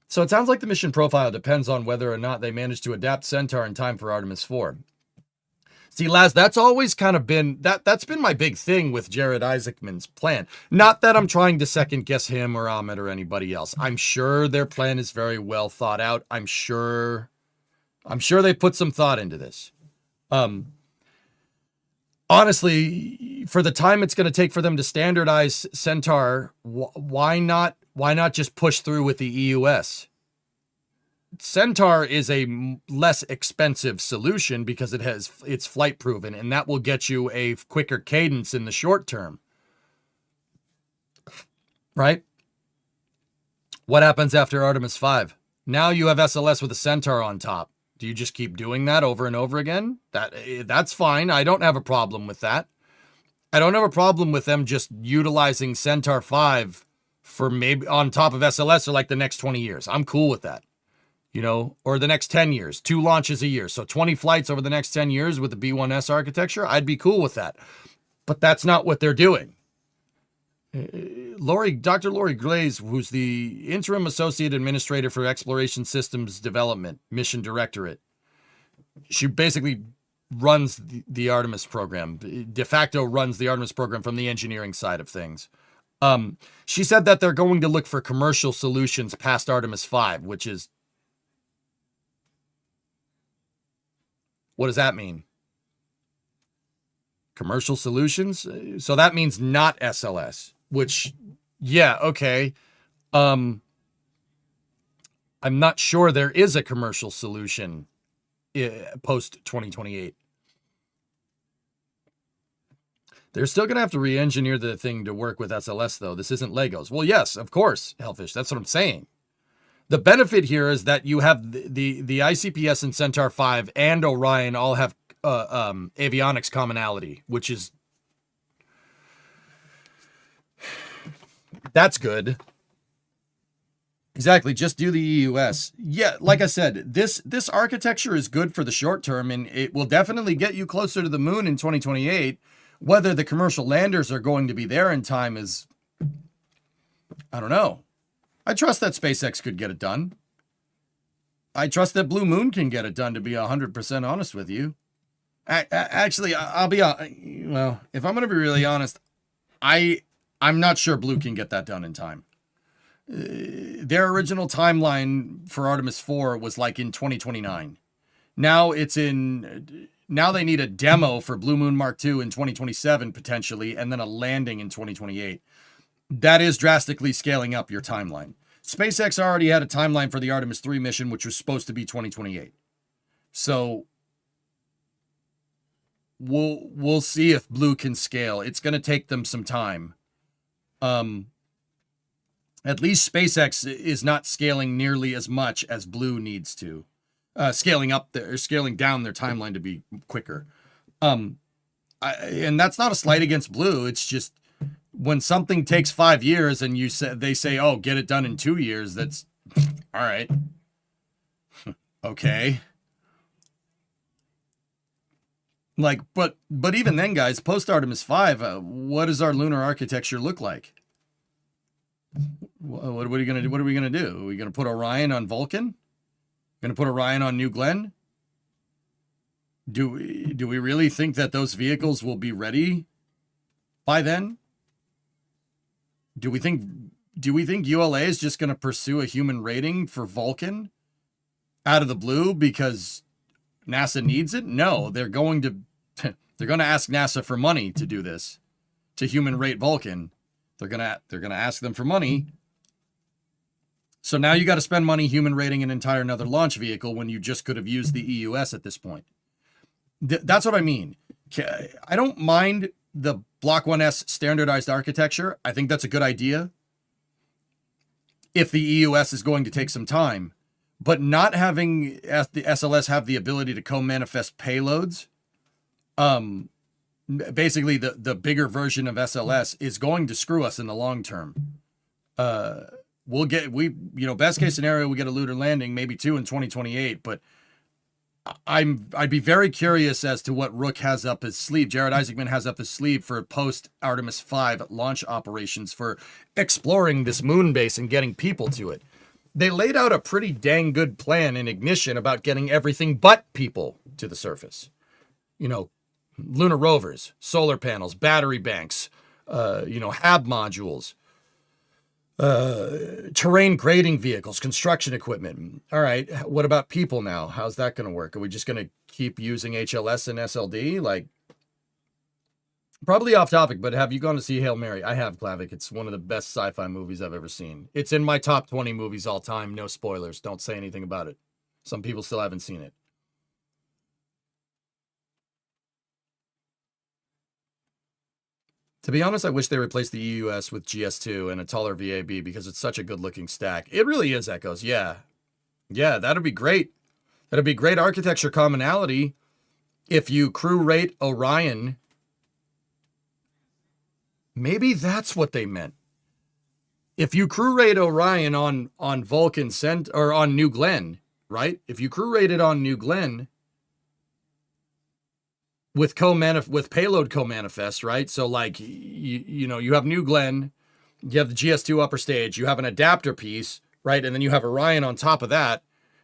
So it sounds like the mission profile depends on whether or not they manage to adapt Centaur in time for Artemis 4. See, Laz, that's always kind of been, that's been my big thing with Jared Isaacman's plan. Not that I'm trying to second guess him or Ahmed or anybody else. I'm sure their plan is very well thought out. I'm sure they put some thought into this. Honestly, for the time it's going to take for them to standardize Centaur, why not just push through with the EUS? Centaur is a less expensive solution because it's flight proven, and that will get you a quicker cadence in the short term. Right? What happens after Artemis 5? Now you have SLS with a Centaur on top. Do you just keep doing that over and over again? That's fine. I don't have a problem with that. I don't have a problem with them just utilizing Centaur 5 for maybe on top of SLS for like the next 20 years. I'm cool with that. You know, or the next 10 years, 2 launches a year. So 20 flights over the next 10 years with the B1S architecture, I'd be cool with that. But that's not what they're doing. Dr. Lori Glaze, who's the Interim Associate Administrator for Exploration Systems Development, Mission Directorate, she basically runs the Artemis program, de facto runs the Artemis program from the engineering side of things. She said that they're going to look for commercial solutions past Artemis 5, which is, what does that mean? Commercial solutions? So that means not SLS, which, yeah, okay. I'm not sure there is a commercial solution post 2028. They're still going to have to re-engineer the thing to work with SLS, though. This isn't Legos. Well, yes, of course, Hellfish. That's what I'm saying. The benefit here is that you have the ICPS and Centaur 5 and Orion all have avionics commonality, which is, that's good. Exactly. Just do the EUS. Yeah, like I said, this architecture is good for the short term, and it will definitely get you closer to the moon in 2028. Whether the commercial landers are going to be there in time is, I don't know. I trust that SpaceX could get it done. I trust that Blue Moon can get it done, to be 100% honest with you. Actually, I'll be, well, if I'm going to be really honest, I'm not sure Blue can get that done in time. Their original timeline for Artemis 4 was like in 2029. Now they need a demo for Blue Moon Mark II in 2027, potentially, and then a landing in 2028. That is drastically scaling up your timeline. SpaceX already had a timeline for the Artemis 3 mission, which was supposed to be 2028. So we'll see if Blue can scale. It's going to take them some time. At least SpaceX is not scaling nearly as much as Blue needs to. Scaling down their timeline to be quicker. And that's not a slight against Blue. It's just, when something takes 5 years and they say, oh, get it done in 2 years, that's all right. Okay. Like, but even then, guys, post Artemis 5, what does our lunar architecture look like? What are we gonna do? What are we gonna do? Are we gonna put Orion on Vulcan? Gonna put Orion on New Glenn? Do we really think that those vehicles will be ready by then? Do we think ULA is just going to pursue a human rating for Vulcan out of the blue because NASA needs it? No, they're going to ask NASA for money to do this, to human rate Vulcan. They're going to ask them for money. So now you got to spend money human rating an entire another launch vehicle when you just could have used the EUS at this point. That's what I mean. I don't mind the Block 1S standardized architecture. I think that's a good idea if the EUS is going to take some time. But not having the SLS have the ability to co-manifest payloads, basically the bigger version of SLS is going to screw us in the long term. Best case scenario, we get a lunar landing, maybe 2 in 2028, but I'd be very curious as to what Rook has up his sleeve. Jared Isaacman has up his sleeve for post Artemis 5 launch operations for exploring this moon base and getting people to it. They laid out a pretty dang good plan in Ignition about getting everything but people to the surface. You know, lunar rovers, solar panels, battery banks, HAB modules, terrain grading vehicles, construction equipment. All right, what about people now? How's that going to work? Are we just going to keep using HLS and SLD? Like, probably off topic, but have you gone to see Hail Mary? I have, Klavic. It's one of the best sci-fi movies I've ever seen. It's in my top 20 movies all time. No spoilers. Don't say anything about it. Some people still haven't seen it. To be honest, I wish they replaced the EUS with GS2 and a taller VAB because it's such a good-looking stack. It really is, Echoes. Yeah. Yeah, that'd be great. That'd be great architecture commonality if you crew rate Orion. Maybe that's what they meant. If you crew rate Orion on Vulcan or on New Glenn, right? If you crew rate it on New Glenn with payload co-manifest, right? So like you have New Glenn, you have the GS2 upper stage, you have an adapter piece, right? And then you have Orion on top of that.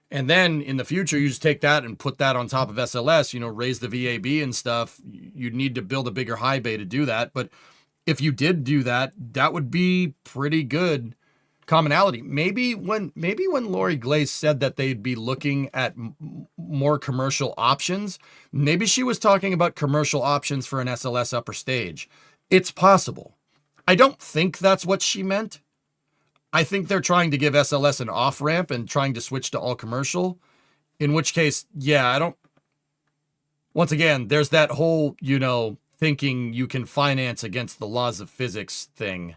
And then in the future, you just take that and put that on top of SLS, raise the VAB and stuff. You'd need to build a bigger high bay to do that. But if you did do that, that would be pretty good commonality. Maybe when Lori Glaze said that they'd be looking at more commercial options, maybe she was talking about commercial options for an SLS upper stage. It's possible. I don't think that's what she meant. I think they're trying to give SLS an off-ramp and trying to switch to all commercial, in which case, yeah, once again, there's that whole, thinking you can finance against the laws of physics thing.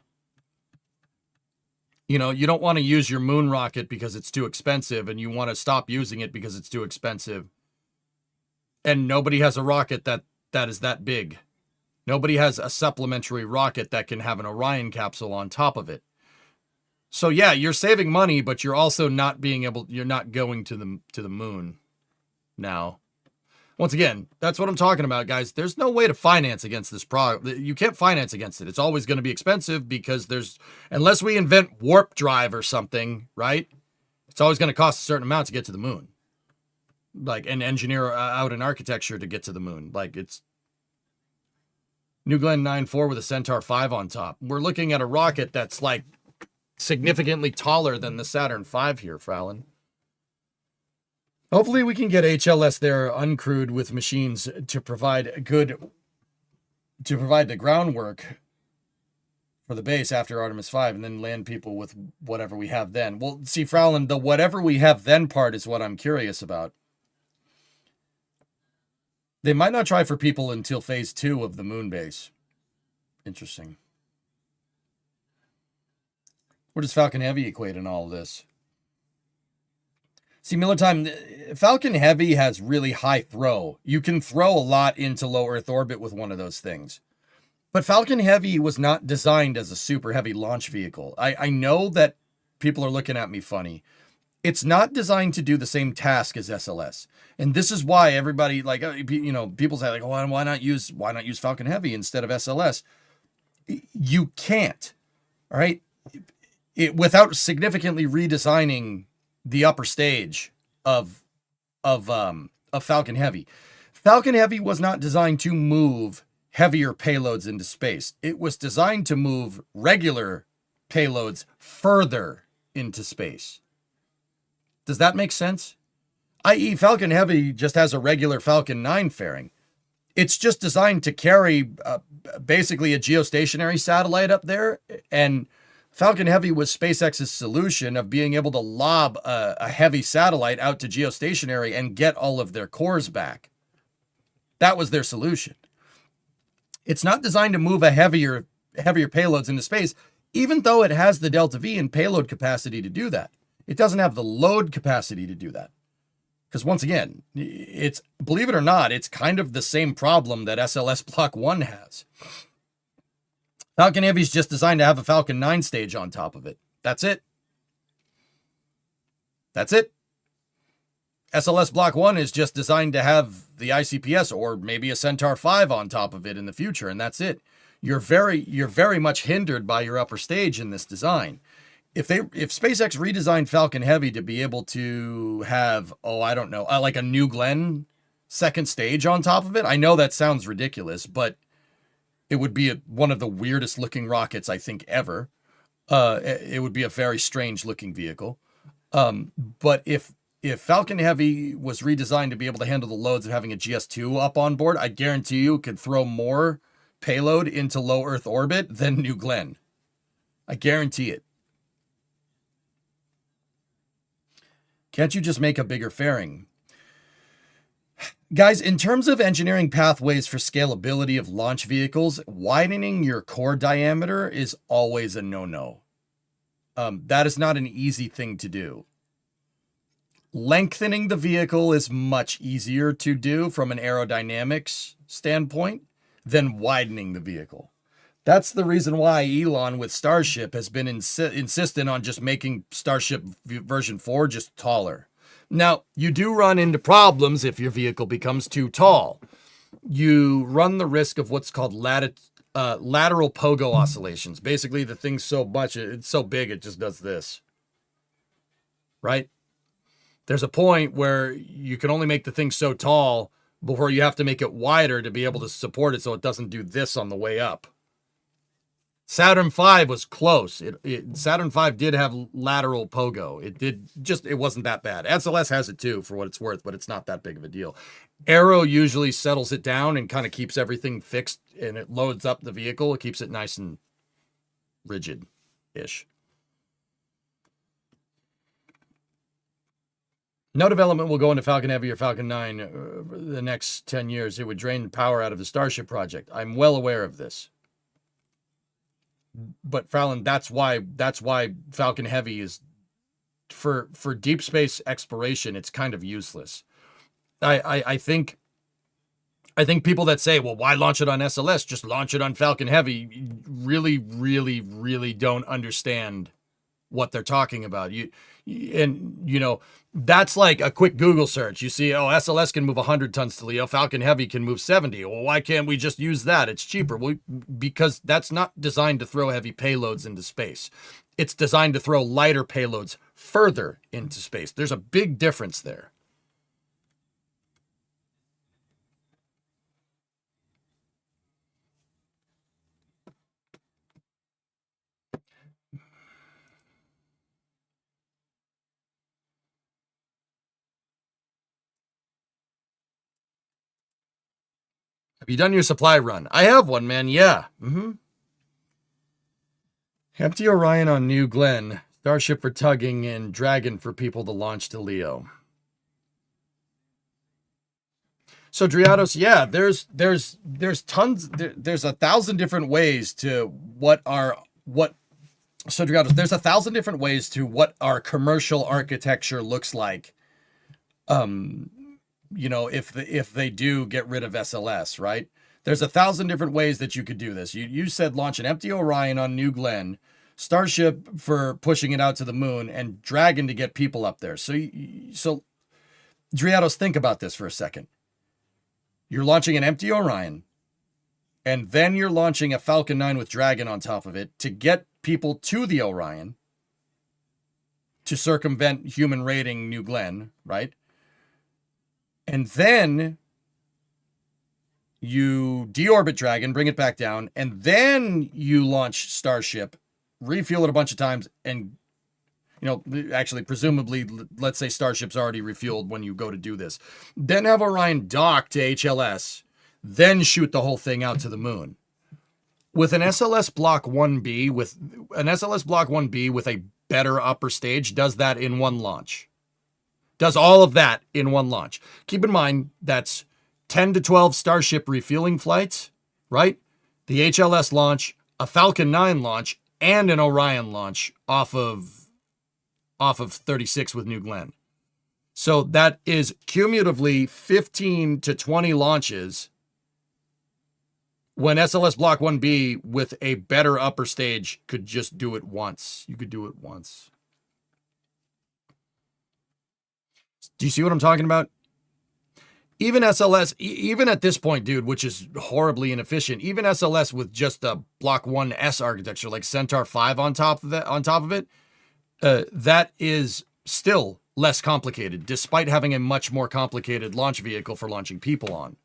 You don't want to use your moon rocket because it's too expensive, and you want to stop using it because it's too expensive. And nobody has a rocket that is that big. Nobody has a supplementary rocket that can have an Orion capsule on top of it. So yeah, you're saving money, but you're also you're not going to the moon now. Once again, that's what I'm talking about, guys. There's no way to finance against this product. You can't finance against it. It's always going to be expensive because unless we invent warp drive or something, right? It's always going to cost a certain amount to get to the moon. Like, and engineer out an architecture to get to the moon. Like, it's New Glenn 9.4 with a Centaur 5 on top. We're looking at a rocket that's like significantly taller than the Saturn V here, Frowlin. Hopefully we can get HLS there uncrewed with machines to provide the groundwork for the base after Artemis 5 and then land people with whatever we have then. Well, see, Frowlin, the whatever we have then part is what I'm curious about. They might not try for people until phase 2 of the moon base. Interesting. Where does Falcon Heavy equate in all of this? See, Miller Time, Falcon Heavy has really high throw. You can throw a lot into low Earth orbit with one of those things. But Falcon Heavy was not designed as a super heavy launch vehicle. I know that people are looking at me funny. It's not designed to do the same task as SLS. And this is why everybody, people say, like, oh, why not use Falcon Heavy instead of SLS? You can't, all right? Without significantly redesigning the upper stage of Falcon Heavy. Falcon Heavy was not designed to move heavier payloads into space. It was designed to move regular payloads further into space. Does that make sense? i.e., Falcon Heavy just has a regular Falcon 9 fairing. It's just designed to carry basically a geostationary satellite up there, and Falcon Heavy was SpaceX's solution of being able to lob a heavy satellite out to geostationary and get all of their cores back. That was their solution. It's not designed to move heavier payloads into space, even though it has the Delta V and payload capacity to do that. It doesn't have the load capacity to do that. Because once again, believe it or not, it's kind of the same problem that SLS Block 1 has. Falcon Heavy is just designed to have a Falcon 9 stage on top of it. That's it. That's it. SLS Block 1 is just designed to have the ICPS or maybe a Centaur 5 on top of it in the future, and that's it. You're very much hindered by your upper stage in this design. If SpaceX redesigned Falcon Heavy to be able to have, I don't know, like a New Glenn second stage on top of it, I know that sounds ridiculous, but it would be one of the weirdest looking rockets I think ever. It would be a very strange looking vehicle. But if Falcon Heavy was redesigned to be able to handle the loads of having a GS2 up on board, I guarantee you it could throw more payload into low Earth orbit than New Glenn. I guarantee it. Can't you just make a bigger fairing? Guys, in terms of engineering pathways for scalability of launch vehicles, widening your core diameter is always a no-no. That is not an easy thing to do. Lengthening the vehicle is much easier to do from an aerodynamics standpoint than widening the vehicle. That's the reason why Elon with Starship has been insistent on just making Starship version 4 just taller. Now, you do run into problems if your vehicle becomes too tall. You run the risk of what's called lateral pogo oscillations. Basically, the thing's it's so big it just does this. Right? There's a point where you can only make the thing so tall before you have to make it wider to be able to support it so it doesn't do this on the way up. Saturn V was close. Saturn V did have lateral pogo. It wasn't that bad. SLS has it too, for what it's worth, but it's not that big of a deal. Aero usually settles it down and kind of keeps everything fixed, and it loads up the vehicle. It keeps it nice and rigid-ish. No development will go into Falcon Heavy or Falcon 9 the next 10 years. It would drain the power out of the Starship project. I'm well aware of this. But Fallon, that's why Falcon Heavy is for deep space exploration, it's kind of useless. I think people that say, well, why launch it on SLS? Just launch it on Falcon Heavy, really, really, really don't understand what they're talking about. That's like a quick Google search. You see, SLS can move 100 tons to LEO, Falcon Heavy can move 70. Well, why can't we just use that? It's cheaper. Well, because that's not designed to throw heavy payloads into space. It's designed to throw lighter payloads further into space. There's a big difference there. Have you done your supply run? I have one, man. Yeah. Empty Orion on New Glenn. Starship for tugging and Dragon for people to launch to LEO. So Driados, yeah, there's tons. There's 1,000 different ways to So Driados, there's 1,000 different ways to what our commercial architecture looks like. If they do get rid of SLS, right? There's 1,000 different ways that you could do this. You said launch an empty Orion on New Glenn, Starship for pushing it out to the moon, and Dragon to get people up there. So Driados, think about this for a second. You're launching an empty Orion, and then you're launching a Falcon 9 with Dragon on top of it to get people to the Orion to circumvent human raiding New Glenn, right? And then you deorbit Dragon, bring it back down, and then you launch Starship, refuel it a bunch of times, and, actually, presumably, let's say Starship's already refueled when you go to do this. Then have Orion dock to HLS, then shoot the whole thing out to the moon. With an SLS Block 1B, with a better upper stage, does that in one launch. Does all of that in one launch. Keep in mind, that's 10 to 12 Starship refueling flights, right? The HLS launch, a Falcon 9 launch, and an Orion launch off of 36 with New Glenn. So that is cumulatively 15 to 20 launches when SLS Block 1B with a better upper stage could just do it once. You could do it once. Do you see what I'm talking about? Even SLS, even at this point, dude, which is horribly inefficient, even SLS with just a Block 1S architecture like Centaur 5 on top of it, that is still less complicated, despite having a much more complicated launch vehicle for launching people on.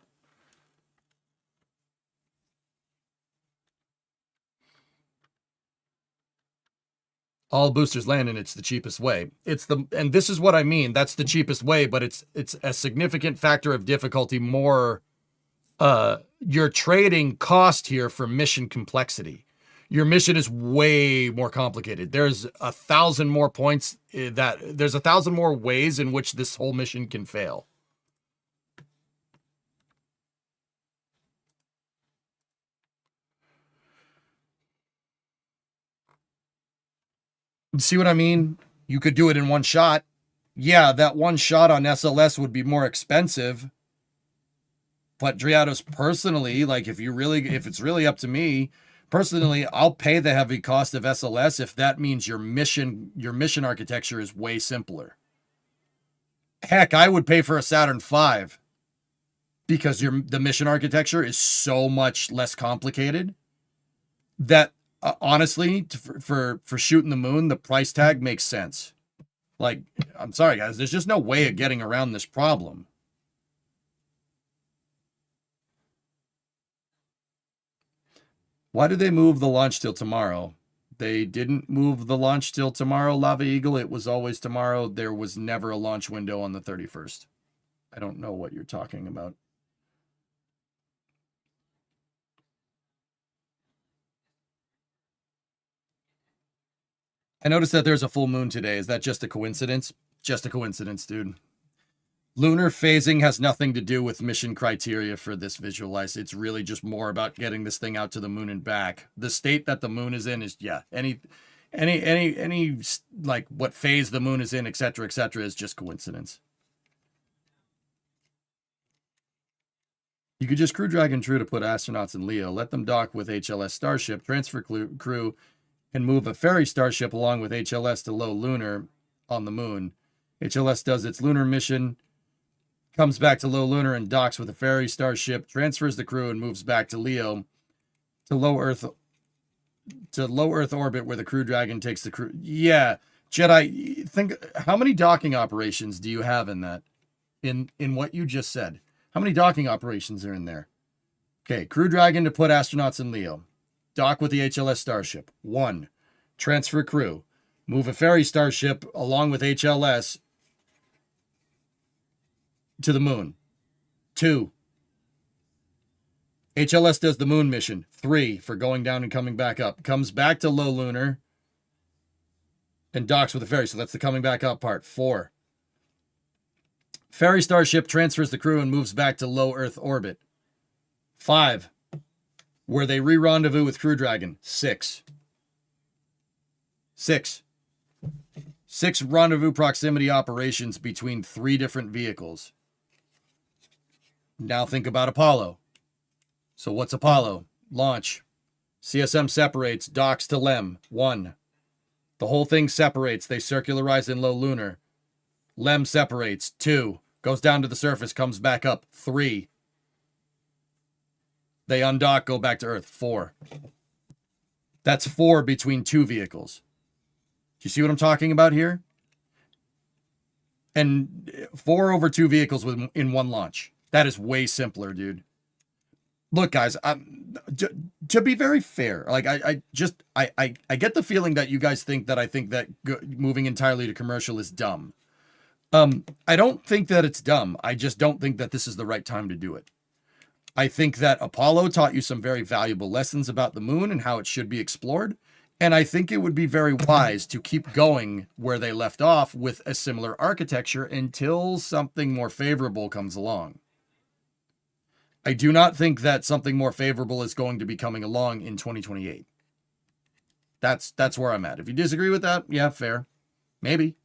All boosters land and it's the cheapest way. And this is what I mean. That's the cheapest way, but it's a significant factor of difficulty more. You're trading cost here for mission complexity. Your mission is way more complicated. There's 1,000 more points there's 1,000 more ways in which this whole mission can fail. See what I mean? You could do it in one shot. Yeah, that one shot on SLS would be more expensive. But Driados, personally, like if it's really up to me, personally, I'll pay the heavy cost of SLS if that means your mission architecture is way simpler. Heck, I would pay for a Saturn V because the mission architecture is so much less complicated that honestly, for shooting the moon, the price tag makes sense. Like, I'm sorry, guys, there's just no way of getting around this problem. Why did they move the launch till tomorrow? They didn't move the launch till tomorrow, Lava Eagle. It was always tomorrow. There was never a launch window on the 31st. I don't know what you're talking about. I noticed that there's a full moon today. Is that just a coincidence? Just a coincidence, dude. Lunar phasing has nothing to do with mission criteria for this visualize. It's really just more about getting this thing out to the moon and back. The state that the moon is in is, yeah, any like what phase the moon is in, et cetera, is just coincidence. You could just Crew Dragon True to put astronauts in Leo, let them dock with HLS Starship, transfer crew, and move a ferry Starship along with HLS to low lunar on the moon. HLS does its lunar mission, comes back to low lunar and docks with a ferry Starship, transfers the crew and moves back to Leo to low Earth orbit where the Crew Dragon takes the crew. Yeah, Jedi, think how many docking operations do you have in that? In what you just said? How many docking operations are in there? Okay, Crew Dragon to put astronauts in Leo. Dock with the HLS Starship. 1. Transfer crew. Move a ferry Starship along with HLS to the moon. 2. HLS does the moon mission. 3 for going down and coming back up. Comes back to low lunar and docks with the ferry. So that's the coming back up part. 4. Ferry Starship transfers the crew and moves back to low Earth orbit. 5. Where they re-rendezvous with Crew Dragon. 6. 6 rendezvous proximity operations between 3 different vehicles. Now think about Apollo. So what's Apollo? Launch. CSM separates, docks to LEM. 1. The whole thing separates. They circularize in low lunar. LEM separates. 2. Goes down to the surface, comes back up. 3. They undock, go back to Earth. 4. That's 4 between 2 vehicles. Do you see what I'm talking about here? And 4 over 2 vehicles in one launch. That is way simpler, dude. Look, guys, to be very fair, like I get the feeling that you guys think that I think that moving entirely to commercial is dumb. I don't think that it's dumb. I just don't think that this is the right time to do it. I think that Apollo taught you some very valuable lessons about the moon and how it should be explored. And I think it would be very wise to keep going where they left off with a similar architecture until something more favorable comes along. I do not think that something more favorable is going to be coming along in 2028. That's where I'm at. If you disagree with that, yeah, fair. Maybe.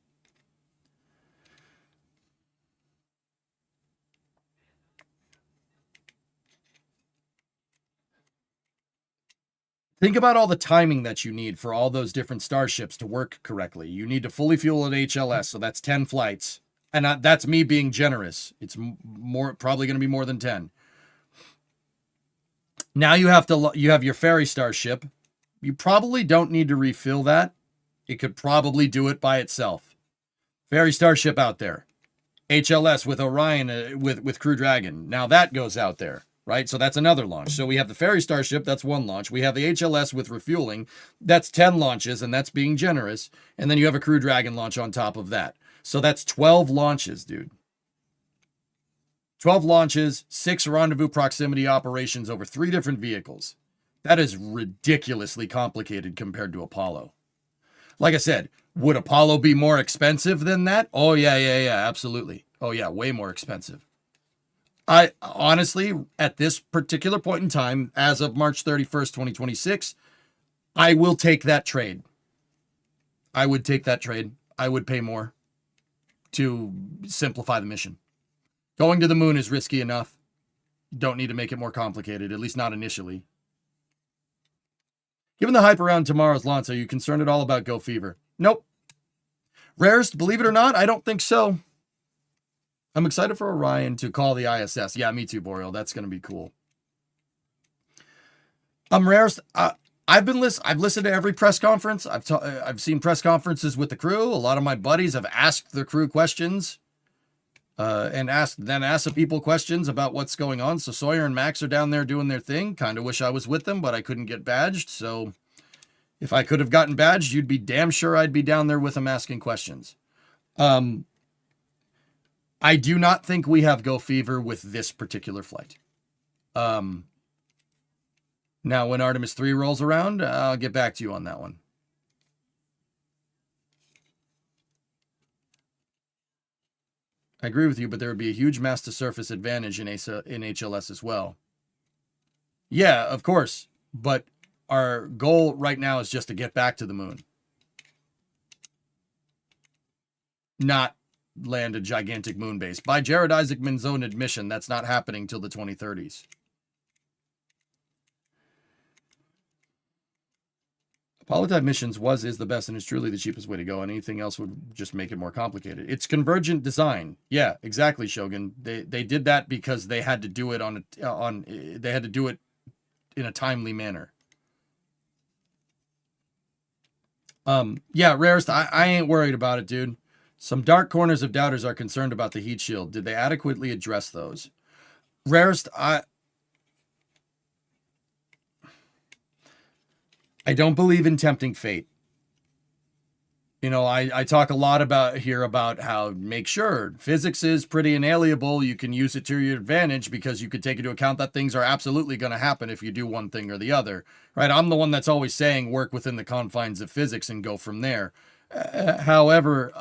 Think about all the timing that you need for all those different starships to work correctly. You need to fully fuel at HLS, so that's 10 flights. And that's me being generous. It's probably going to be more than 10. Now you have your ferry starship. You probably don't need to refill that. It could probably do it by itself. Ferry starship out there. HLS with Orion, with Crew Dragon. Now that goes out there, right? So that's another launch. So we have the ferry starship, that's one launch. We have the HLS with refueling. That's 10 launches, and that's being generous. And then you have a Crew Dragon launch on top of that. So that's 12 launches, dude. 12 launches, 6 rendezvous proximity operations over 3 different vehicles. That is ridiculously complicated compared to Apollo. Like I said, would Apollo be more expensive than that? Oh, yeah, absolutely. Oh, yeah, way more expensive. I honestly, at this particular point in time, as of March 31st, 2026, I will take that trade. I would take that trade. I would pay more to simplify the mission. Going to the moon is risky enough. Don't need to make it more complicated, at least not initially. Given the hype around tomorrow's launch, are you concerned at all about Go Fever? Nope. Rarest, believe it or not, I don't think so. I'm excited for Orion to call the ISS. Yeah, me too, Boreal. That's going to be cool. Rarest, I've listened to every press conference. I've seen press conferences with the crew. A lot of my buddies have asked the crew questions. And asked the people questions about what's going on. So Sawyer and Max are down there doing their thing. Kind of wish I was with them, but I couldn't get badged. So if I could have gotten badged, you'd be damn sure I'd be down there with them asking questions. I do not think we have Go Fever with this particular flight. Now, when Artemis 3 rolls around, I'll get back to you on that one. I agree with you, but there would be a huge mass-to-surface advantage in HLS as well. Yeah, of course. But our goal right now is just to get back to the moon. Not land a gigantic moon base. By Jared Isaacman's own admission, that's not happening till the 2030s. Apollo-type missions is the best and is truly the cheapest way to go. Anything else would just make it more complicated. It's convergent design. Yeah, exactly, Shogun. They did that because they had to do it they had to do it in a timely manner. Yeah, Rarest, I ain't worried about it, dude. Some dark corners of doubters are concerned about the heat shield. Did they adequately address those? Rarest, I don't believe in tempting fate. You know, I talk a lot about how make sure physics is pretty inalienable. You can use it to your advantage because you could take into account that things are absolutely going to happen if you do one thing or the other, right? I'm the one that's always saying work within the confines of physics and go from there. However,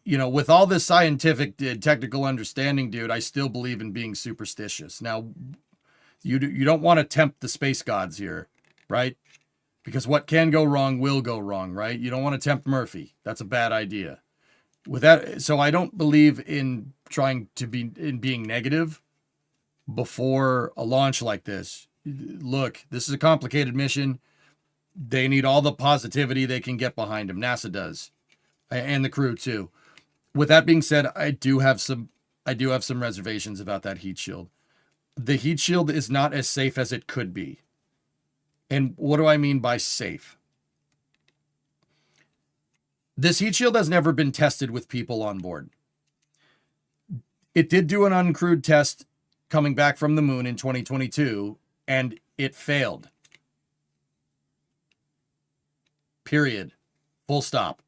you know, with all this scientific technical understanding, dude, I still believe in being superstitious. Now, you don't want to tempt the space gods here, right? Because what can go wrong will go wrong, right? You don't want to tempt Murphy. That's a bad idea. With that, so I don't believe in being negative before a launch like this. Look, this is a complicated mission. They need all the positivity they can get behind them. NASA does, and the crew too. With that being said, I do have some reservations about that heat shield. The heat shield is not as safe as it could be. And what do I mean by safe? This heat shield has never been tested with people on board. It did do an uncrewed test coming back from the moon in 2022, and it failed. Period. Full stop.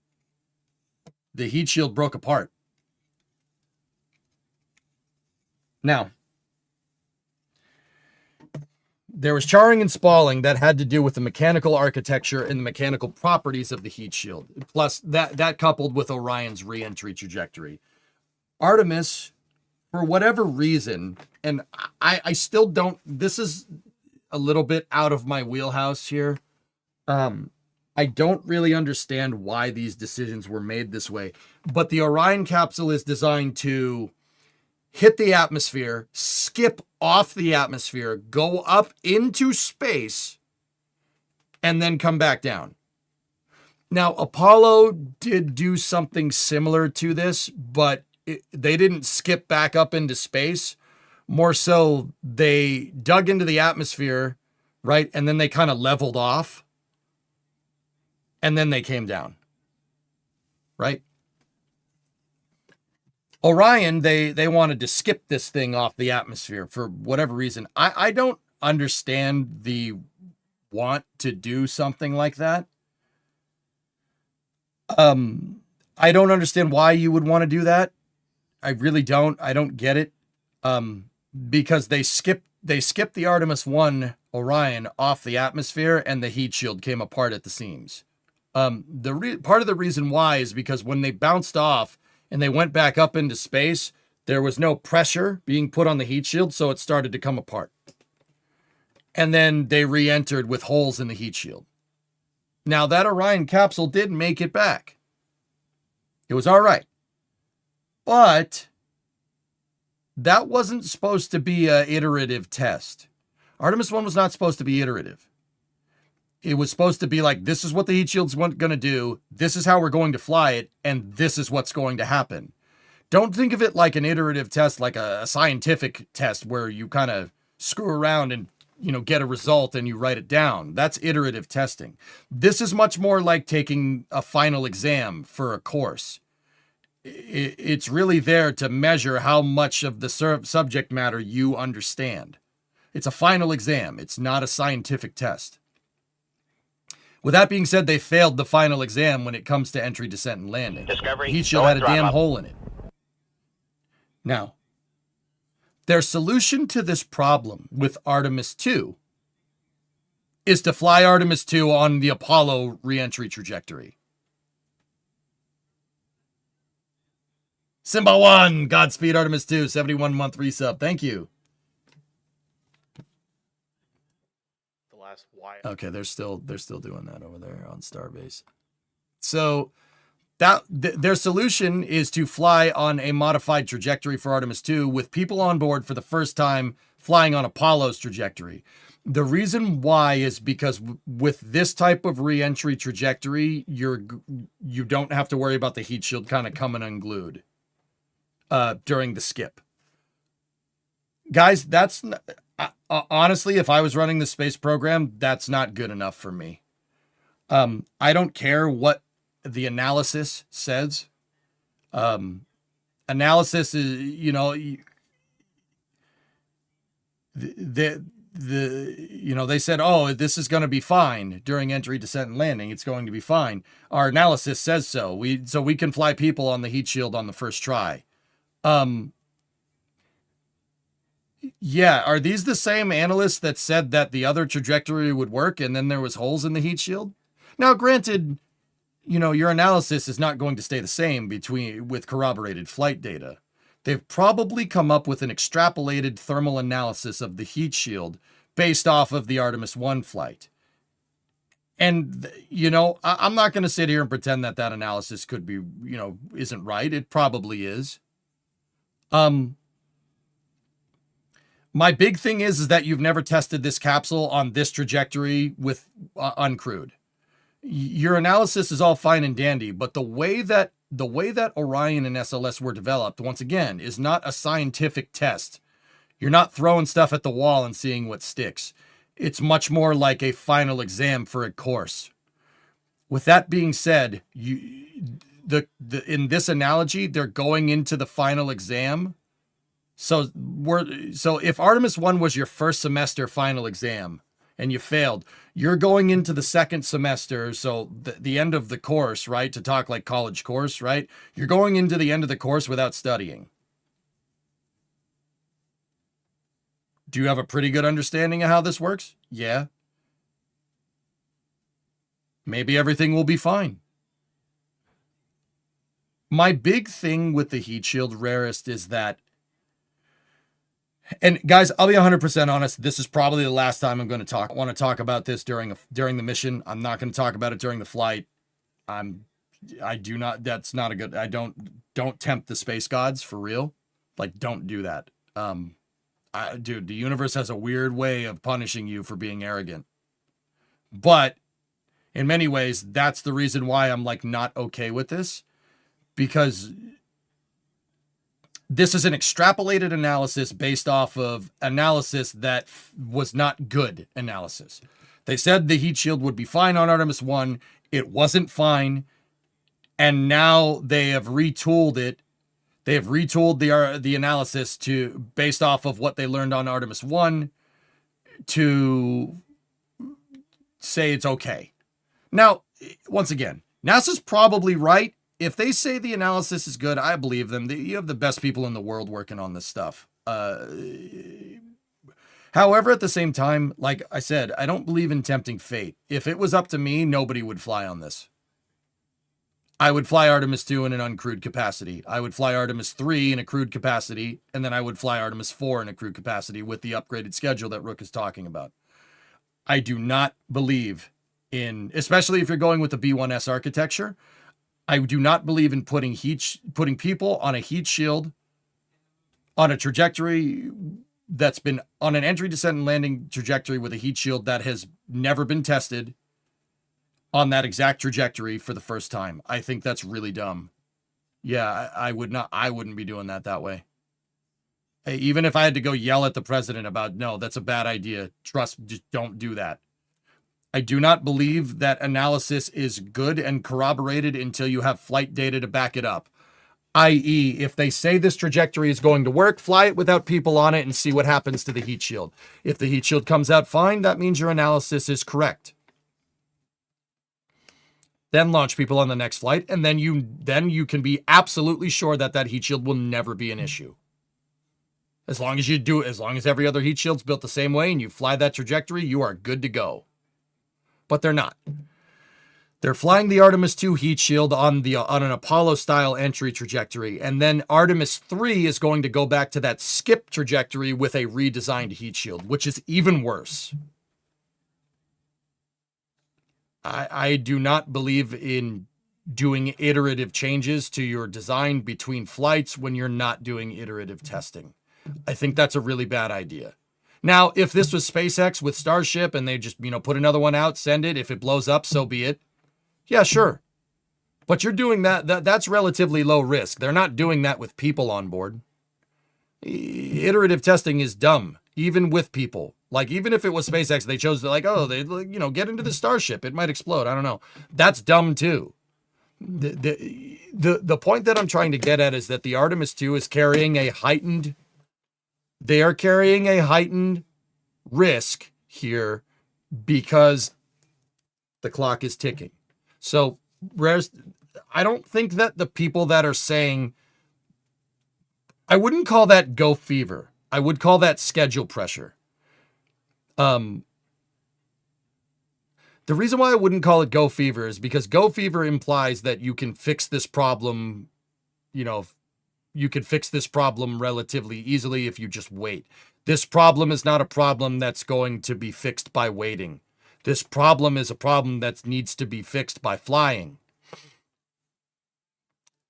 The heat shield broke apart. Now, there was charring and spalling that had to do with the mechanical architecture and the mechanical properties of the heat shield. Plus, that coupled with Orion's re-entry trajectory. Artemis, for whatever reason, and I still don't, this is a little bit out of my wheelhouse here. I don't really understand why these decisions were made this way, but the Orion capsule is designed to hit the atmosphere, skip off the atmosphere, go up into space, and then come back down. Now, Apollo did do something similar to this, but they didn't skip back up into space. More so, they dug into the atmosphere, right? And then they kind of leveled off. And then they came down, right? Orion, they wanted to skip this thing off the atmosphere for whatever reason. I don't understand the want to do something like that. I don't understand why you would want to do that. I really don't. I don't get it. Because they skipped the Artemis 1 Orion off the atmosphere and the heat shield came apart at the seams. Part of the reason why is because when they bounced off and they went back up into space, there was no pressure being put on the heat shield, so it started to come apart. And then they re-entered with holes in the heat shield. Now, that Orion capsule did make it back. It was all right. But that wasn't supposed to be an iterative test. Artemis 1 was not supposed to be iterative. It was supposed to be like, this is what the heat shield's going to do, this is how we're going to fly it, and this is what's going to happen. Don't think of it like an iterative test, like a scientific test where you kind of screw around and get a result and you write it down. That's iterative testing. This is much more like taking a final exam for a course. It's really there to measure how much of the subject matter you understand. It's a final exam. It's not a scientific test. With that being said, they failed the final exam when it comes to entry, descent, and landing. Discovery. The heat shield had a damn hole in it. Now, their solution to this problem with Artemis 2 is to fly Artemis 2 on the Apollo re-entry trajectory. Simba 1, Godspeed Artemis 2, 71-month resub. Thank you. Okay, they're still doing that over there on Starbase. So their solution is to fly on a modified trajectory for Artemis 2 with people on board for the first time flying on Apollo's trajectory. The reason why is because with this type of re-entry trajectory, you don't have to worry about the heat shield kind of coming unglued during the skip. Guys, that's honestly, if I was running the space program, that's not good enough for me. I don't care what the analysis says. Analysis is, they said, oh, this is going to be fine during entry, descent, and landing. It's going to be fine. Our analysis says so. We can fly people on the heat shield on the first try. Yeah, are these the same analysts that said that the other trajectory would work and then there was holes in the heat shield? Now, granted, your analysis is not going to stay the same with corroborated flight data. They've probably come up with an extrapolated thermal analysis of the heat shield based off of the Artemis 1 flight. And, I'm not going to sit here and pretend that analysis could be, isn't right. It probably is. My big thing is that you've never tested this capsule on this trajectory with uncrewed. Your analysis is all fine and dandy, but the way that Orion and SLS were developed, once again, is not a scientific test. You're not throwing stuff at the wall and seeing what sticks. It's much more like a final exam for a course. With that being said, in this analogy, they're going into the final exam. So if Artemis 1 was your first semester final exam and you failed, you're going into the second semester, so the end of the course, right? To talk like college course, right? You're going into the end of the course without studying. Do you have a pretty good understanding of how this works? Yeah. Maybe everything will be fine. My big thing with the heat shield, Rarest, is that, and guys, I'll be 100% honest. This is probably the last time I'm going to want to talk about this during the mission. I'm not going to talk about it during the flight. That's not a good, don't tempt the space gods for real. Like, don't do that. Dude, the universe has a weird way of punishing you for being arrogant. But In many ways, that's the reason why I'm like not okay with this, because this is an extrapolated analysis based off of analysis that was not good analysis. They said the heat shield would be fine on Artemis 1. It wasn't fine. And now they have retooled it. They have retooled the analysis to based off of what they learned on Artemis 1 to say it's okay. Now, once again, NASA's probably right. If they say the analysis is good, I believe them. You have the best people in the world working on this stuff. However, at the same time, like I said, I don't believe in tempting fate. If it was up to me, nobody would fly on this. I would fly Artemis 2 in an uncrewed capacity. I would fly Artemis 3 in a crewed capacity, and then I would fly Artemis 4 in a crewed capacity with the upgraded schedule that Rook is talking about. I do not believe in, especially if you're going with the B1S architecture, I do not believe in putting people on a heat shield on a trajectory that's been on an entry, descent, and landing trajectory with a heat shield that has never been tested on that exact trajectory for the first time. I think that's really dumb. Yeah, I wouldn't be doing that way. Even if I had to go yell at the president about, no, that's a bad idea. Just don't do that. I do not believe that analysis is good and corroborated until you have flight data to back it up. I.e., if they say this trajectory is going to work, fly it without people on it and see what happens to the heat shield. If the heat shield comes out fine, that means your analysis is correct. Then launch people on the next flight, and then you can be absolutely sure that that heat shield will never be an issue. As long as you do it, as long as every other heat shield's built the same way and you fly that trajectory, you are good to go. But they're not. They're flying the Artemis 2 heat shield on an Apollo-style entry trajectory, and then Artemis 3 is going to go back to that skip trajectory with a redesigned heat shield, which is even worse. I do not believe in doing iterative changes to your design between flights when you're not doing iterative testing. I think that's a really bad idea. Now, if this was SpaceX with Starship and they just, put another one out, send it, if it blows up, so be it. Yeah, sure. But you're doing that's relatively low risk. They're not doing that with people on board. Iterative testing is dumb, even with people. Like, even if it was SpaceX, they chose to get into the Starship. It might explode. I don't know. That's dumb too. The point that I'm trying to get at is that the Artemis 2 is carrying a heightened risk here because the clock is ticking. So I don't think that the people that are saying, I wouldn't call that go fever. I would call that schedule pressure. The reason why I wouldn't call it go fever is because go fever implies that you can fix this problem, you could fix this problem relatively easily if you just wait. This problem is not a problem that's going to be fixed by waiting. This problem is a problem that needs to be fixed by flying.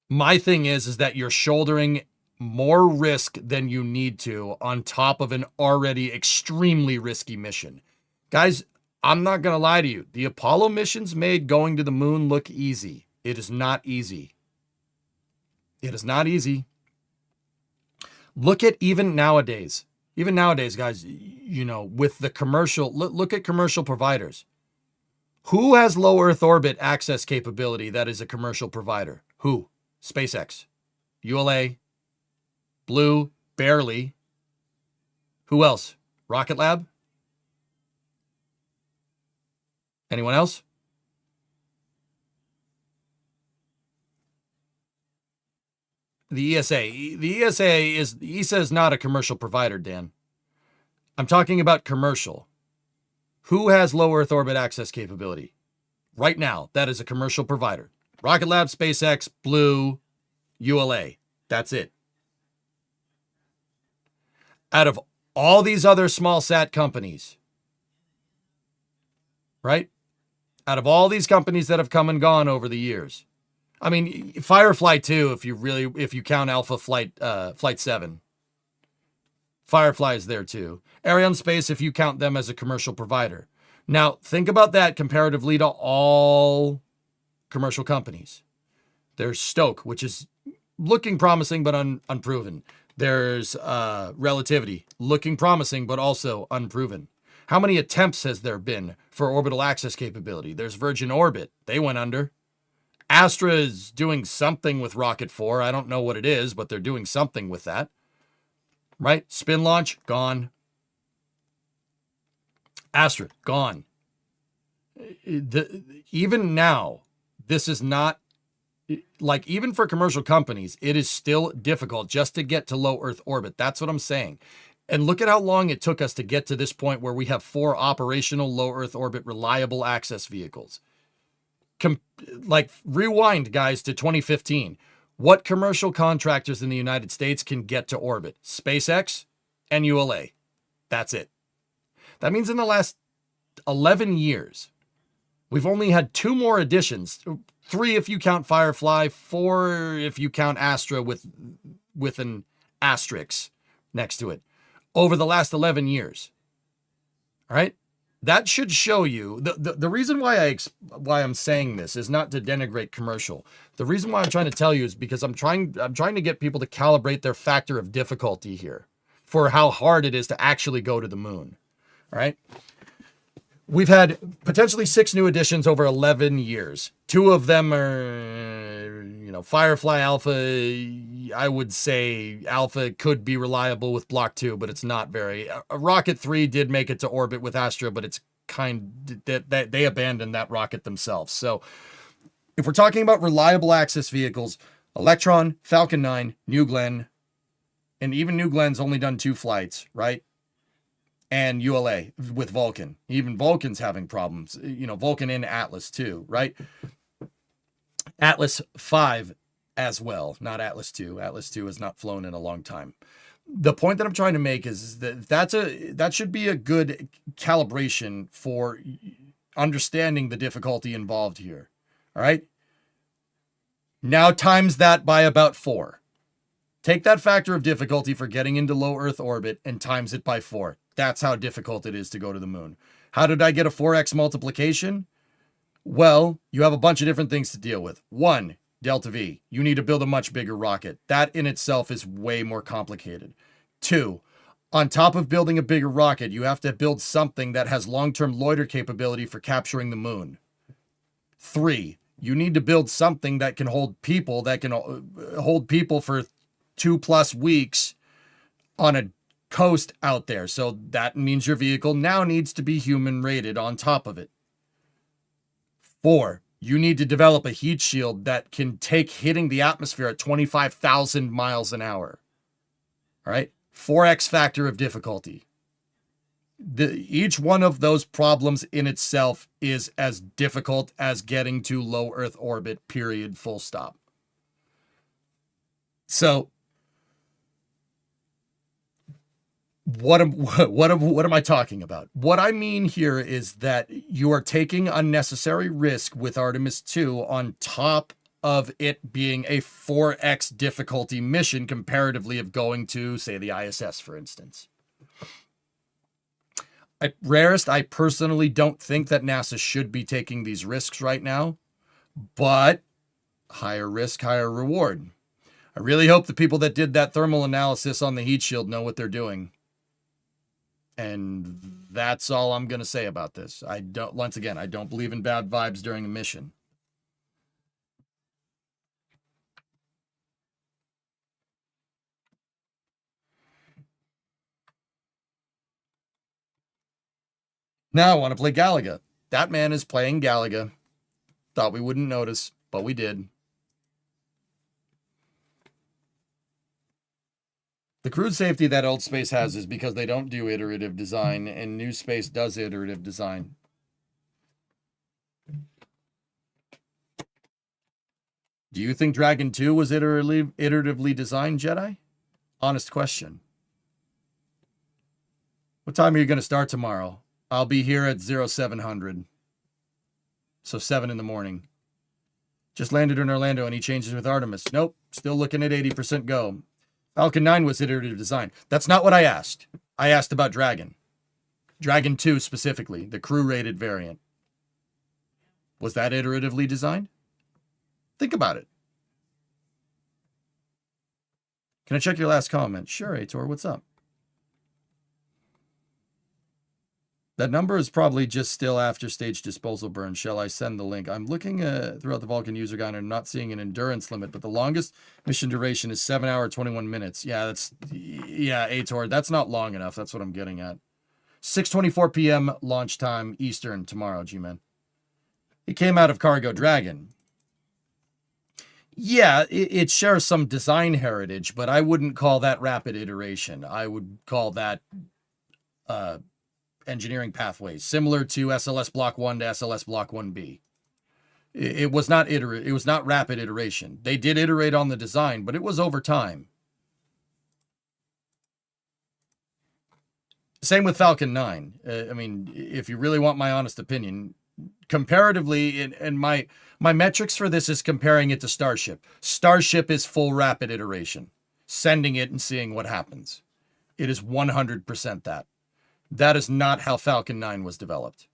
My thing is that you're shouldering more risk than you need to on top of an already extremely risky mission. Guys, I'm not going to lie to you. The Apollo missions made going to the moon look easy. It is not easy. It is not easy. Look at even nowadays, guys, with the commercial, look at commercial providers. Who has low Earth orbit access capability that is a commercial provider? Who? SpaceX, ULA, Blue, barely. Who else? Rocket Lab? Anyone else? The ESA. The ESA is not a commercial provider, Dan. I'm talking about commercial. Who has low Earth orbit access capability? Right now, that is a commercial provider. Rocket Lab, SpaceX, Blue, ULA. That's it. Out of all these other small sat companies, right? Out of all these companies that have come and gone over the years, I mean, Firefly 2, if you count Alpha Flight 7, Firefly is there too. Ariane Space, if you count them as a commercial provider. Now, think about that comparatively to all commercial companies. There's Stoke, which is looking promising but unproven. There's Relativity, looking promising but also unproven. How many attempts has there been for orbital access capability? There's Virgin Orbit. They went under. Astra is doing something with Rocket 4. I don't know what it is, but they're doing something with that. Right? Spin launch, gone. Astra, gone. Even now, this is not, like, even for commercial companies, it is still difficult just to get to low Earth orbit. That's what I'm saying. And look at how long it took us to get to this point where we have 4 operational low Earth orbit reliable access vehicles. Like, rewind, guys, to 2015. What commercial contractors in the United States can get to orbit? SpaceX and ULA. That's it. That means in the last 11 years, we've only had 2 more additions. 3 if you count Firefly, 4 if you count Astra with an asterisk next to it, over the last 11 years. All right? That should show you the reason why I'm saying this is not to denigrate commercial. The reason why I'm trying to tell you is because I'm trying to get people to calibrate their factor of difficulty here for how hard it is to actually go to the moon. All right? We've had potentially 6 new additions over 11 years. 2 of them are, Firefly Alpha. I would say Alpha could be reliable with Block 2, but it's not very. Rocket 3 did make it to orbit with Astra, but it's they abandoned that rocket themselves. So if we're talking about reliable access vehicles, Electron, Falcon 9, New Glenn, and even New Glenn's only done 2 flights, right? And ULA with Vulcan. Even Vulcan's having problems. Vulcan and Atlas too, right? Atlas 5 as well, not Atlas 2. Atlas 2 has not flown in a long time. The point that I'm trying to make is that that should be a good calibration for understanding the difficulty involved here. All right? Now times that by about 4. Take that factor of difficulty for getting into low Earth orbit and times it by 4. That's how difficult it is to go to the moon. How did I get a 4x multiplication? Well, you have a bunch of different things to deal with. 1, delta V. You need to build a much bigger rocket. That in itself is way more complicated. 2, on top of building a bigger rocket, you have to build something that has long-term loiter capability for capturing the moon. 3, you need to build something that can hold people, for 2+ weeks on a coast out there. So that means your vehicle now needs to be human rated on top of it. 4, you need to develop a heat shield that can take hitting the atmosphere at 25,000 miles an hour. All right? 4x factor of difficulty. Each one of those problems in itself is as difficult as getting to low Earth orbit, period, full stop. So what am I talking about? What I mean here is that you are taking unnecessary risk with Artemis 2 on top of it being a 4x difficulty mission comparatively of going to, say, the ISS, for instance. At rarest, I personally don't think that NASA should be taking these risks right now, but higher risk, higher reward. I really hope the people that did that thermal analysis on the heat shield know what they're doing. And that's all I'm going to say about this. I don't believe in bad vibes during a mission. Now I want to play Galaga. That man is playing Galaga. Thought we wouldn't notice, but we did. The crude safety that Old Space has is because they don't do iterative design, and New Space does iterative design. Do you think Dragon 2 was iteratively designed, Jedi? Honest question. What time are you going to start tomorrow? I'll be here at 0700. So 7 in the morning. Just landed in Orlando and he changes with Artemis. Nope, still looking at 80% go. Falcon 9 was iterative design. That's not what I asked. I asked about Dragon. Dragon 2 specifically, the crew-rated variant. Was that iteratively designed? Think about it. Can I check your last comment? Sure, Aitor, what's up? That number is probably just still after stage disposal burn. Shall I send the link? I'm looking throughout the Vulcan user guide and not seeing an endurance limit, but the longest mission duration is 7 hours, 21 minutes. Yeah, Aitor, that's not long enough. That's what I'm getting at. 6:24 p.m. launch time Eastern tomorrow, G-Man. It came out of Cargo Dragon. Yeah, it shares some design heritage, but I wouldn't call that rapid iteration. I would call that engineering pathways, similar to SLS Block 1 to SLS Block 1B. It was not it was not rapid iteration. They did iterate on the design, but it was over time. Same with Falcon 9. I mean, if you really want my honest opinion, comparatively, and my metrics for this is comparing it to Starship. Starship is full rapid iteration, sending it and seeing what happens. It is 100% that. That is not how Falcon 9 was developed.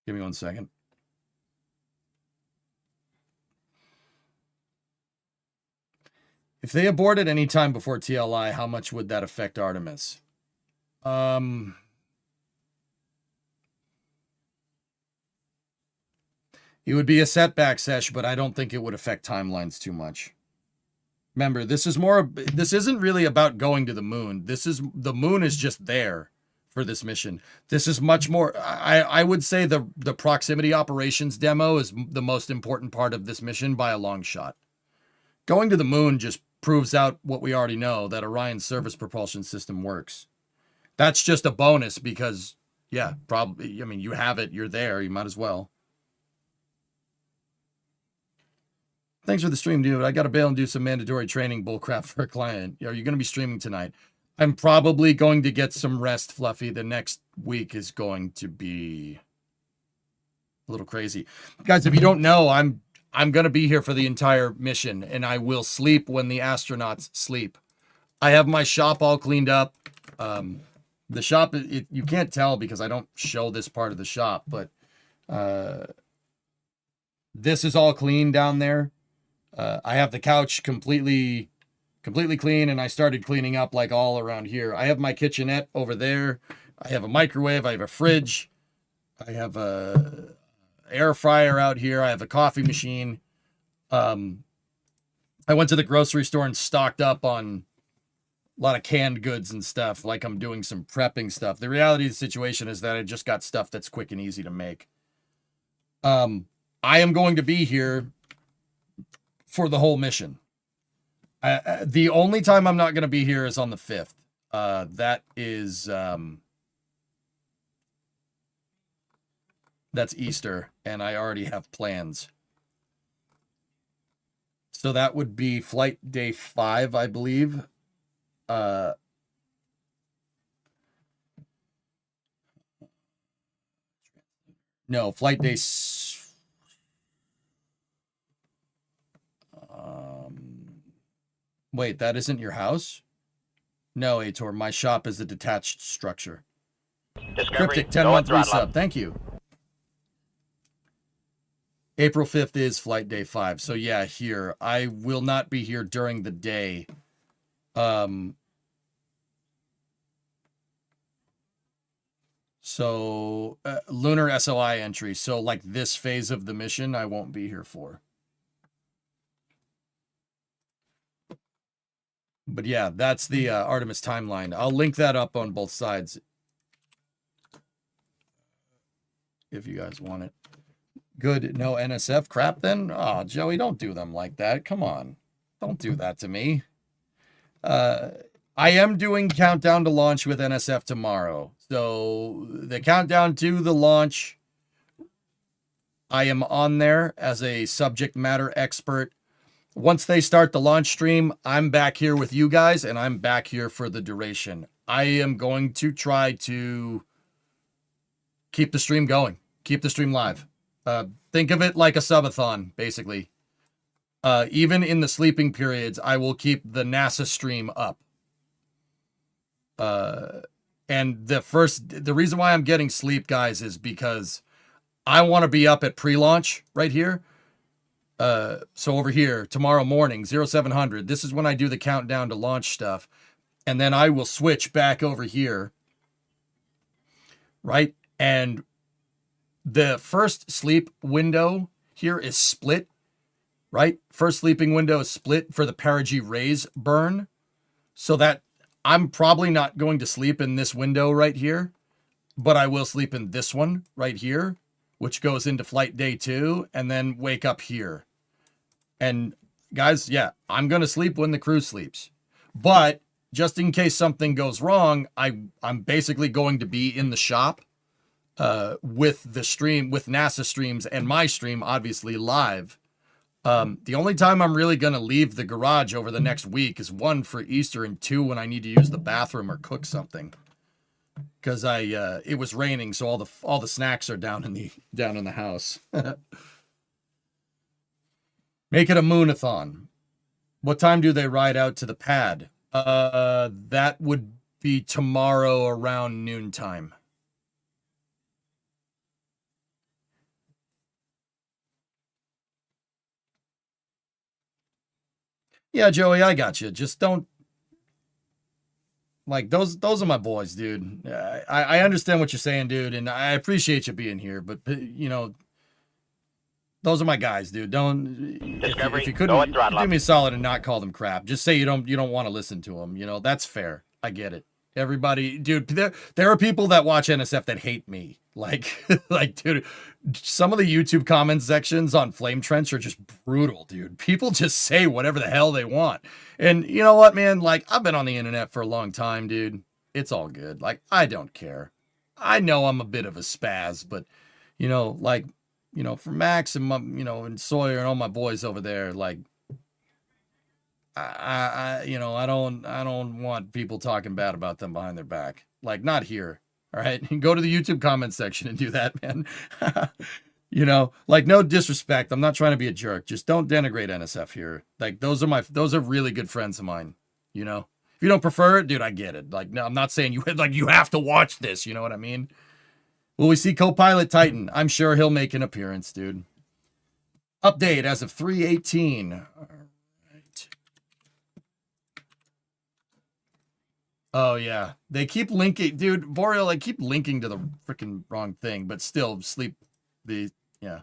Give me 1 second. If they aborted any time before TLI, how much would that affect Artemis? It would be a setback sesh, but I don't think it would affect timelines too much. Remember, this isn't really about going to the moon. The moon is just there for this mission. This is much more, I would say the proximity operations demo is the most important part of this mission by a long shot. Going to the moon just proves out what we already know, that Orion's service propulsion system works. That's just a bonus because, yeah, probably, I mean, you have it, you're there, you might as well. Thanks for the stream, dude. I got to bail and do some mandatory training bullcrap for a client. Are you going to be streaming tonight? I'm probably going to get some rest, Fluffy. The next week is going to be a little crazy. Guys, if you don't know, I'm going to be here for the entire mission, and I will sleep when the astronauts sleep. I have my shop all cleaned up. The shop, you can't tell because I don't show this part of the shop, but this is all clean down there. I have the couch completely clean, and I started cleaning up like all around here. I have my kitchenette over there. I have a microwave. I have a fridge. I have a air fryer out here. I have a coffee machine. I went to the grocery store and stocked up on a lot of canned goods and stuff, like I'm doing some prepping stuff. The reality of the situation is that I just got stuff that's quick and easy to make. I am going to be here for the whole mission. The only time I'm not going to be here is on the 5th. That is, that's Easter, and I already have plans. So that would be flight day 5, I believe. No, flight day. Wait, that isn't your house? No, Aitor, my shop is a detached structure. Cryptic 10-month resub, thank you. April 5th is flight day 5, so yeah, here. I will not be here during the day. So, lunar SOI entry, so like this phase of the mission, I won't be here for. But yeah, that's the Artemis timeline. I'll link that up on both sides if you guys want it. Good, no NSF crap then? Oh, Joey, don't do them like that. Come on. Don't do that to me. I am doing countdown to launch with NSF tomorrow. So the countdown to the launch, I am on there as a subject matter expert. Once they start the launch stream, I'm back here with you guys, and I'm back here for the duration. I am going to try to keep the stream going, keep the stream live. Think of it like a subathon, basically. Even in the sleeping periods, I will keep the NASA stream up. And the reason why I'm getting sleep, guys, is because I want to be up at pre-launch right here. So over here, tomorrow morning, 0700, this is when I do the countdown to launch stuff. And then I will switch back over here. Right? And the first sleep window here is split. Right? First sleeping window is split for the perigee rays burn. So that I'm probably not going to sleep in this window right here, but I will sleep in this one right here, which goes into flight day 2, and then wake up here. And guys, yeah, I'm going to sleep when the crew sleeps. But just in case something goes wrong, I'm basically going to be in the shop with the stream, with NASA streams and my stream, obviously live. The only time I'm really going to leave the garage over the next week is 1 for Easter and 2 when I need to use the bathroom or cook something. Because it was raining, so all the snacks are down in the house. Make it a moonathon. What time do they ride out to the pad? That would be tomorrow around noontime. Yeah, Joey, I got you. Just don't, like, those are my boys, dude. I understand what you're saying, dude, and I appreciate you being here, but you know, those are my guys, dude. Don't, if you couldn't do me a solid and not call them crap, just say you don't want to listen to them. You know, that's fair. I get it. Everybody, dude, there are people that watch NSF that hate me. Like, dude, some of the YouTube comment sections on Flame Trench are just brutal, dude. People just say whatever the hell they want. And you know what, man? Like, I've been on the internet for a long time, dude. It's all good. Like, I don't care. I know I'm a bit of a spaz, but, you know, like, you know, for Max and, and Sawyer and all my boys over there, like, I don't want people talking bad about them behind their back. Like, not here. All right. Go to the YouTube comment section and do that, man. You know, like, no disrespect. I'm not trying to be a jerk. Just don't denigrate NSF here. Like, those are really good friends of mine. You know, if you don't prefer it, dude, I get it. Like, no, I'm not saying you have to watch this. You know what I mean? Will we see co-pilot Titan? I'm sure he'll make an appearance, dude. Update as of 3/18. Oh, yeah. They keep linking. Dude, Boreal, I keep linking to the freaking wrong thing, but still sleep. Yeah.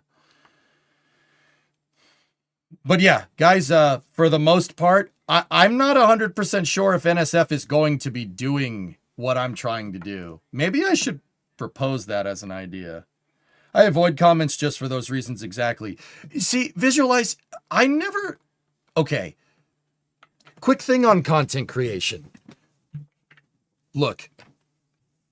But yeah, guys, for the most part, I'm not 100% sure if NSF is going to be doing what I'm trying to do. Maybe I should propose that as an idea. I avoid comments just for those reasons exactly. See, visualize, okay. Quick thing on content creation. Look,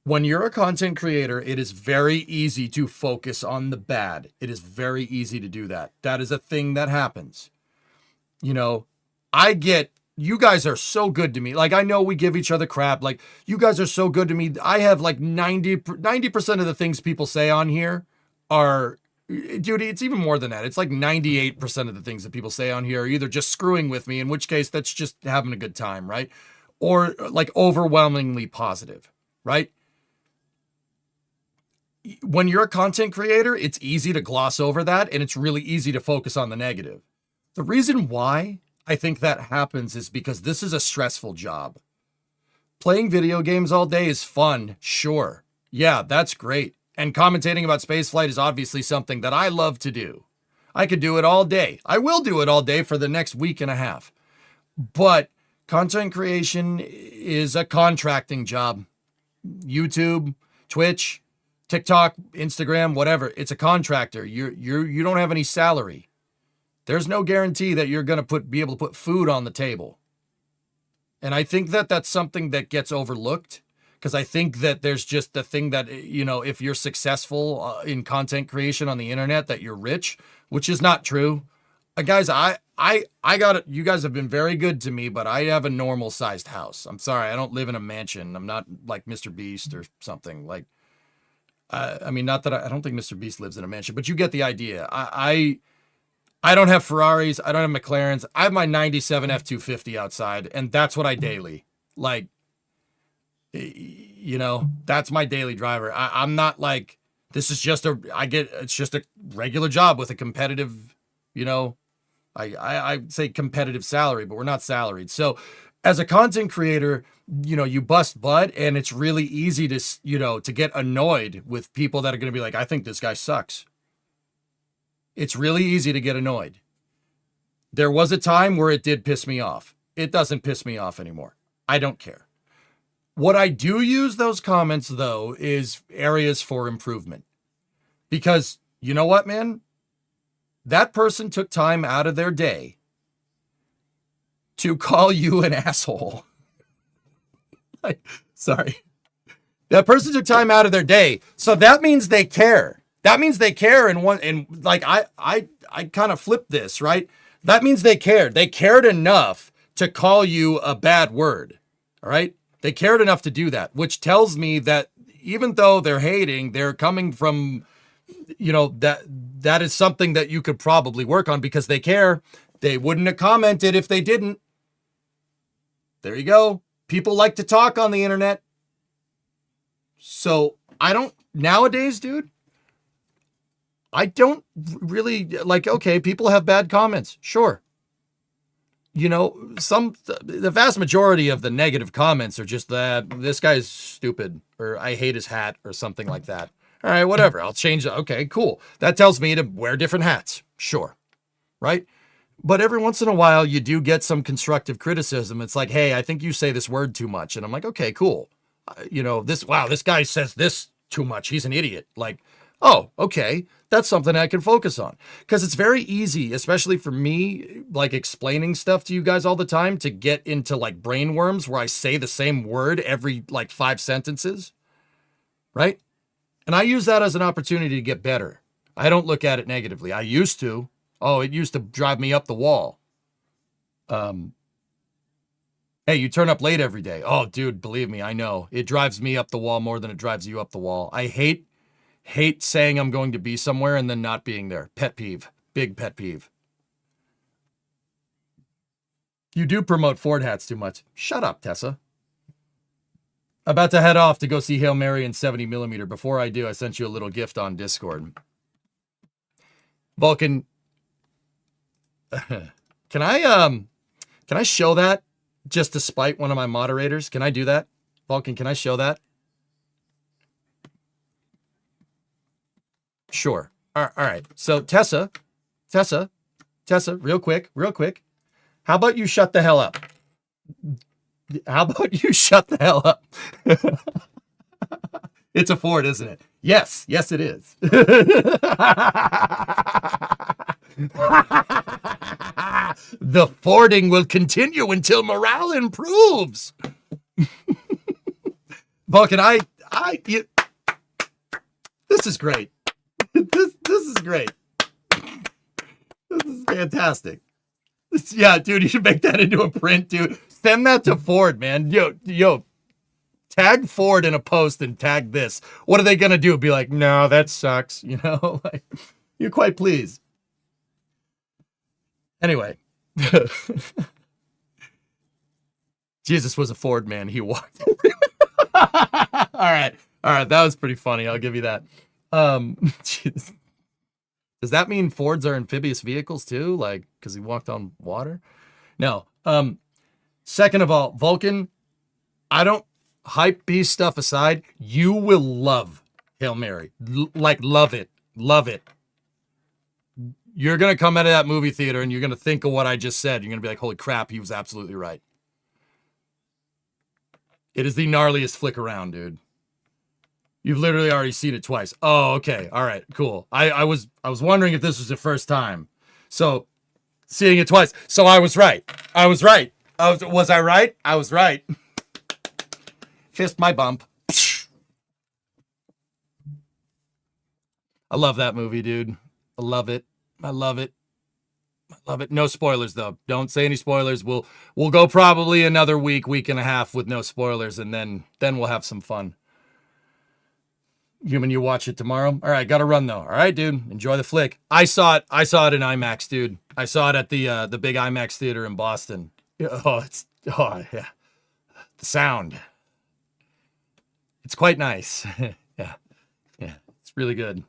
when you're a content creator, it is very easy to focus on the bad. It is very easy to do that. That is a thing that happens. You know, you guys are so good to me. Like, I know we give each other crap. Like, you guys are so good to me. I have like 90% of the things people say on here are, dude, it's even more than that. It's like 98% of the things that people say on here are either just screwing with me, in which case that's just having a good time, right? Or like overwhelmingly positive, right? When you're a content creator, it's easy to gloss over that, and it's really easy to focus on the negative. The reason why I think that happens is because this is a stressful job. Playing video games all day is fun, sure. Yeah, that's great. And commentating about spaceflight is obviously something that I love to do. I could do it all day. I will do it all day for the next week and a half. But content creation is a contracting job. YouTube, Twitch, TikTok, Instagram, whatever. It's a contractor. You don't have any salary. There's no guarantee that you're going to be able to put food on the table. And I think that that's something that gets overlooked, because I think that there's just the thing that, if you're successful in content creation on the internet, that you're rich, which is not true. Guys, I got it. You guys have been very good to me, but I have a normal sized house. I'm sorry. I don't live in a mansion. I'm not like Mr. Beast or something. Like, not that I don't think Mr. Beast lives in a mansion, but you get the idea. I don't have Ferraris. I don't have McLarens. I have my 97 F-250 outside, and that's what I daily. Like, that's my daily driver. I'm not like, this is just it's just a regular job with a competitive, I say competitive salary, but we're not salaried. So as a content creator, you bust butt, and it's really easy to, to get annoyed with people that are going to be like, I think this guy sucks. It's really easy to get annoyed. There was a time where it did piss me off. It doesn't piss me off anymore. I don't care. What I do use those comments, though, is areas for improvement. Because you know what, man? That person took time out of their day to call you an asshole. Sorry. That person took time out of their day. So that means they care. That means they care. And I kind of flipped this, right? That means they cared. They cared enough to call you a bad word. All right. They cared enough to do that, which tells me that even though they're hating, they're coming from, that is something that you could probably work on, because they care. They wouldn't have commented if they didn't. There you go. People like to talk on the internet. So nowadays, dude, I don't really okay, people have bad comments. Sure. The vast majority of the negative comments are just that this guy's stupid, or I hate his hat, or something like that. All right, whatever. I'll change it. Okay, cool. That tells me to wear different hats. Sure. Right? But every once in a while, you do get some constructive criticism. It's like, hey, I think you say this word too much. And I'm like, okay, cool. This guy says this too much. He's an idiot. Like, oh, okay. That's something I can focus on. Because it's very easy, especially for me, like explaining stuff to you guys all the time, to get into like brain worms where I say the same word every 5 sentences. Right? And I use that as an opportunity to get better. I don't look at it negatively. I used to. Oh, it used to drive me up the wall. Hey, you turn up late every day. Oh, dude, believe me, I know. It drives me up the wall more than it drives you up the wall. I hate saying I'm going to be somewhere and then not being there. Pet peeve. Big pet peeve. You do promote Ford hats too much. Shut up, Tessa. About to head off to go see Hail Mary in 70mm. Before I do, I sent you a little gift on Discord. Vulcan, can I show that just to spite one of my moderators? Can I do that? Vulcan, can I show that? Sure. All right. So Tessa, real quick. How about you shut the hell up? It's a Ford, isn't it? Yes, it is. The Fording will continue until morale improves. Vulcan, this is great. This is great. This is fantastic. Yeah, dude, you should make that into a print, dude. Send that to Ford, man. Yo, tag Ford in a post and tag this. What are they going to do? Be like, no, that sucks. Like, you're quite pleased. Anyway. Jesus was a Ford man. He walked. All right. That was pretty funny. I'll give you that. Does that mean Fords are amphibious vehicles too? Like, because he walked on water? No. Second of all, Vulcan, I don't hype beast stuff aside. You will love Hail Mary. Love it. You're going to come out of that movie theater and you're going to think of what I just said. You're going to be like, holy crap, he was absolutely right. It is the gnarliest flick around, dude. You've literally already seen it twice. Oh, okay. All right, cool. I was wondering if this was the first time. So, seeing it twice. So I was right. Was I right? I was right. Fist my bump. I love that movie, dude. I love it. I love it. I love it. No spoilers, though. Don't say any spoilers. We'll go probably another week and a half with no spoilers, and then we'll have some fun. Human, you watch it tomorrow? All right, gotta run though. All right, dude. Enjoy the flick. I saw it in IMAX, dude. I saw it at the big IMAX theater in Boston. Oh yeah. The sound. It's quite nice. Yeah. Yeah. It's really good.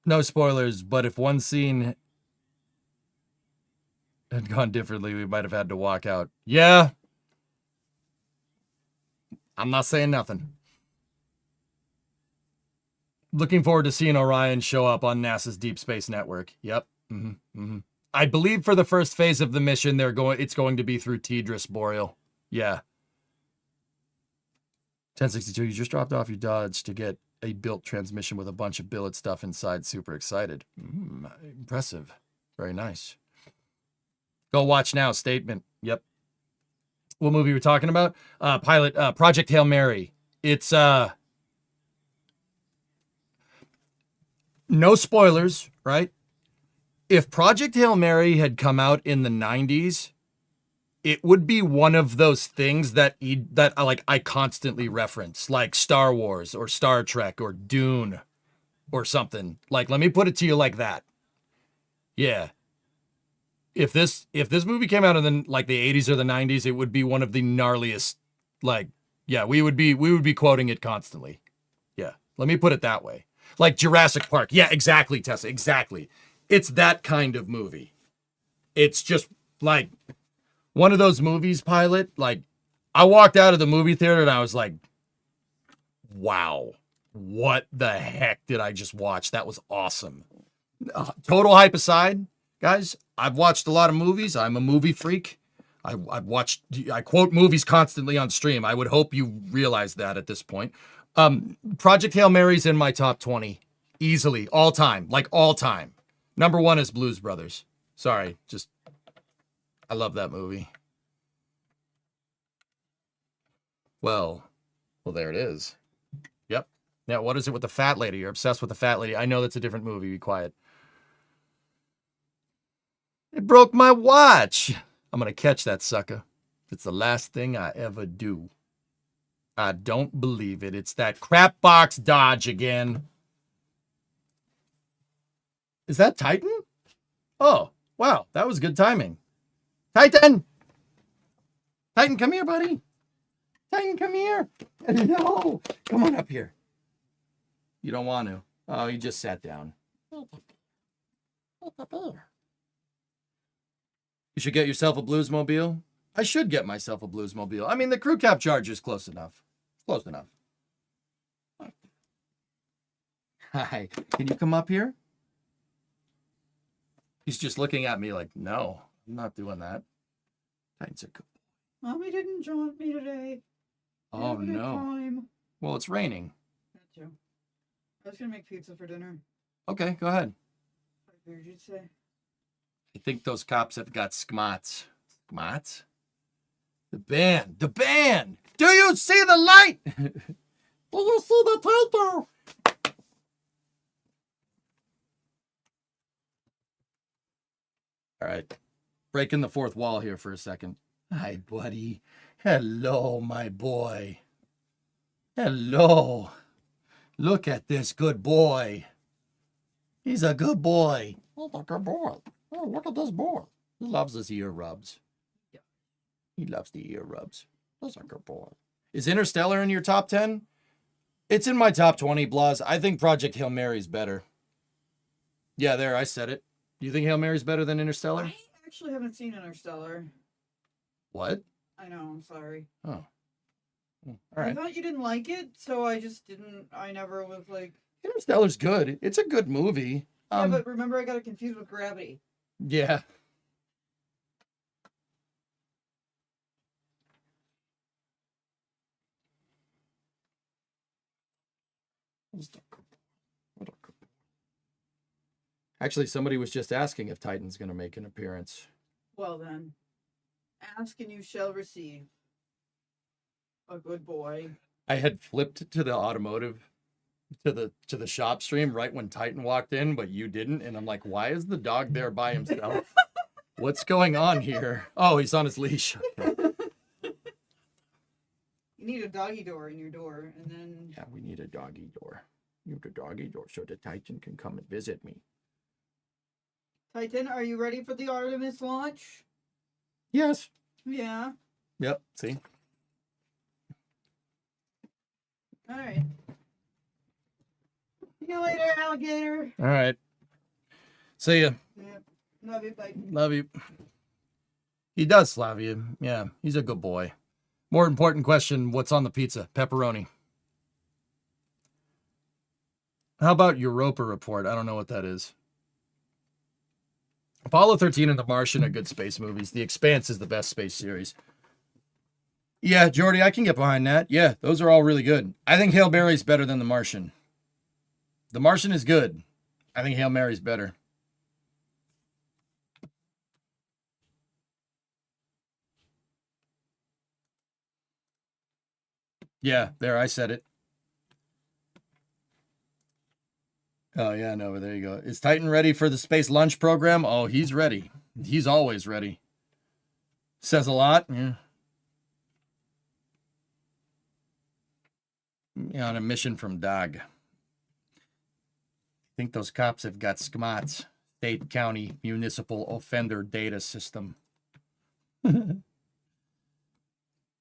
No spoilers, but if one scene had gone differently, we might have had to walk out. Yeah. I'm not saying nothing. Looking forward to seeing Orion show up on NASA's Deep Space Network. Yep. I believe for the first phase of the mission, it's going to be through Tidris Boreal. Yeah. 1062, you just dropped off your Dodge to get a built transmission with a bunch of billet stuff inside. Super excited. Impressive. Very nice. Go watch now. Statement. Yep. What movie we're talking about? Project Hail Mary. It's no spoilers, right? If Project Hail Mary had come out in the 90s, it would be one of those things that I constantly reference, like Star Wars or Star Trek or Dune or something. Like, let me put it to you like that. Yeah. If this movie came out in the 80s or the 90s, it would be one of the gnarliest. We would be quoting it constantly. Yeah. Let me put it that way. Like Jurassic Park. Yeah, exactly, Tessa. Exactly. It's that kind of movie. It's just like one of those movies, Pilot. Like, I walked out of the movie theater and I was like, wow, what the heck did I just watch? That was awesome. Total hype aside, guys, I've watched a lot of movies. I'm a movie freak. I quote movies constantly on stream. I would hope you realize that at this point. Project Hail Mary's in my top 20. Easily. All time. Like, all time. Number 1 is Blues Brothers. Sorry. I love that movie. Well, there it is. Yep. Now, what is it with the fat lady? You're obsessed with the fat lady. I know that's a different movie. Be quiet. It broke my watch. I'm going to catch that sucker. It's the last thing I ever do. I don't believe it. It's that crap box Dodge again. Is that Titan? Oh, wow. That was good timing. Titan! Titan, come here, buddy. Titan, come here. No. Come on up here. You don't want to. Oh, you just sat down. You should get yourself a Bluesmobile. I should get myself a Bluesmobile. I mean, the crew cab Charger's close enough. Close enough. Hi. Can you come up here? He's just looking at me like, no, I'm not doing that. Titan's a good. Mommy didn't jaunt me today. Oh, no. Time. Well, it's raining. Got you. I was going to make pizza for dinner. Okay, go ahead. What did you say? I think those cops have got schmots. Schmots? The band. The band! Do you see the light? Do you see the title? All right. Breaking the fourth wall here for a second. Hi, buddy. Hello, my boy. Hello. Look at this good boy. He's a good boy. He's a good boy. Oh, look at this boy. He loves his ear rubs. He loves the ear rubs. He's a good boy. Is Interstellar in your top 10? It's in my top 20, Blas. I think Project Hail Mary's better. Yeah, there, I said it. Do you think Hail Mary's better than Interstellar? I actually haven't seen Interstellar. What? I know, I'm sorry. Oh. All right. I thought you didn't like it, so I just didn't. I never was like. Interstellar's good. It's a good movie. Yeah, but remember, I got it confused with Gravity. Yeah. Actually, somebody was just asking if Titan's going to make an appearance. Well then, ask and you shall receive. A good boy. I had flipped to the automotive, to the shop stream right when Titan walked in, but you didn't. And I'm like, why is the dog there by himself? What's going on here? Oh, he's on his leash. Okay. You need a doggy door in your door, and then... Yeah, we need a doggy door. You need a doggy door so the Titan can come and visit me. Titan, are you ready for the Artemis launch? Yes. Yeah. Yep, see? All right. See you later, alligator. All right. See ya. Yep. Love you, bye. Love you. He does love you. Yeah, he's a good boy. More important question, what's on the pizza? Pepperoni. How about Europa Report? I don't know what that is. Apollo 13 and The Martian are good space movies. The Expanse is the best space series. Yeah, Jordy, I can get behind that. Yeah, those are all really good. I think Hail Mary's better than The Martian. The Martian is good. I think Hail Mary's better. Yeah, there, I said it. Oh, yeah, no, there you go. Is Titan ready for the space lunch program? Oh, he's ready. He's always ready. Says a lot. Yeah. On a mission from Dog. I think those cops have got SCMOTS, State, County, Municipal Offender Data System.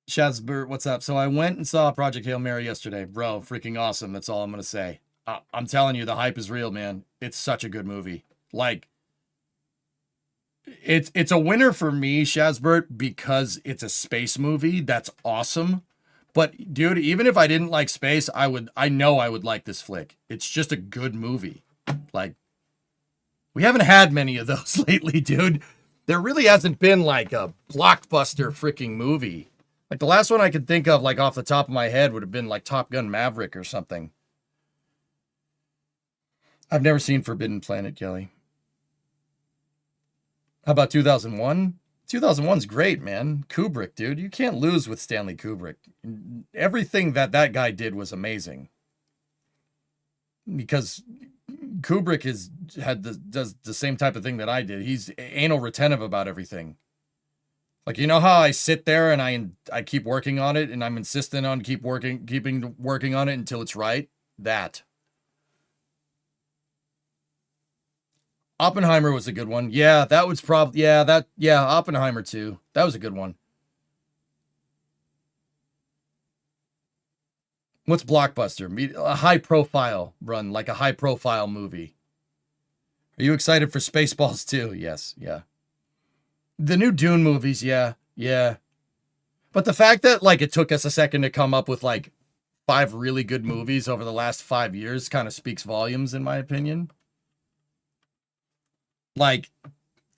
Shazbert, what's up? So I went and saw Project Hail Mary yesterday. Bro, freaking awesome. That's all I'm going to say. I'm telling you, the hype is real, man. It's such a good movie. Like, it's a winner for me, Shazbert, because it's a space movie. That's awesome. But, dude, even if I didn't like space, I know I would like this flick. It's just a good movie. Like, we haven't had many of those lately, dude. There really hasn't been, like, a blockbuster freaking movie. Like, the last one I could think of, like, off the top of my head would have been, like, Top Gun Maverick or something. I've never seen Forbidden Planet, Kelly. How about 2001? 2001's great, man. Kubrick, dude. You can't lose with Stanley Kubrick. Everything that guy did was amazing. Because Kubrick does the same type of thing that I did. He's anal retentive about everything. Like, you know how I sit there and I keep working on it and I'm insistent on keeping working on it until it's right? That. Oppenheimer was a good one. Yeah, that was probably, Oppenheimer too. That was a good one. What's blockbuster? A high profile run, like a high profile movie. Are you excited for Spaceballs too? Yes, yeah. The new Dune movies, yeah. But the fact that, like, it took us a second to come up with, like, 5 really good movies over the last 5 years kind of speaks volumes, in my opinion. Like,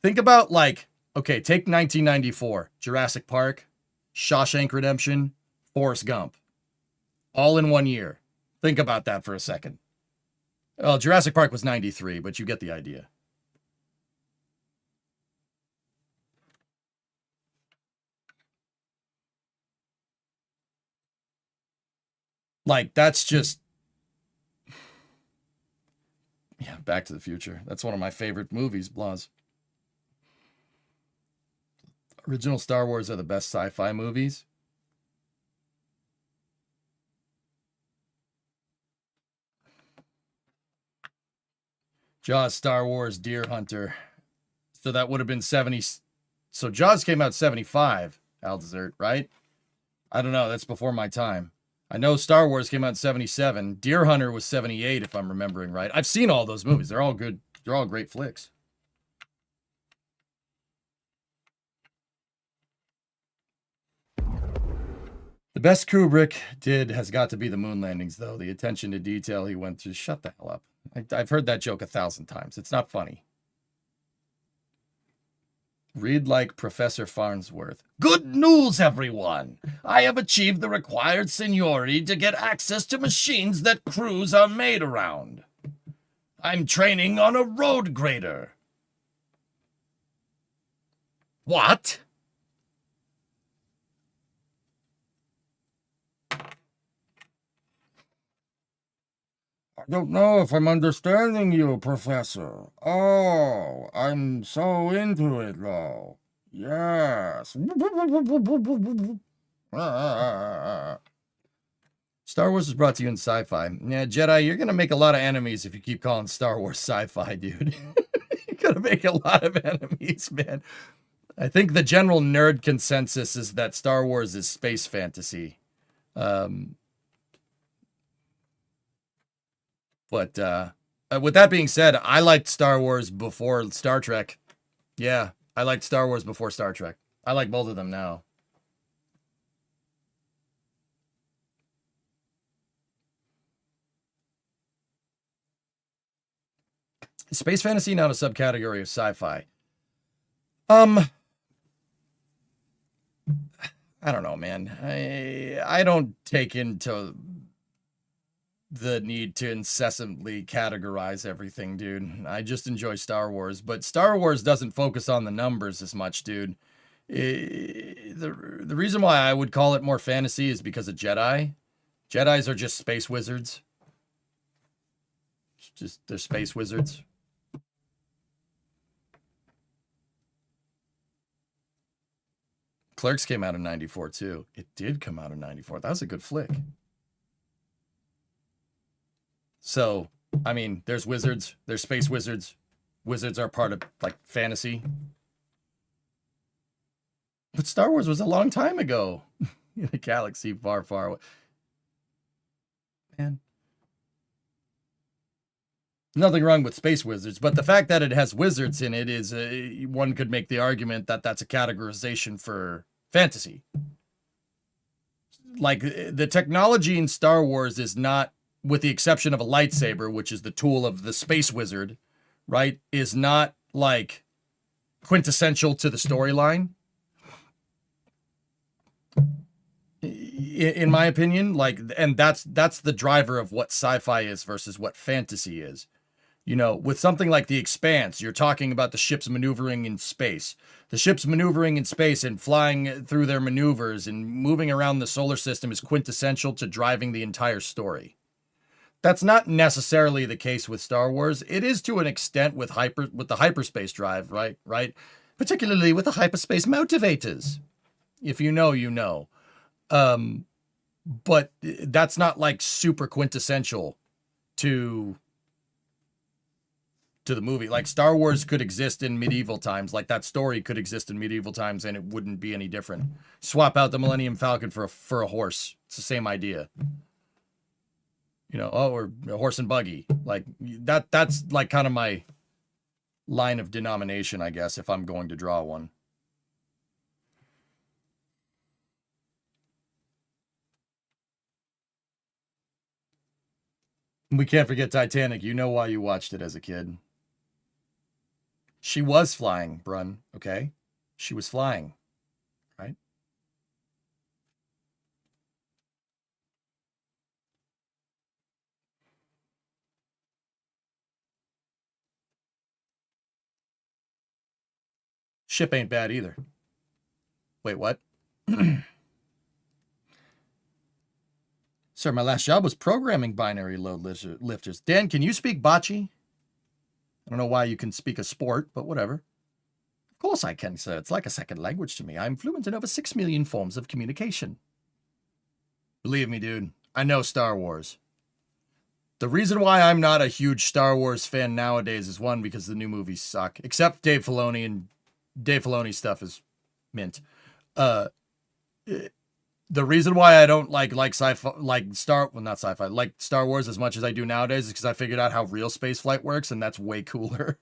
think about, like, okay, take 1994, Jurassic Park, Shawshank Redemption, Forrest Gump. All in 1 year. Think about that for a second. Well, Jurassic Park was 93, but you get the idea. Like, that's just... Yeah, Back to the Future. That's one of my favorite movies, Blas. Original Star Wars are the best sci-fi movies. Jaws, Star Wars, Deer Hunter. So that would have been 70. So Jaws came out 75, Aldezert, right? I don't know. That's before my time. I know Star Wars came out in 77. Deer Hunter was 78, if I'm remembering right. I've seen all those movies. They're all good. They're all great flicks. The best Kubrick did has got to be the moon landings, though. The attention to detail he went to. Shut the hell up. I've heard that joke 1,000 times. It's not funny. Read like Professor Farnsworth. Good news, everyone! I have achieved the required seniority to get access to machines that crews are made around. I'm training on a road grader. What? I don't know if I'm understanding you, Professor. Oh, I'm so into it, though. Yes. Star Wars is brought to you in sci-fi. Yeah, Jedi, you're going to make a lot of enemies if you keep calling Star Wars sci-fi, dude. You're going to make a lot of enemies, man. I think the general nerd consensus is that Star Wars is space fantasy. But with that being said, I liked Star Wars before Star Trek. Yeah, I liked Star Wars before Star Trek. I like both of them now. Is space fantasy not a subcategory of sci-fi? I don't know, man. I don't take into the need to incessantly categorize everything, dude. I just enjoy Star Wars, but Star Wars doesn't focus on the numbers as much, dude. The reason why I would call it more fantasy is because of Jedi. Jedis are just space wizards. They're space wizards. Clerks came out in 94 too. It did come out in 94. That was a good flick. So, I mean, there's wizards, there's space wizards. Wizards are part of, like, fantasy. But Star Wars was a long time ago. In a galaxy far, far away. Man. Nothing wrong with space wizards, but the fact that it has wizards in it is, one could make the argument that that's a categorization for fantasy. Like, the technology in Star Wars is not, with the exception of a lightsaber, which is the tool of the space wizard, right, is not, like, quintessential to the storyline. In my opinion, like, and that's the driver of what sci-fi is versus what fantasy is. You know, with something like The Expanse, you're talking about the ships maneuvering in space. The ships maneuvering in space and flying through their maneuvers and moving around the solar system is quintessential to driving the entire story. That's not necessarily the case with Star Wars. It is to an extent with the hyperspace drive, right? Particularly with the hyperspace motivators. If you know, you know. But that's not like super quintessential to the movie. Like, Star Wars could exist in medieval times. Like, that story could exist in medieval times and it wouldn't be any different. Swap out the Millennium Falcon for a horse. It's the same idea. You know, or a horse and buggy. Like, that's like kind of my line of denomination, I guess, if I'm going to draw one. We can't forget Titanic. You know why you watched it as a kid. She was flying, Brun, okay? She was flying, right? Ship ain't bad either. Wait, what? Sir, my last job was programming binary load lifters. Dan, can you speak bocce? I don't know why you can speak a sport, but whatever. Of course I can, sir. It's like a second language to me. I'm fluent in over 6 million forms of communication. Believe me, dude. I know Star Wars. The reason why I'm not a huge Star Wars fan nowadays is, one, because the new movies suck. Except Dave Filoni, and Dave Filoni's stuff is mint. The reason why I don't like sci-fi, like Star Wars as much as I do nowadays is because I figured out how real spaceflight works, and that's way cooler.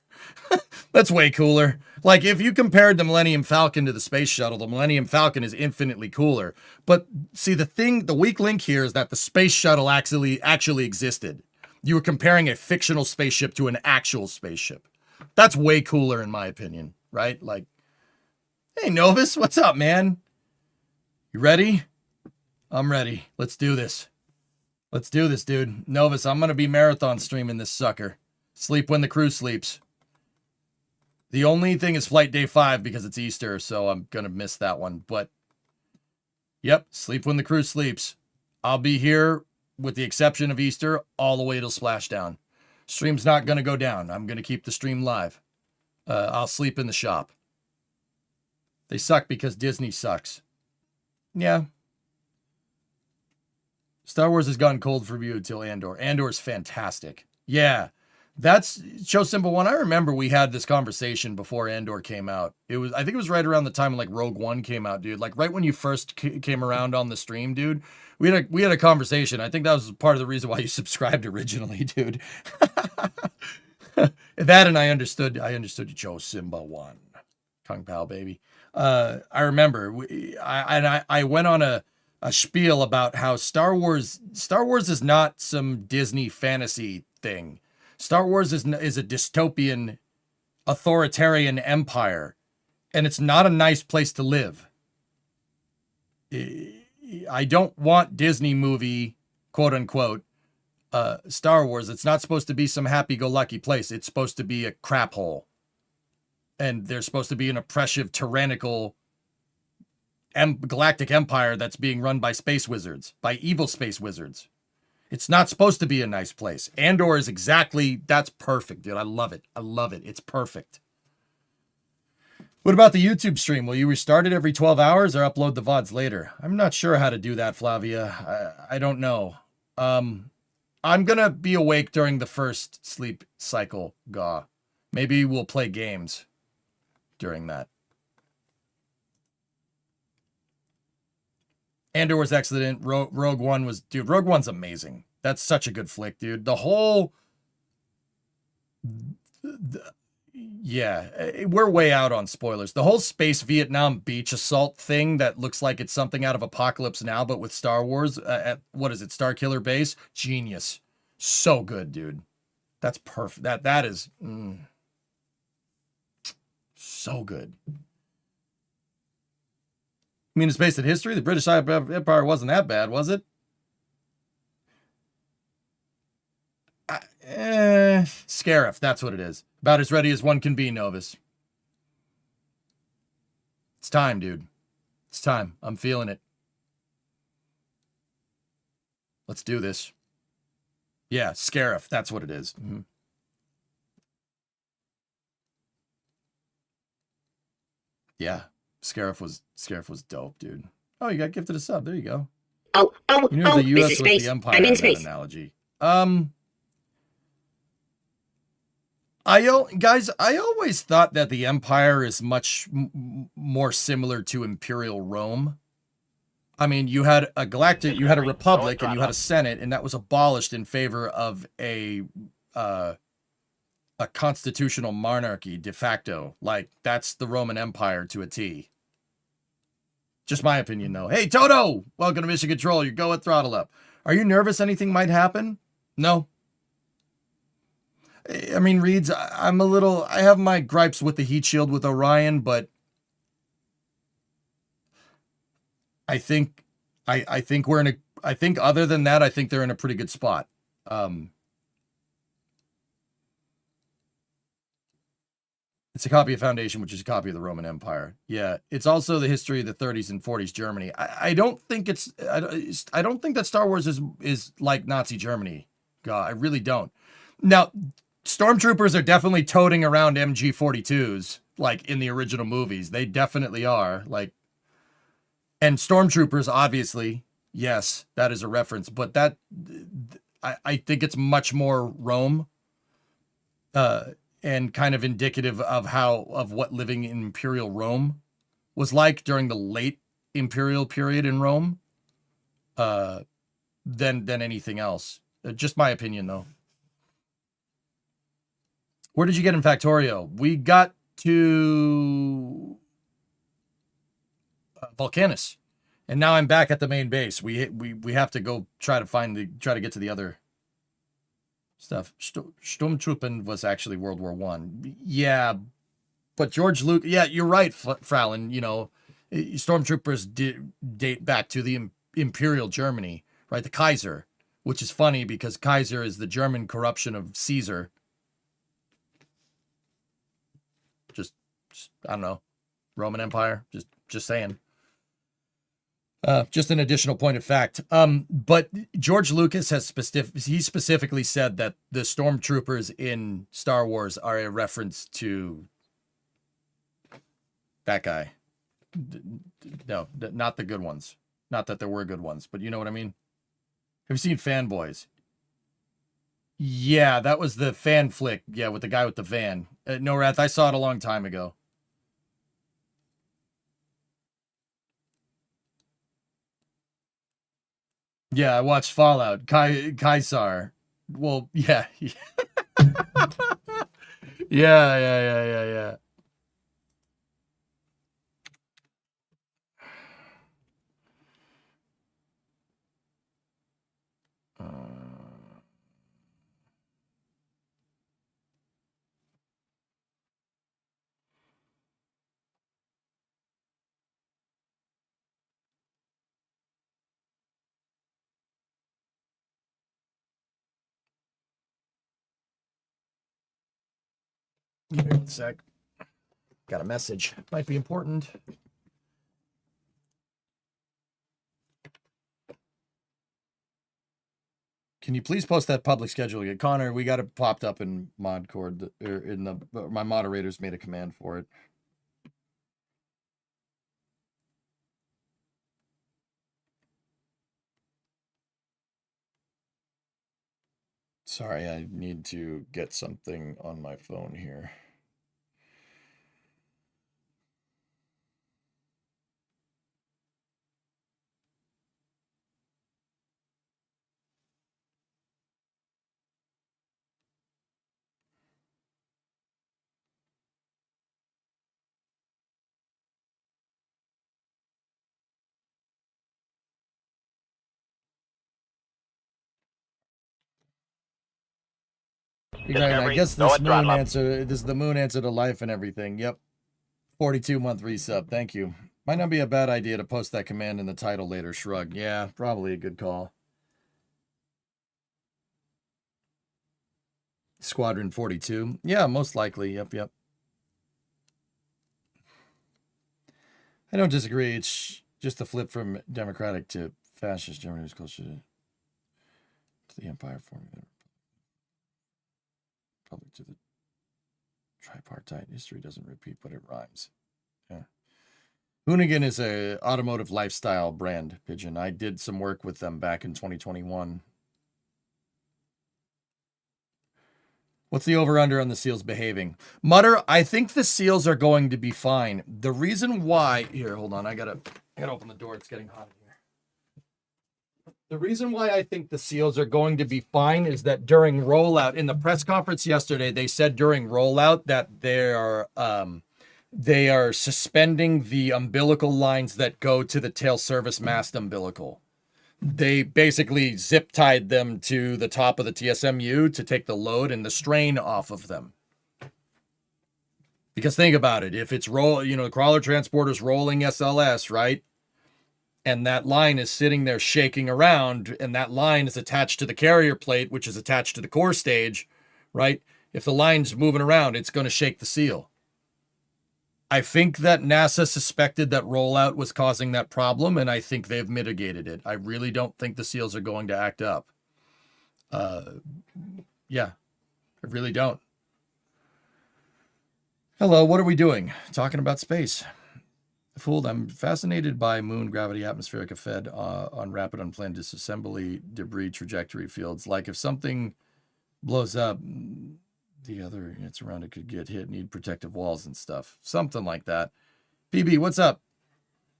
That's way cooler. Like, if you compared the Millennium Falcon to the Space Shuttle, the Millennium Falcon is infinitely cooler. But see, the weak link here is that the Space Shuttle actually existed. You were comparing a fictional spaceship to an actual spaceship. That's way cooler in my opinion, right? Like, hey Novus, what's up, man? You ready? I'm ready. Let's do this. Let's do this, dude. Novus, I'm going to be marathon streaming this sucker. Sleep when the crew sleeps. The only thing is flight day 5 because it's Easter, so I'm going to miss that one. But, yep, sleep when the crew sleeps. I'll be here, with the exception of Easter, all the way till Splashdown. Stream's not going to go down. I'm going to keep the stream live. I'll sleep in the shop. They suck because Disney sucks. Yeah. Star Wars has gone cold for you until Andor. Andor's fantastic. Yeah. That's Show Symbol 1. I remember we had this conversation before Andor came out. I think it was right around the time when Rogue One came out, dude. Like right when you first came around on the stream, dude. We had a conversation. I think that was part of the reason why you subscribed originally, dude. That and I understood Show Symbol 1. Kung Pao, baby. I remember I went on a spiel about how Star Wars is not some Disney fantasy thing. Star Wars is a dystopian, authoritarian empire, and it's not a nice place to live. I don't want Disney movie, quote unquote, Star Wars. It's not supposed to be some happy-go-lucky place. It's supposed to be a crap hole. And there's supposed to be an oppressive, tyrannical galactic empire that's being run by space wizards, by evil space wizards. It's not supposed to be a nice place. Andor is that's perfect, dude. I love it. I love it. It's perfect. What about the YouTube stream? Will you restart it every 12 hours or upload the VODs later? I'm not sure how to do that, Flavia. I don't know. I'm going to be awake during the first sleep cycle, Gaw. Maybe we'll play games during that. Andor was excellent. Rogue One was... Dude, Rogue One's amazing. That's such a good flick, dude. The whole... Yeah, we're way out on spoilers. The whole space Vietnam beach assault thing that looks like it's something out of Apocalypse Now, but with Star Wars, at, what is it, Starkiller Base? Genius. So good, dude. That's perfect. That is... so good. I mean, it's based in history. The British Empire wasn't that bad, was it? Scarif, that's what it is. About as ready as one can be, Novus. It's time, dude. It's time. I'm feeling it. Let's do this. Yeah, Scarif, that's what it is. Mm-hmm. Yeah. Scarif was dope, dude. Oh, you got gifted a sub. There you go. You know the U.S. was the Empire in that analogy. I always thought that the Empire is much more similar to Imperial Rome. I mean, you had a republic, and you had a Senate, and that was abolished in favor of a constitutional monarchy de facto. Like, that's the Roman Empire to a T. Just my opinion, though. Hey, Toto! Welcome to Mission Control. You're going throttle up. Are you nervous anything might happen? No. I mean, Reeds, I have my gripes with the heat shield with Orion, but I think other than that, I think they're in a pretty good spot. It's a copy of Foundation, which is a copy of the Roman Empire. Yeah, it's also the history of the 30s and 40s Germany. I don't think that Star Wars is like Nazi Germany. God, I really don't. Now, stormtroopers are definitely toting around MG-42s, like in the original movies. They definitely are. Like, and stormtroopers, obviously, yes, that is a reference. But that, I think it's much more Rome. And kind of indicative of what living in Imperial Rome was like during the late Imperial period in Rome, than anything else. Just my opinion, though. Where did you get in Factorio? We got to Volcanus, and now I'm back at the main base. We have to go try to get to the other stuff. Sturmtruppen was actually World War I. Yeah, but George Lucas... Yeah, you're right, Fraulein. You know, stormtroopers date back to the Imperial Germany, right? The Kaiser, which is funny because Kaiser is the German corruption of Caesar. I don't know, Roman Empire. Just saying. Just an additional point of fact. But George Lucas has specifically said that the stormtroopers in Star Wars are a reference to that guy. No, not the good ones. Not that there were good ones, but you know what I mean? Have you seen Fanboys? Yeah, that was the fan flick. Yeah, with the guy with the van. No, Wrath, I saw it a long time ago. Yeah, I watched Fallout. Kaisar. Well, yeah. Yeah. Give me 1 sec. Got a message. Might be important. Can you please post that public schedule again? Connor, we got it popped up in ModCord, or in the, my moderators made a command for it. Sorry, I need to get something on my phone here. Right, I guess this is the moon answer to life and everything. Yep. 42-month resub. Thank you. Might not be a bad idea to post that command in the title later, Shrug. Yeah, probably a good call. Squadron 42. Yeah, most likely. Yep. I don't disagree. It's just a flip from democratic to fascist. Germany was closer to the empire forming the republic to the tripartite. History doesn't repeat, but it rhymes. Yeah. Hoonigan is a automotive lifestyle brand, Pigeon. I did some work with them back in 2021. What's the over-under on the seals behaving? Mutter, I think the seals are going to be fine. The reason why... Here, hold on. I gotta open the door. It's getting hot in here. The reason why I think the seals are going to be fine is that during rollout, in the press conference yesterday, they said during rollout that they are suspending the umbilical lines that go to the tail service mast umbilical. They basically zip tied them to the top of the TSMU to take the load and the strain off of them. Because think about it, if it's the crawler transporter's rolling SLS, right? And that line is sitting there shaking around, and that line is attached to the carrier plate, which is attached to the core stage, right? If the line's moving around, it's going to shake the seal. I think that NASA suspected that rollout was causing that problem, and I think they've mitigated it. I really don't think the seals are going to act up. Yeah, I really don't. Hello, what are we doing? Talking about space. Fooled, I'm fascinated by moon gravity atmospheric effect on rapid unplanned disassembly debris trajectory fields. Like if something blows up, the other units around it could get hit, need protective walls and stuff. Something like that. PB, what's up?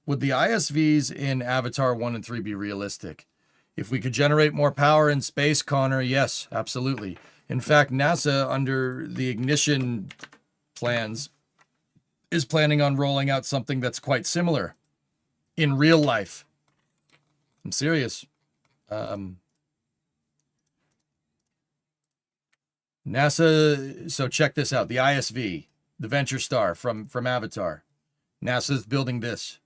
Would the ISVs in Avatar 1 and 3 be realistic? If we could generate more power in space, Connor, yes, absolutely. In fact, NASA, under the ignition plans, is planning on rolling out something that's quite similar in real life. I'm serious. NASA, so check this out. The ISV, the Venture Star from Avatar. NASA's building this.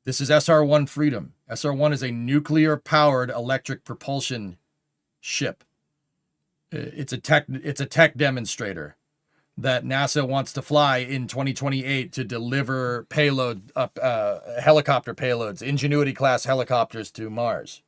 This is SR-1 Freedom. SR-1 is a nuclear-powered electric propulsion ship. It's a tech demonstrator. that NASA wants to fly in 2028 to deliver payload up helicopter payloads, Ingenuity class helicopters to Mars.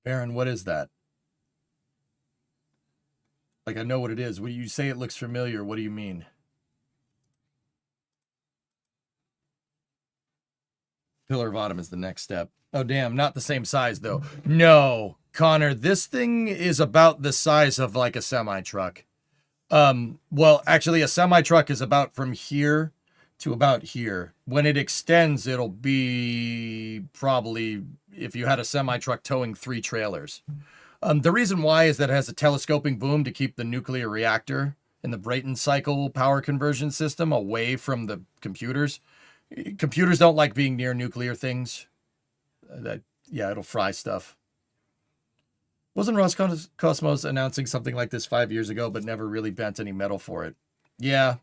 Baron, what is that? Like, I know what it is. When you say it looks familiar, what do you mean? Pillar of Autumn is the next step. Oh, damn, not the same size, though. No, Connor, this thing is about the size of, like, a semi-truck. Well, actually, a semi-truck is about from here to about here. When it extends, it'll be probably, if you had a semi-truck towing 3 trailers. The reason why is that it has a telescoping boom to keep the nuclear reactor and the Brayton cycle power conversion system away from the computers. Computers don't like being near nuclear things. Yeah, it'll fry stuff. Wasn't Roscosmos announcing something like this 5 years ago, but never really bent any metal for it? Yeah.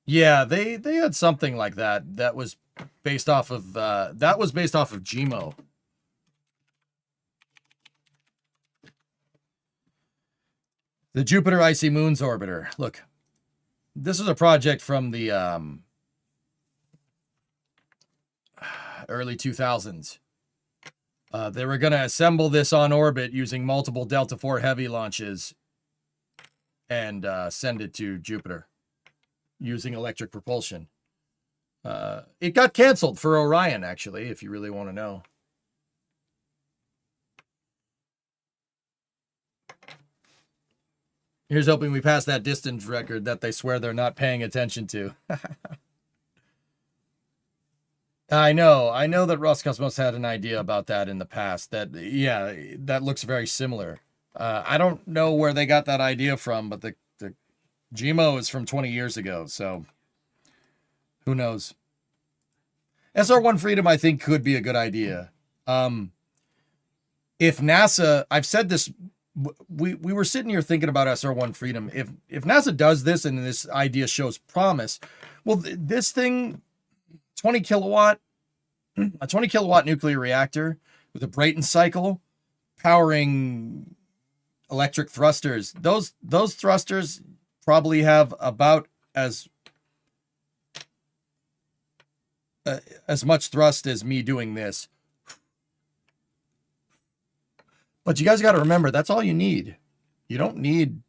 Yeah, they had something like that. That was based off of GMO. The Jupiter Icy Moons Orbiter. Look, this is a project from the early 2000s. They were going to assemble this on orbit using multiple Delta IV Heavy launches and send it to Jupiter using electric propulsion. It got canceled for Orion, actually, if you really want to know. Here's hoping we pass that distance record that they swear they're not paying attention to. I know that Roscosmos had an idea about that in the past. That, yeah, that looks very similar. I don't know where they got that idea from, but the GMO is from 20 years ago, so who knows? SR-1 Freedom, I think, could be a good idea. If NASA, I've said this, we were sitting here thinking about SR-1 Freedom. If NASA does this and this idea shows promise, well, this thing, 20 kilowatt, a 20 kilowatt nuclear reactor with a Brayton cycle powering electric thrusters. Those thrusters probably have about as much thrust as me doing this. But you guys got to remember, that's all you need. You don't need,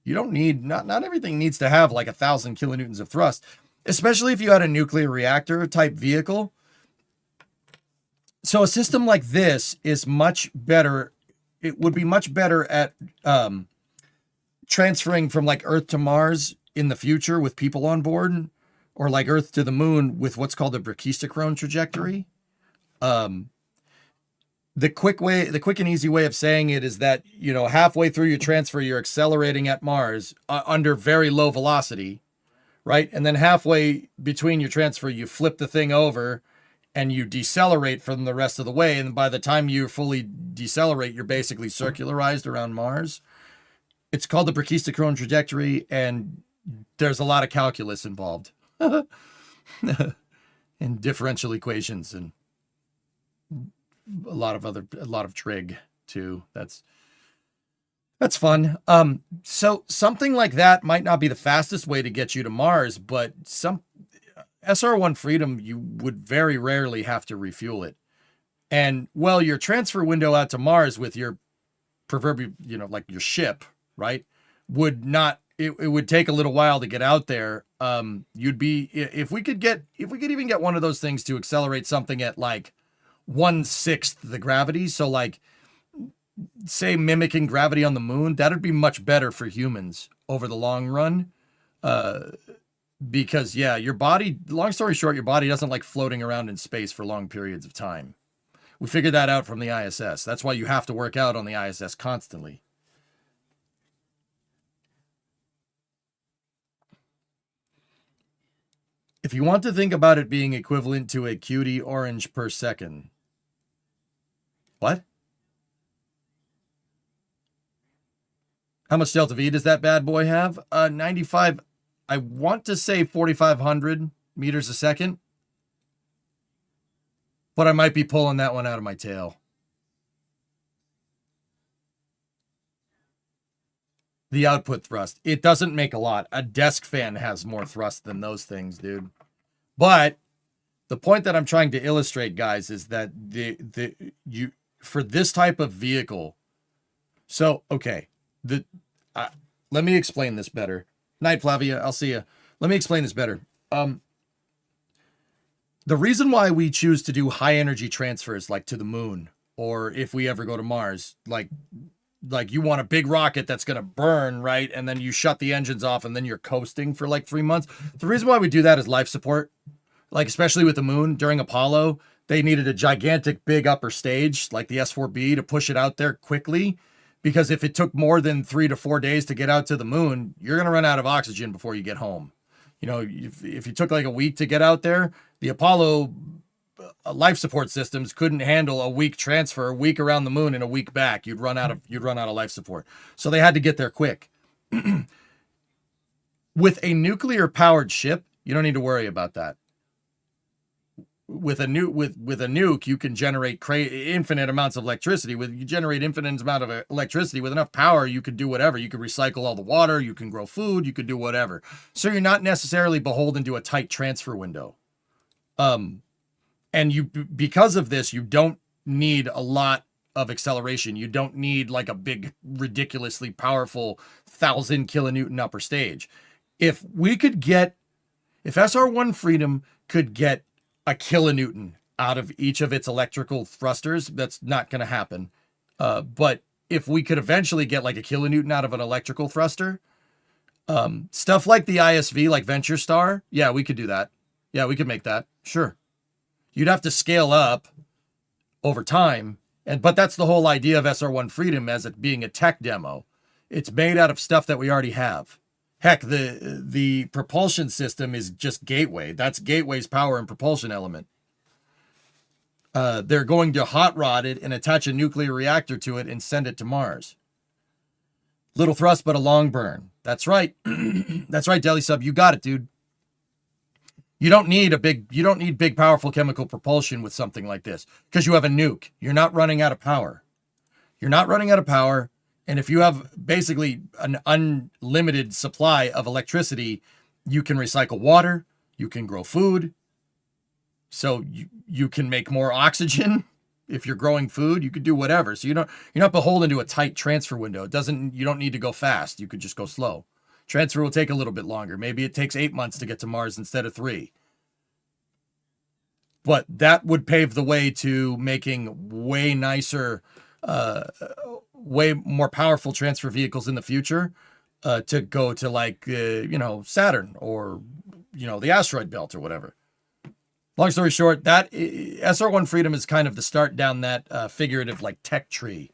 not everything needs to have like 1,000 kilonewtons of thrust, especially if you had a nuclear reactor type vehicle. So a system like this is much better. It would be much better at transferring from like Earth to Mars in the future with people on board, or like Earth to the moon with what's called the brachistochrone trajectory. The quick and easy way of saying it is that, you know, halfway through your transfer, you're accelerating at Mars under very low velocity, right? And then halfway between your transfer, you flip the thing over and you decelerate from the rest of the way. And by the time you fully decelerate, you're basically circularized around Mars. It's called the brachistochrone trajectory, and there's a lot of calculus involved. And differential equations and a lot of trig too. That's fun. So something like that might not be the fastest way to get you to Mars, but some SR-1 Freedom, you would very rarely have to refuel it. And well, your transfer window out to Mars with your proverbial, you know, like your ship, right, would not, it would take a little while to get out there. You'd be, if we could even get one of those things to accelerate something at like 1/6 the gravity, so like say mimicking gravity on the moon, that'd be much better for humans over the long run. Because yeah, your body, long story short, your body doesn't like floating around in space for long periods of time. We figured that out from the ISS. That's why you have to work out on the ISS constantly. If you want to think about it being equivalent to a cutie orange per second, What? How much delta V does that bad boy have? 95, I want to say 4,500 meters a second. But I might be pulling that one out of my tail. The output thrust. It doesn't make a lot. A desk fan has more thrust than those things, dude. But the point that I'm trying to illustrate, guys, is that for this type of vehicle. So, okay. Let me explain this better. Night, Flavia. I'll see you. Let me explain this better. The reason why we choose to do high energy transfers, like to the moon, or if we ever go to Mars, like you want a big rocket that's going to burn, right? And then you shut the engines off and then you're coasting for like 3 months. The reason why we do that is life support. Like, especially with the moon during Apollo, they needed a gigantic big upper stage like the S-4B to push it out there quickly. Because if it took more than 3 to 4 days to get out to the moon, you're going to run out of oxygen before you get home. You know, if you took like a week to get out there, the Apollo life support systems couldn't handle a week transfer, a week around the moon and a week back. You'd run out of life support. So they had to get there quick. With a nuclear powered ship, you don't need to worry about that. With a nuke, you can generate infinite amounts of electricity. You generate infinite amount of electricity with enough power, you could do whatever. You could recycle all the water, you can grow food, you could do whatever. So you're not necessarily beholden to a tight transfer window. And because of this, you don't need a lot of acceleration. You don't need like a big, ridiculously powerful 1,000 kilonewton upper stage. If SR1 Freedom could get a kilonewton out of each of its electrical thrusters, that's not going to happen. But if we could eventually get like a kilonewton out of an electrical thruster, stuff like the ISV, like Venture Star, yeah, we could do that. Yeah, we could make that. Sure. You'd have to scale up over time. But that's the whole idea of SR1 Freedom as it being a tech demo. It's made out of stuff that we already have. Heck, the propulsion system is just Gateway. That's Gateway's power and propulsion element. They're going to hot rod it and attach a nuclear reactor to it and send it to Mars. Little thrust, but a long burn. That's right. That's right, Deli Sub. You got it, dude. You don't need big, powerful chemical propulsion with something like this because you have a nuke. You're not running out of power. And if you have basically an unlimited supply of electricity, you can recycle water, you can grow food. So you can make more oxygen. If you're growing food, you could do whatever. So you're not beholden to a tight transfer window. You don't need to go fast. You could just go slow. Transfer will take a little bit longer. Maybe it takes 8 months to get to Mars instead of 3. But that would pave the way to making way nicer, way more powerful transfer vehicles in the future to go to like, Saturn or, the asteroid belt or whatever. Long story short, that SR1 Freedom is kind of the start down that figurative like tech tree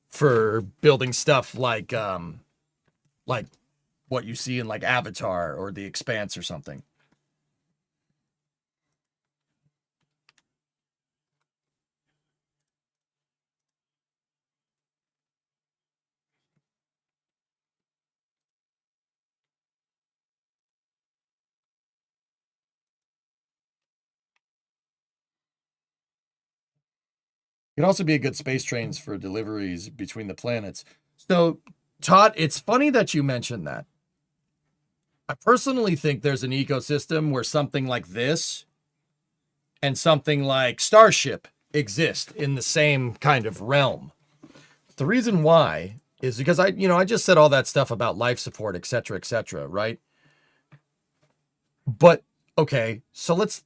for building stuff like what you see in like Avatar or The Expanse or something. It could also be a good space trains for deliveries between the planets. So, Todd, it's funny that you mentioned that. I personally think there's an ecosystem where something like this and something like Starship exist in the same kind of realm. The reason why is because I just said all that stuff about life support, et cetera, right? But okay, so let's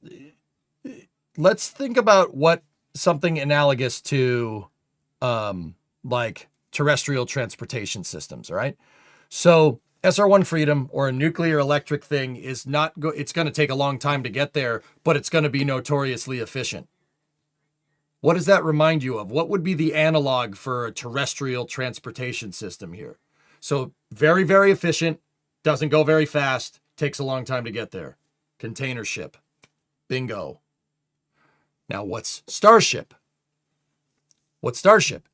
think about what something analogous to like terrestrial transportation systems, all right? So SR1 Freedom or a nuclear electric thing is it's going to take a long time to get there, but it's going to be notoriously efficient. What does that remind you of? What would be the analog for a terrestrial transportation system here? So very, very efficient, doesn't go very fast, takes a long time to get there. Container ship. Bingo. Now what's Starship? What's Starship?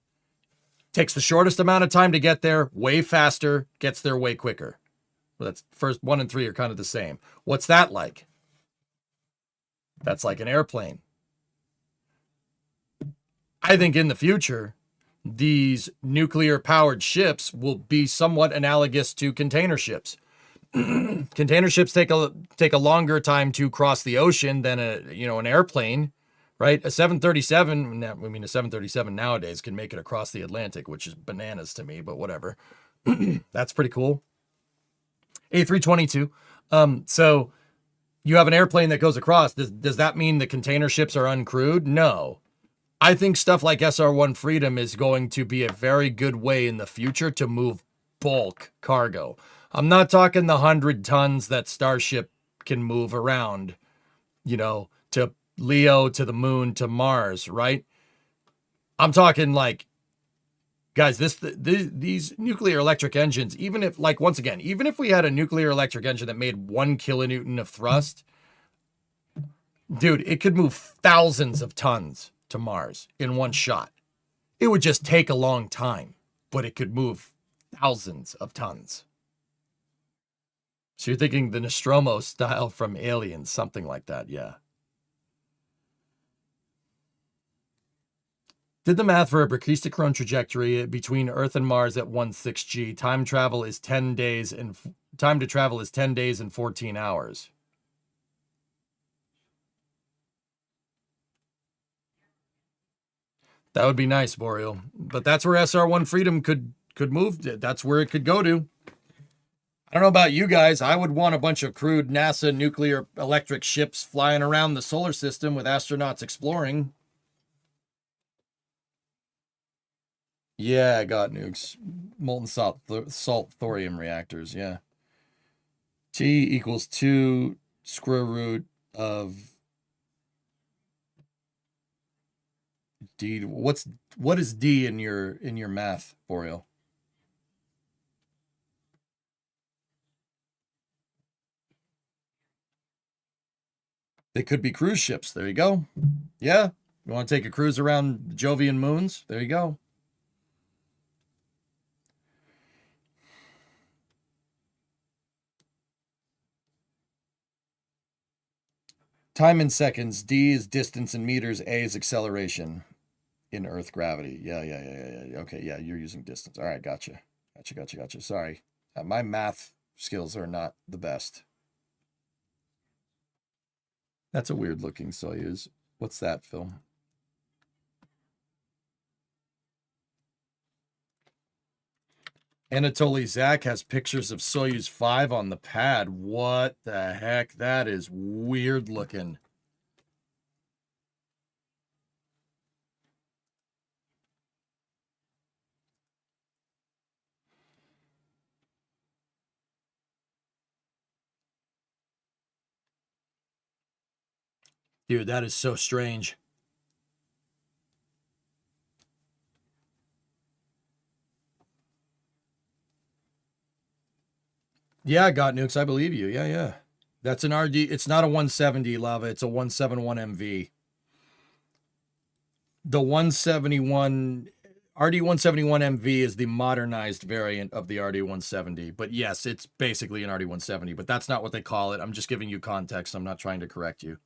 Takes the shortest amount of time to get there, way faster, gets there way quicker. Well, that's first 1 and 3 are kind of the same. What's that like? That's like an airplane. I think in the future, these nuclear-powered ships will be somewhat analogous to container ships. Container ships take a longer time to cross the ocean than an airplane, right? A 737, I mean a 737 nowadays can make it across the Atlantic, which is bananas to me, but whatever. That's pretty cool. A322. So you have an airplane that goes across. Does that mean the container ships are uncrewed? No. I think stuff like SR-1 Freedom is going to be a very good way in the future to move bulk cargo. I'm not talking the 100 tons that Starship can move around, to Leo, to the moon, to Mars, right? I'm talking like, guys, these nuclear electric engines, even if we had a nuclear electric engine that made 1 kilonewton of thrust, dude, it could move thousands of tons to Mars in one shot. It would just take a long time, but it could move thousands of tons. So you're thinking the Nostromo style from Aliens, something like that, yeah. Did the math for a brachistochrone trajectory between Earth and Mars at 1.6G. Time to travel is 10 days and 14 hours. That would be nice, Boreal. But that's where SR-1 Freedom could move. That's where it could go to. I don't know about you guys. I would want a bunch of crewed NASA nuclear electric ships flying around the solar system with astronauts exploring. Yeah, I got nukes. Molten salt thorium reactors, yeah. T equals 2 square root of D. What is D in your math, Boreal? They could be cruise ships. There you go. Yeah. You want to take a cruise around Jovian moons? There you go. Time in seconds. D is distance in meters. A is acceleration in Earth gravity. Yeah. Okay, yeah, you're using distance. All right, gotcha. Sorry. My math skills are not the best. That's a weird looking Soyuz. What's that, Phil? Anatoly Zak has pictures of Soyuz 5 on the pad. What the heck? That is weird looking. Dude, that is so strange. Yeah, I got nukes. I believe you. Yeah. That's an RD. It's not a 170 lava. It's a 171 MV. The 171 RD171 MV is the modernized variant of the RD170. But yes, it's basically an RD170, but that's not what they call it. I'm just giving you context. I'm not trying to correct you.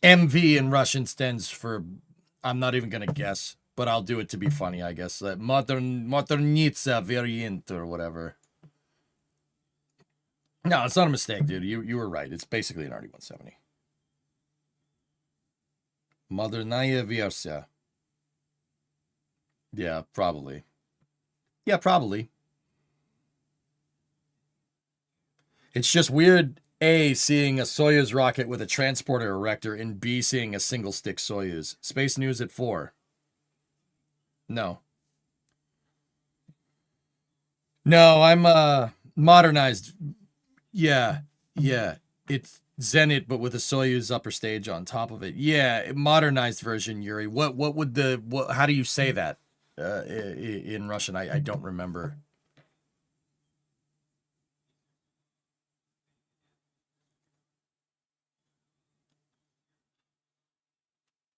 MV in Russian stands for, I'm not even going to guess, but I'll do it to be funny, I guess. Modernitsa variant or whatever. No, it's not a mistake, dude. You were right. It's basically an RD170. Modernaya Versia. Yeah, probably. Yeah, probably. It's just weird, A, seeing a Soyuz rocket with a transporter erector, and B, seeing a single-stick Soyuz. Space News at 4. No. No, I'm modernized. Yeah. It's Zenit, but with a Soyuz upper stage on top of it. Yeah, modernized version, Yuri. What would how do you say that in Russian? I don't remember.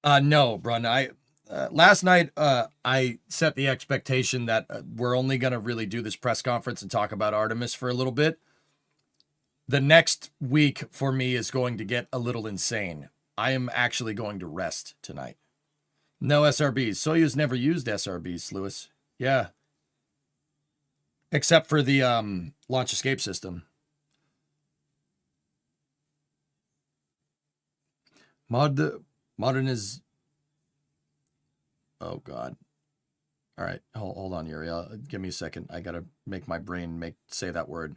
No, Brun. last night I set the expectation that we're only going to really do this press conference and talk about Artemis for a little bit. The next week for me is going to get a little insane. I am actually going to rest tonight. No SRBs. Soyuz never used SRBs, Lewis. Yeah. Except for the launch escape system. Modern is... Oh, God. All right. Hold on, Yuri. Give me a second. I got to make my brain say that word.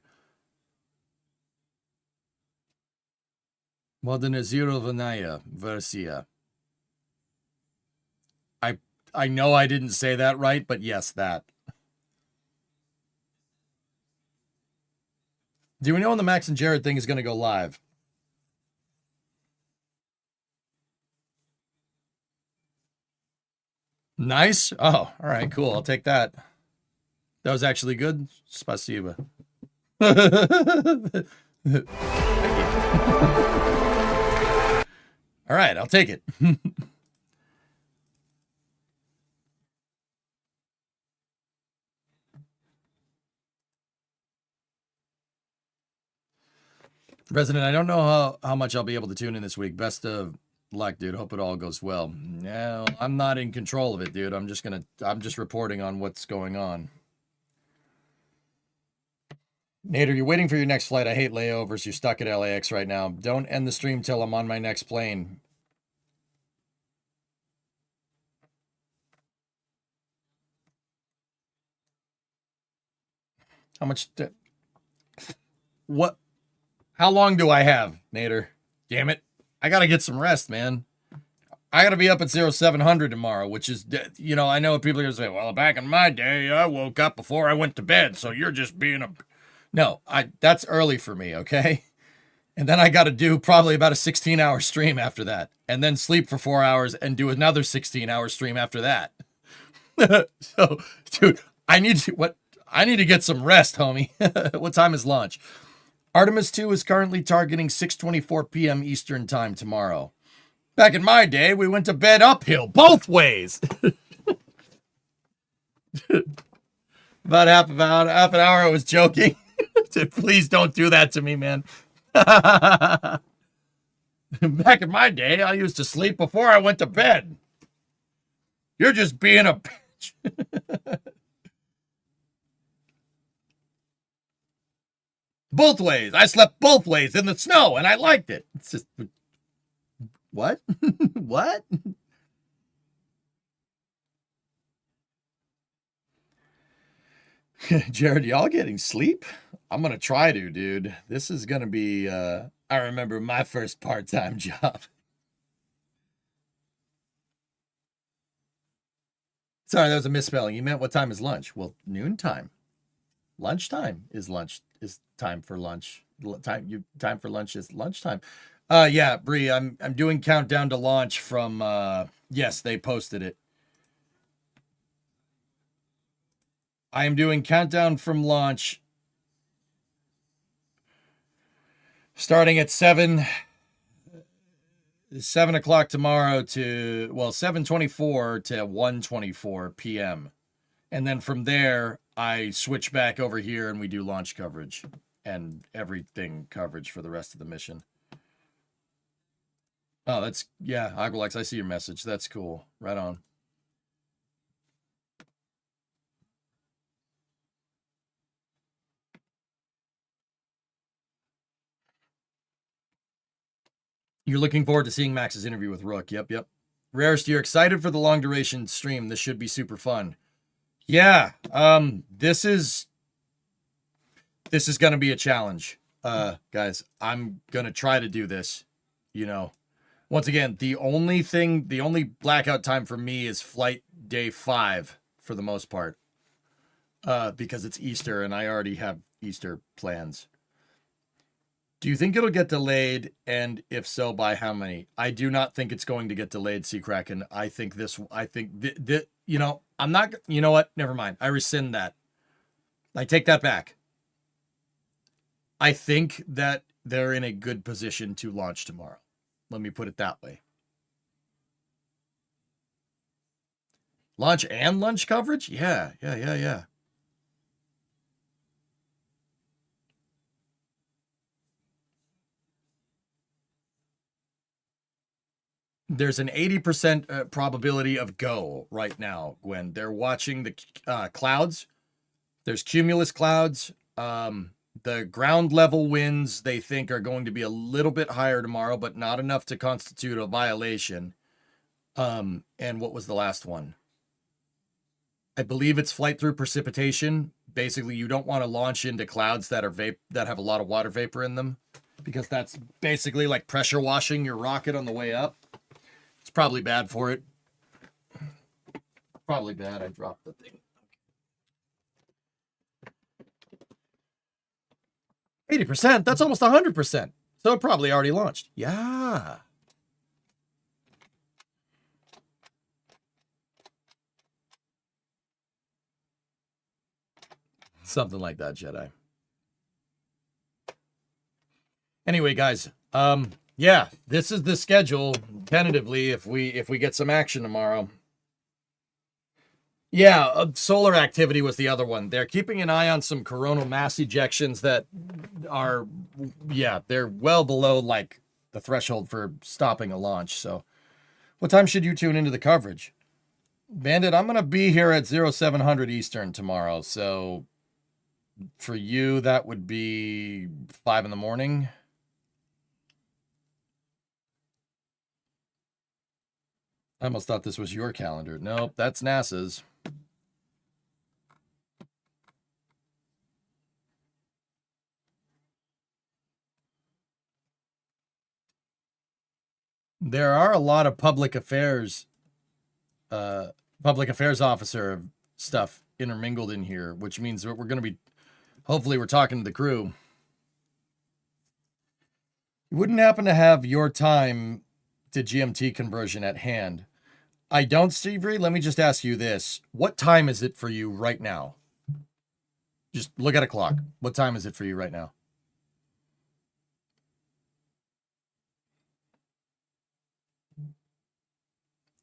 Modernizirovanaya Versia. I know I didn't say that right, but yes, that. Do we know when the Max and Jared thing is going to go live? Nice. Oh, all right, cool. I'll take that. That was actually good. Spasiba. All right, I'll take it. Resident, I don't know how much I'll be able to tune in this week. Best of luck, dude. Hope it all goes well. No, I'm not in control of it, dude. I'm just reporting on what's going on. Nader, you're waiting for your next flight. I hate layovers. You're stuck at LAX right now. Don't end the stream till I'm on my next plane. How much? What? How long do I have, Nader? Damn it. I got to get some rest, man. I got to be up at 0700 tomorrow, which is, you know, I know people are going to say, well, back in my day, I woke up before I went to bed, so you're just being a... No, that's early for me, okay? And then I got to do probably about a 16-hour stream after that, and then sleep for 4 hours and do another 16-hour stream after that. So, dude, I need to get some rest, homie. What time is launch? Artemis 2 is currently targeting 6:24 p.m. Eastern Time tomorrow. Back in my day, we went to bed uphill, both ways. About half an hour, I was joking. Please don't do that to me, man. Back in my day, I used to sleep before I went to bed. You're just being a bitch. Both ways. I slept both ways in the snow, and I liked it. It's just... What? What? Jared, y'all getting sleep? I'm going to try to, dude. This is going to be... I remember my first part-time job. Sorry, that was a misspelling. You meant what time is lunch? Well, noontime. Lunchtime is lunch. Is time for lunch. Time for lunch is lunchtime. Yeah, Bree, I'm doing countdown to launch from yes, they posted it. I am doing countdown from launch starting at 7 o'clock tomorrow to 7:24 to 1:24 p.m. And then from there, I switch back over here and we do launch coverage and everything coverage for the rest of the mission. Oh, that's, yeah, Agralex, I see your message. That's cool. Right on. You're looking forward to seeing Max's interview with Rook. Yep. Rarest, you're excited for the long duration stream. This should be super fun. Yeah, this is going to be a challenge. Guys, I'm going to try to do this, you know. Once again, the only blackout time for me is flight day 5 for the most part. Because it's Easter and I already have Easter plans. Do you think it'll get delayed? And if so, by how many? I do not think it's going to get delayed, Sea Kraken. I think you know, I'm not, you know what? Never mind. I rescind that. I take that back. I think that they're in a good position to launch tomorrow. Let me put it that way. Launch and lunch coverage? Yeah. There's an 80% probability of go right now, Gwen. They're watching the clouds. There's cumulus clouds. The ground level winds they think are going to be a little bit higher tomorrow, but not enough to constitute a violation. And what was the last one? I believe it's flight through precipitation. Basically, you don't want to launch into clouds that are that have a lot of water vapor in them, because that's basically like pressure washing your rocket on the way up. It's probably bad for it. Probably bad. I dropped the thing. 80%? That's almost 100%. So it probably already launched. Yeah. Something like that, Jedi. Anyway, guys, yeah, this is the schedule tentatively if we get some action tomorrow. Yeah, solar activity was the other one. They're keeping an eye on some coronal mass ejections that are, yeah, they're well below like the threshold for stopping a launch. So what time should you tune into the coverage? Bandit, I'm going to be here at 0700 Eastern tomorrow. So for you, that would be 5 in the morning. I almost thought this was your calendar. Nope, that's NASA's. There are a lot of public affairs officer stuff intermingled in here, which means that we're going to be, hopefully we're talking to the crew. You wouldn't happen to have your time to GMT conversion at hand. I don't, Steve Reed. Let me just ask you this. What time is it for you right now? Just look at a clock. What time is it for you right now?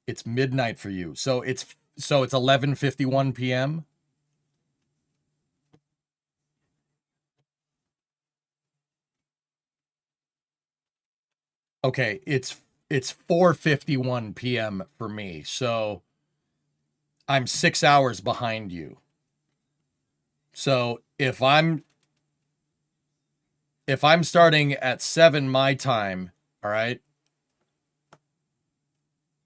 It's midnight for you. So it's 11:51 p.m. Okay, it's 4:51 p.m. for me. So I'm 6 hours behind you. So if I'm starting at 7 my time, all right,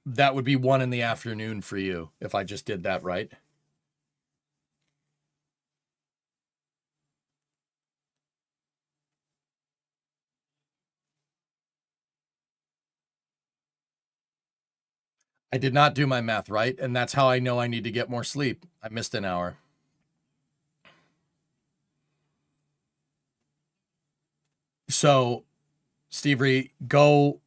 that would be 1 in the afternoon for you if I just did that right. I did not do my math right, and that's how I know I need to get more sleep. I missed an hour. So, Steve Reed, go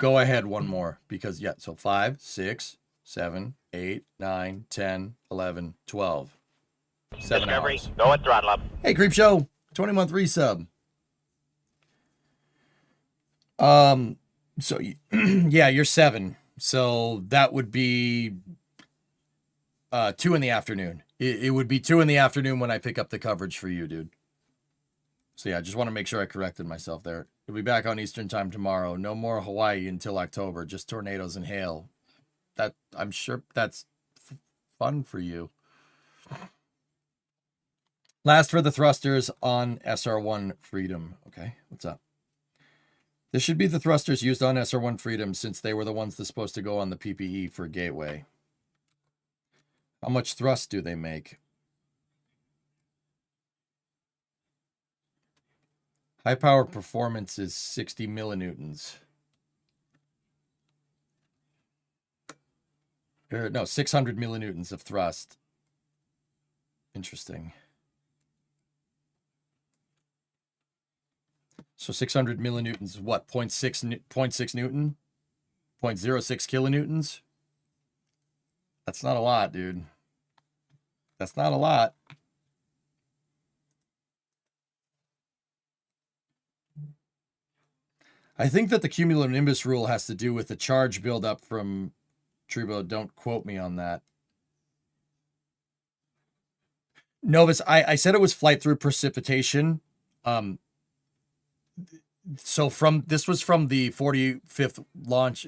ahead one more, because, yeah, so 5, 6, 7, 8, 9, 10, 11, 12. 7 hours. Go at throttle up. Hey, Creep Show, 20-month resub. So, yeah, you're 7. So that would be 2 in the afternoon. It would be 2 in the afternoon when I pick up the coverage for you, dude. So yeah, I just want to make sure I corrected myself there. We'll be back on Eastern time tomorrow. No more Hawaii until October. Just tornadoes and hail. That I'm sure that's fun for you. Last for the thrusters on SR1 Freedom. Okay, what's up? This should be the thrusters used on SR1 Freedom, since they were the ones that's supposed to go on the PPE for Gateway. How much thrust do they make? High power performance is 60 millinewtons. No, 600 millinewtons of thrust. Interesting. So 600 millinewtons is what? 0.6 Newton? 0.06 kilonewtons? That's not a lot, dude. That's not a lot. I think that the cumulonimbus rule has to do with the charge buildup from Trubo. Don't quote me on that. Novus, I said it was flight through precipitation. So this was from the 45th launch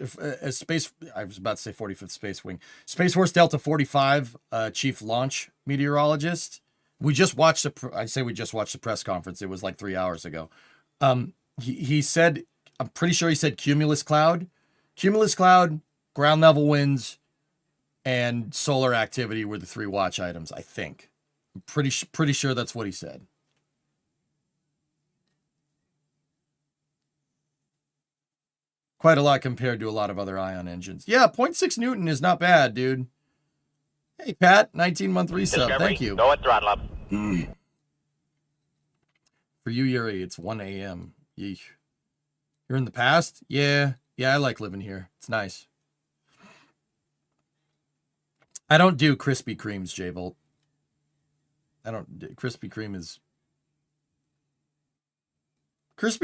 space. I was about to say 45th Space Wing, Space Force Delta 45 chief launch meteorologist. We just watched the press conference. It was like 3 hours ago. He said, I'm pretty sure he said cumulus cloud, ground level winds, and solar activity were the 3 watch items. I think. I'm pretty sure that's what he said. Quite a lot compared to a lot of other ion engines. Yeah, 0.6 Newton is not bad, dude. Hey, Pat, 19-month resub. Thank you. Go at throttle up. For you, Yuri, it's 1 a.m. Yeesh. You're in the past? Yeah. Yeah, I like living here. It's nice. I don't do Krispy Kremes, J-Volt. Krispy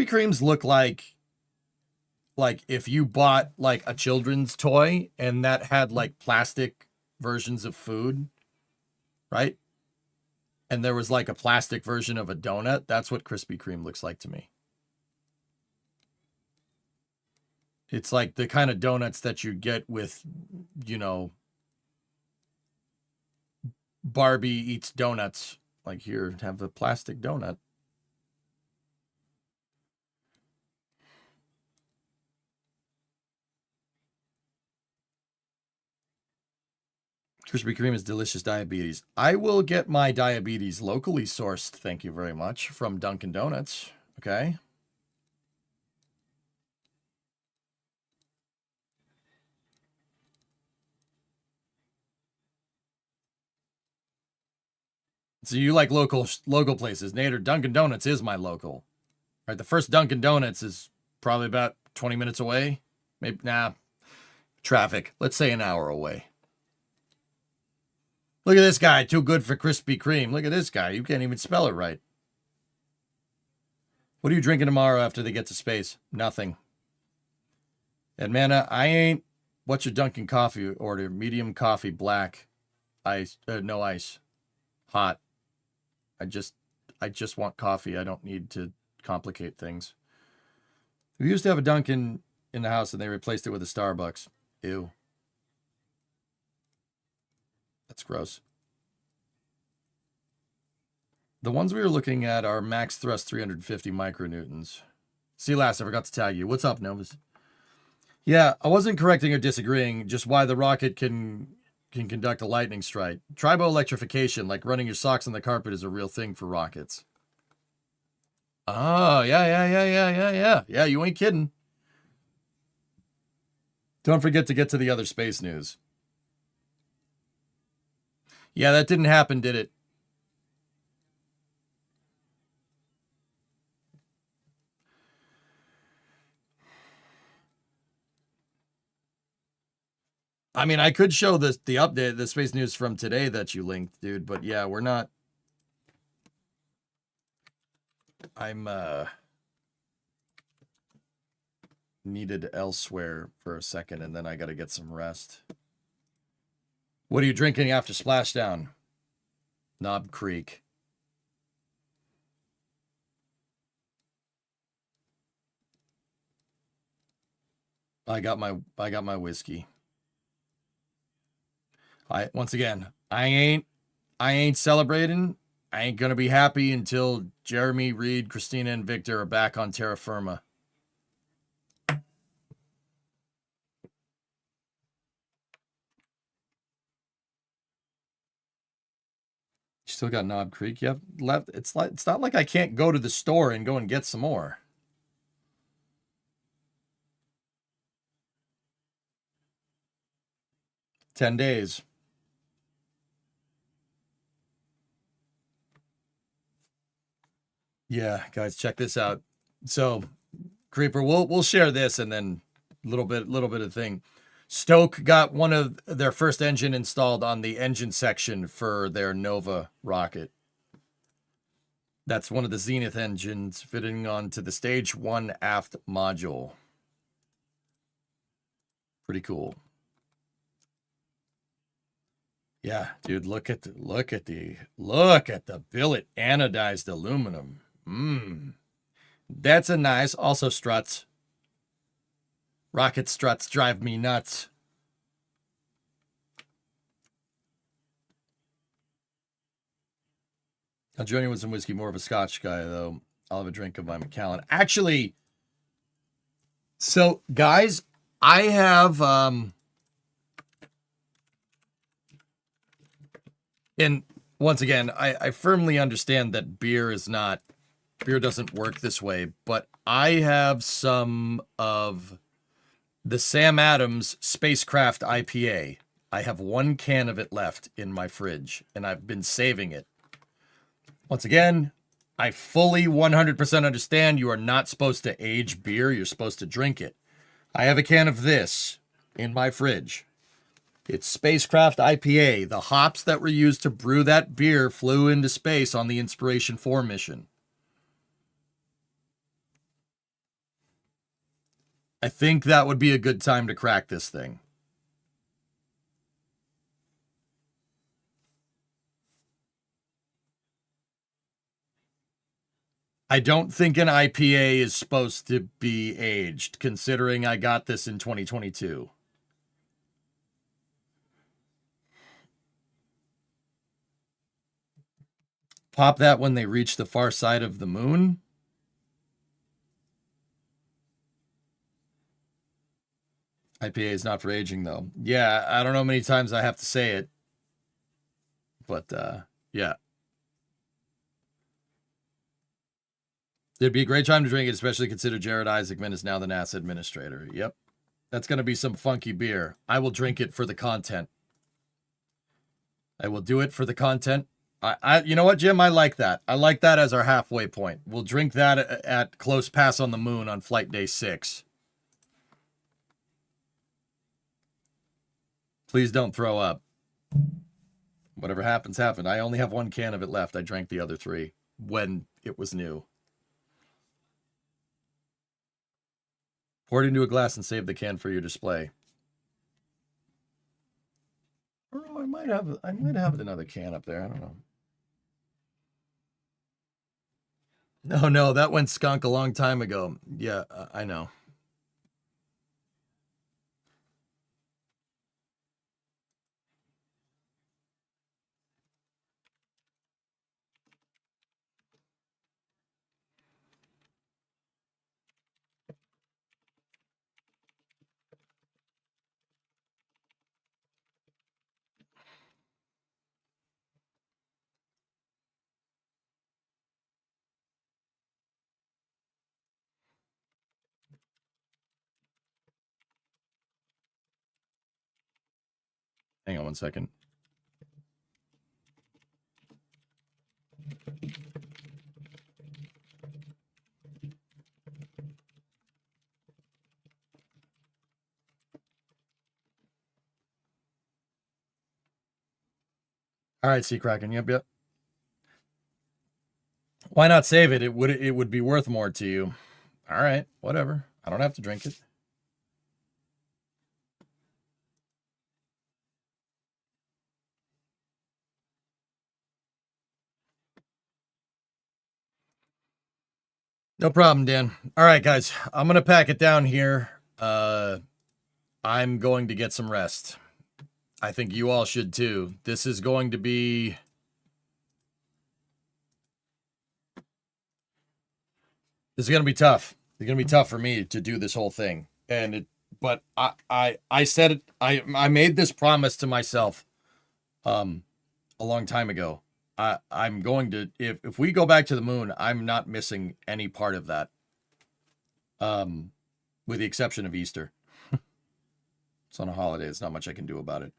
Kremes look like if you bought like a children's toy and that had like plastic versions of food, right? And there was like a plastic version of a donut. That's what Krispy Kreme looks like to me. It's like the kind of donuts that you get with, you know, Barbie eats donuts. Like, here, have a plastic donut. Krispy Kreme is delicious diabetes. I will get my diabetes locally sourced, thank you very much, from Dunkin' Donuts. Okay. So you like local places. Nader, Dunkin' Donuts is my local. All right, the first Dunkin' Donuts is probably about 20 minutes away. Maybe, traffic. Let's say an hour away. Look at this guy, too good for Krispy Kreme. Look at this guy, you can't even spell it right. What are you drinking tomorrow after they get to space? Nothing. And what's your Dunkin' coffee order? Medium coffee, black, ice, no ice, hot. I just want coffee. I don't need to complicate things. We used to have a Dunkin' in the house and they replaced it with a Starbucks. Ew. That's gross. The ones we were looking at are max thrust 350 micronewtons. See, last, I forgot to tag you. What's up, Novus? Yeah, I wasn't correcting or disagreeing, just why the rocket can conduct a lightning strike. Triboelectrification, like running your socks on the carpet, is a real thing for rockets. Oh, yeah. Yeah, you ain't kidding. Don't forget to get to the other space news. Yeah, that didn't happen, did it? I mean, I could show the update, the space news from today that you linked, dude, but yeah, we're not. I'm needed elsewhere for a second, and then I got to get some rest. What are you drinking after Splashdown? Knob Creek. I got my whiskey. Once again, I ain't celebrating. I ain't gonna be happy until Jeremy, Reed, Christina, and Victor are back on terra firma. Still got Knob Creek you have left. It's not like I can't go to the store and go and get some more. $10 days. Yeah, guys, check this out. So, Creeper, we'll share this and then little bit of thing. Stoke got one of their first engine installed on the engine section for their Nova rocket. That's one of the Zenith engines fitting onto the Stage 1 aft module. Pretty cool. Yeah, dude, look at the billet anodized aluminum. That's a nice. Also struts. Rocket struts drive me nuts. I'll join you with some whiskey. More of a Scotch guy, though. I'll have a drink of my Macallan. Actually, so guys, I have and once again, I firmly understand that beer doesn't work this way, but I have some of the Sam Adams Spacecraft IPA. I have 1 can of it left in my fridge, and I've been saving it. Once again, I fully 100% understand you are not supposed to age beer. You're supposed to drink it. I have a can of this in my fridge. It's Spacecraft IPA. The hops that were used to brew that beer flew into space on the Inspiration 4 mission. I think that would be a good time to crack this thing. I don't think an IPA is supposed to be aged, considering I got this in 2022. Pop that when they reach the far side of the moon. IPA is not for aging, though. Yeah, I don't know how many times I have to say it. But, yeah. It'd be a great time to drink it, especially consider Jared Isaacman is now the NASA administrator. Yep. That's going to be some funky beer. I will drink it for the content. I will do it for the content. You know what, Jim? I like that. I like that as our halfway point. We'll drink that at Close Pass on the Moon on Flight Day 6. Please don't throw up. Whatever happens, happened. I only have 1 can of it left. I drank the other 3 when it was new. Pour it into a glass and save the can for your display. Oh, I might have another can up there. I don't know. No, that went skunk a long time ago. Yeah, I know. Hang on 1 second. All right, Sea Kraken. Yep. Why not save it? It would be worth more to you. All right, whatever. I don't have to drink it. No problem, Dan. All right, guys. I'm going to pack it down here. I'm going to get some rest. I think you all should too. This is going to be... This is going to be tough. It's going to be tough for me to do this whole thing. But I said it. I made this promise to myself a long time ago. I'm going to, if we go back to the moon, I'm not missing any part of that. With the exception of Easter. It's on a holiday. There's not much I can do about it.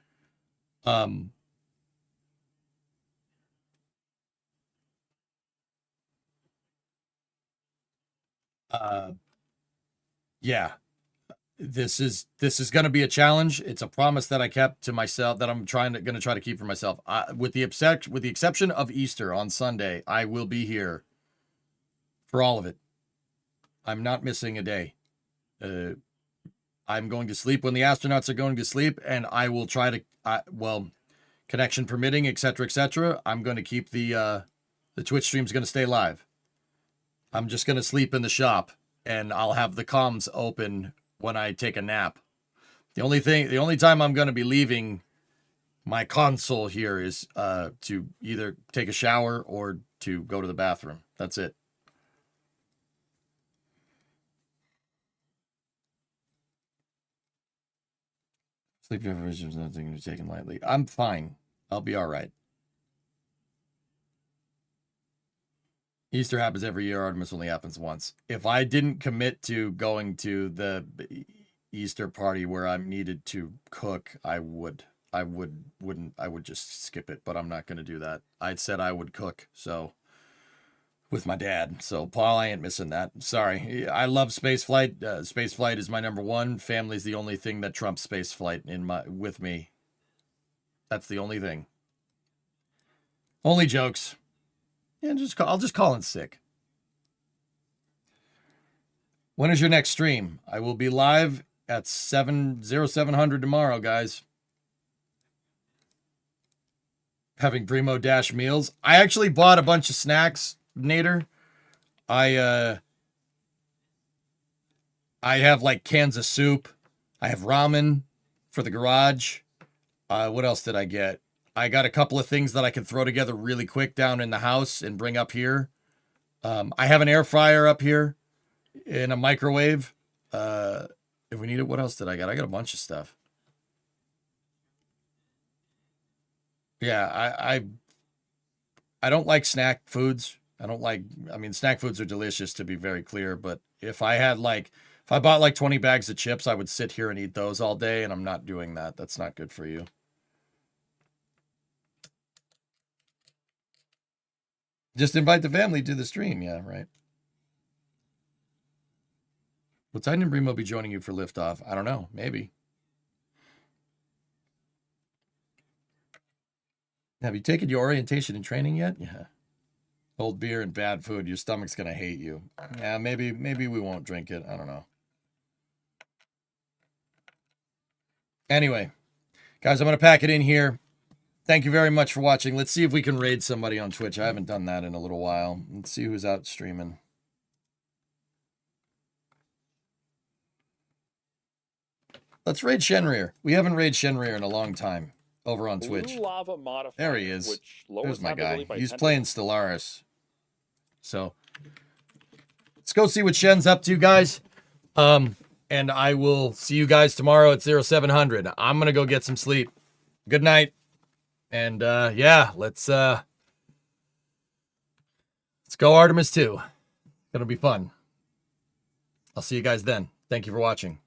Yeah. This is going to be a challenge. It's a promise that I kept to myself that I'm going to try to keep for myself. With the exception of Easter on Sunday, I will be here for all of it. I'm not missing a day. I'm going to sleep when the astronauts are going to sleep, and I will try to, connection permitting, etc., I'm going to keep the Twitch stream's going to stay live. I'm just going to sleep in the shop, and I'll have the comms open when I take a nap. The only time I'm going to be leaving my console here is to either take a shower or to go to the bathroom. That's it. Sleep deprivation is nothing to be taken lightly. I'm fine. I'll be all right. Easter happens every year. Artemis only happens once. If I didn't commit to going to the Easter party where I'm needed to cook, I would just skip it, but I'm not going to do that. I said I would cook, so with my dad. So Paul, I ain't missing that. Sorry. I love spaceflight. Spaceflight is my number one. Family's the only thing that trumps spaceflight with me. That's the only thing. Only jokes. Yeah, I'll just call in sick. When is your next stream? I will be live at 700 tomorrow, guys. Having Primo Dash meals. I actually bought a bunch of snacks, Nader. I have like cans of soup. I have ramen for the garage. What else did I get? I got a couple of things that I can throw together really quick down in the house and bring up here. I have an air fryer up here and a microwave. If we need it, what else did I got? I got a bunch of stuff. Yeah, I don't like snack foods. I mean, snack foods are delicious, to be very clear, but if I bought like 20 bags of chips, I would sit here and eat those all day, and I'm not doing that. That's not good for you. Just invite the family to the stream. Yeah, right. Will Titan and Brimo be joining you for liftoff? I don't know. Maybe. Have you taken your orientation and training yet? Yeah. Cold beer and bad food. Your stomach's going to hate you. Yeah, maybe we won't drink it. I don't know. Anyway, guys, I'm going to pack it in here. Thank you very much for watching. Let's see if we can raid somebody on Twitch. I haven't done that in a little while. Let's see who's out streaming. Let's raid Shenrir. We haven't raided Shenrir in a long time over on Twitch. There he is. There's my guy. He's playing Stellaris. So let's go see what Shen's up to, guys. And I will see you guys tomorrow at 0700. I'm going to go get some sleep. Good night. And yeah, let's go Artemis 2. It's gonna be fun. I'll see you guys then. Thank you for watching.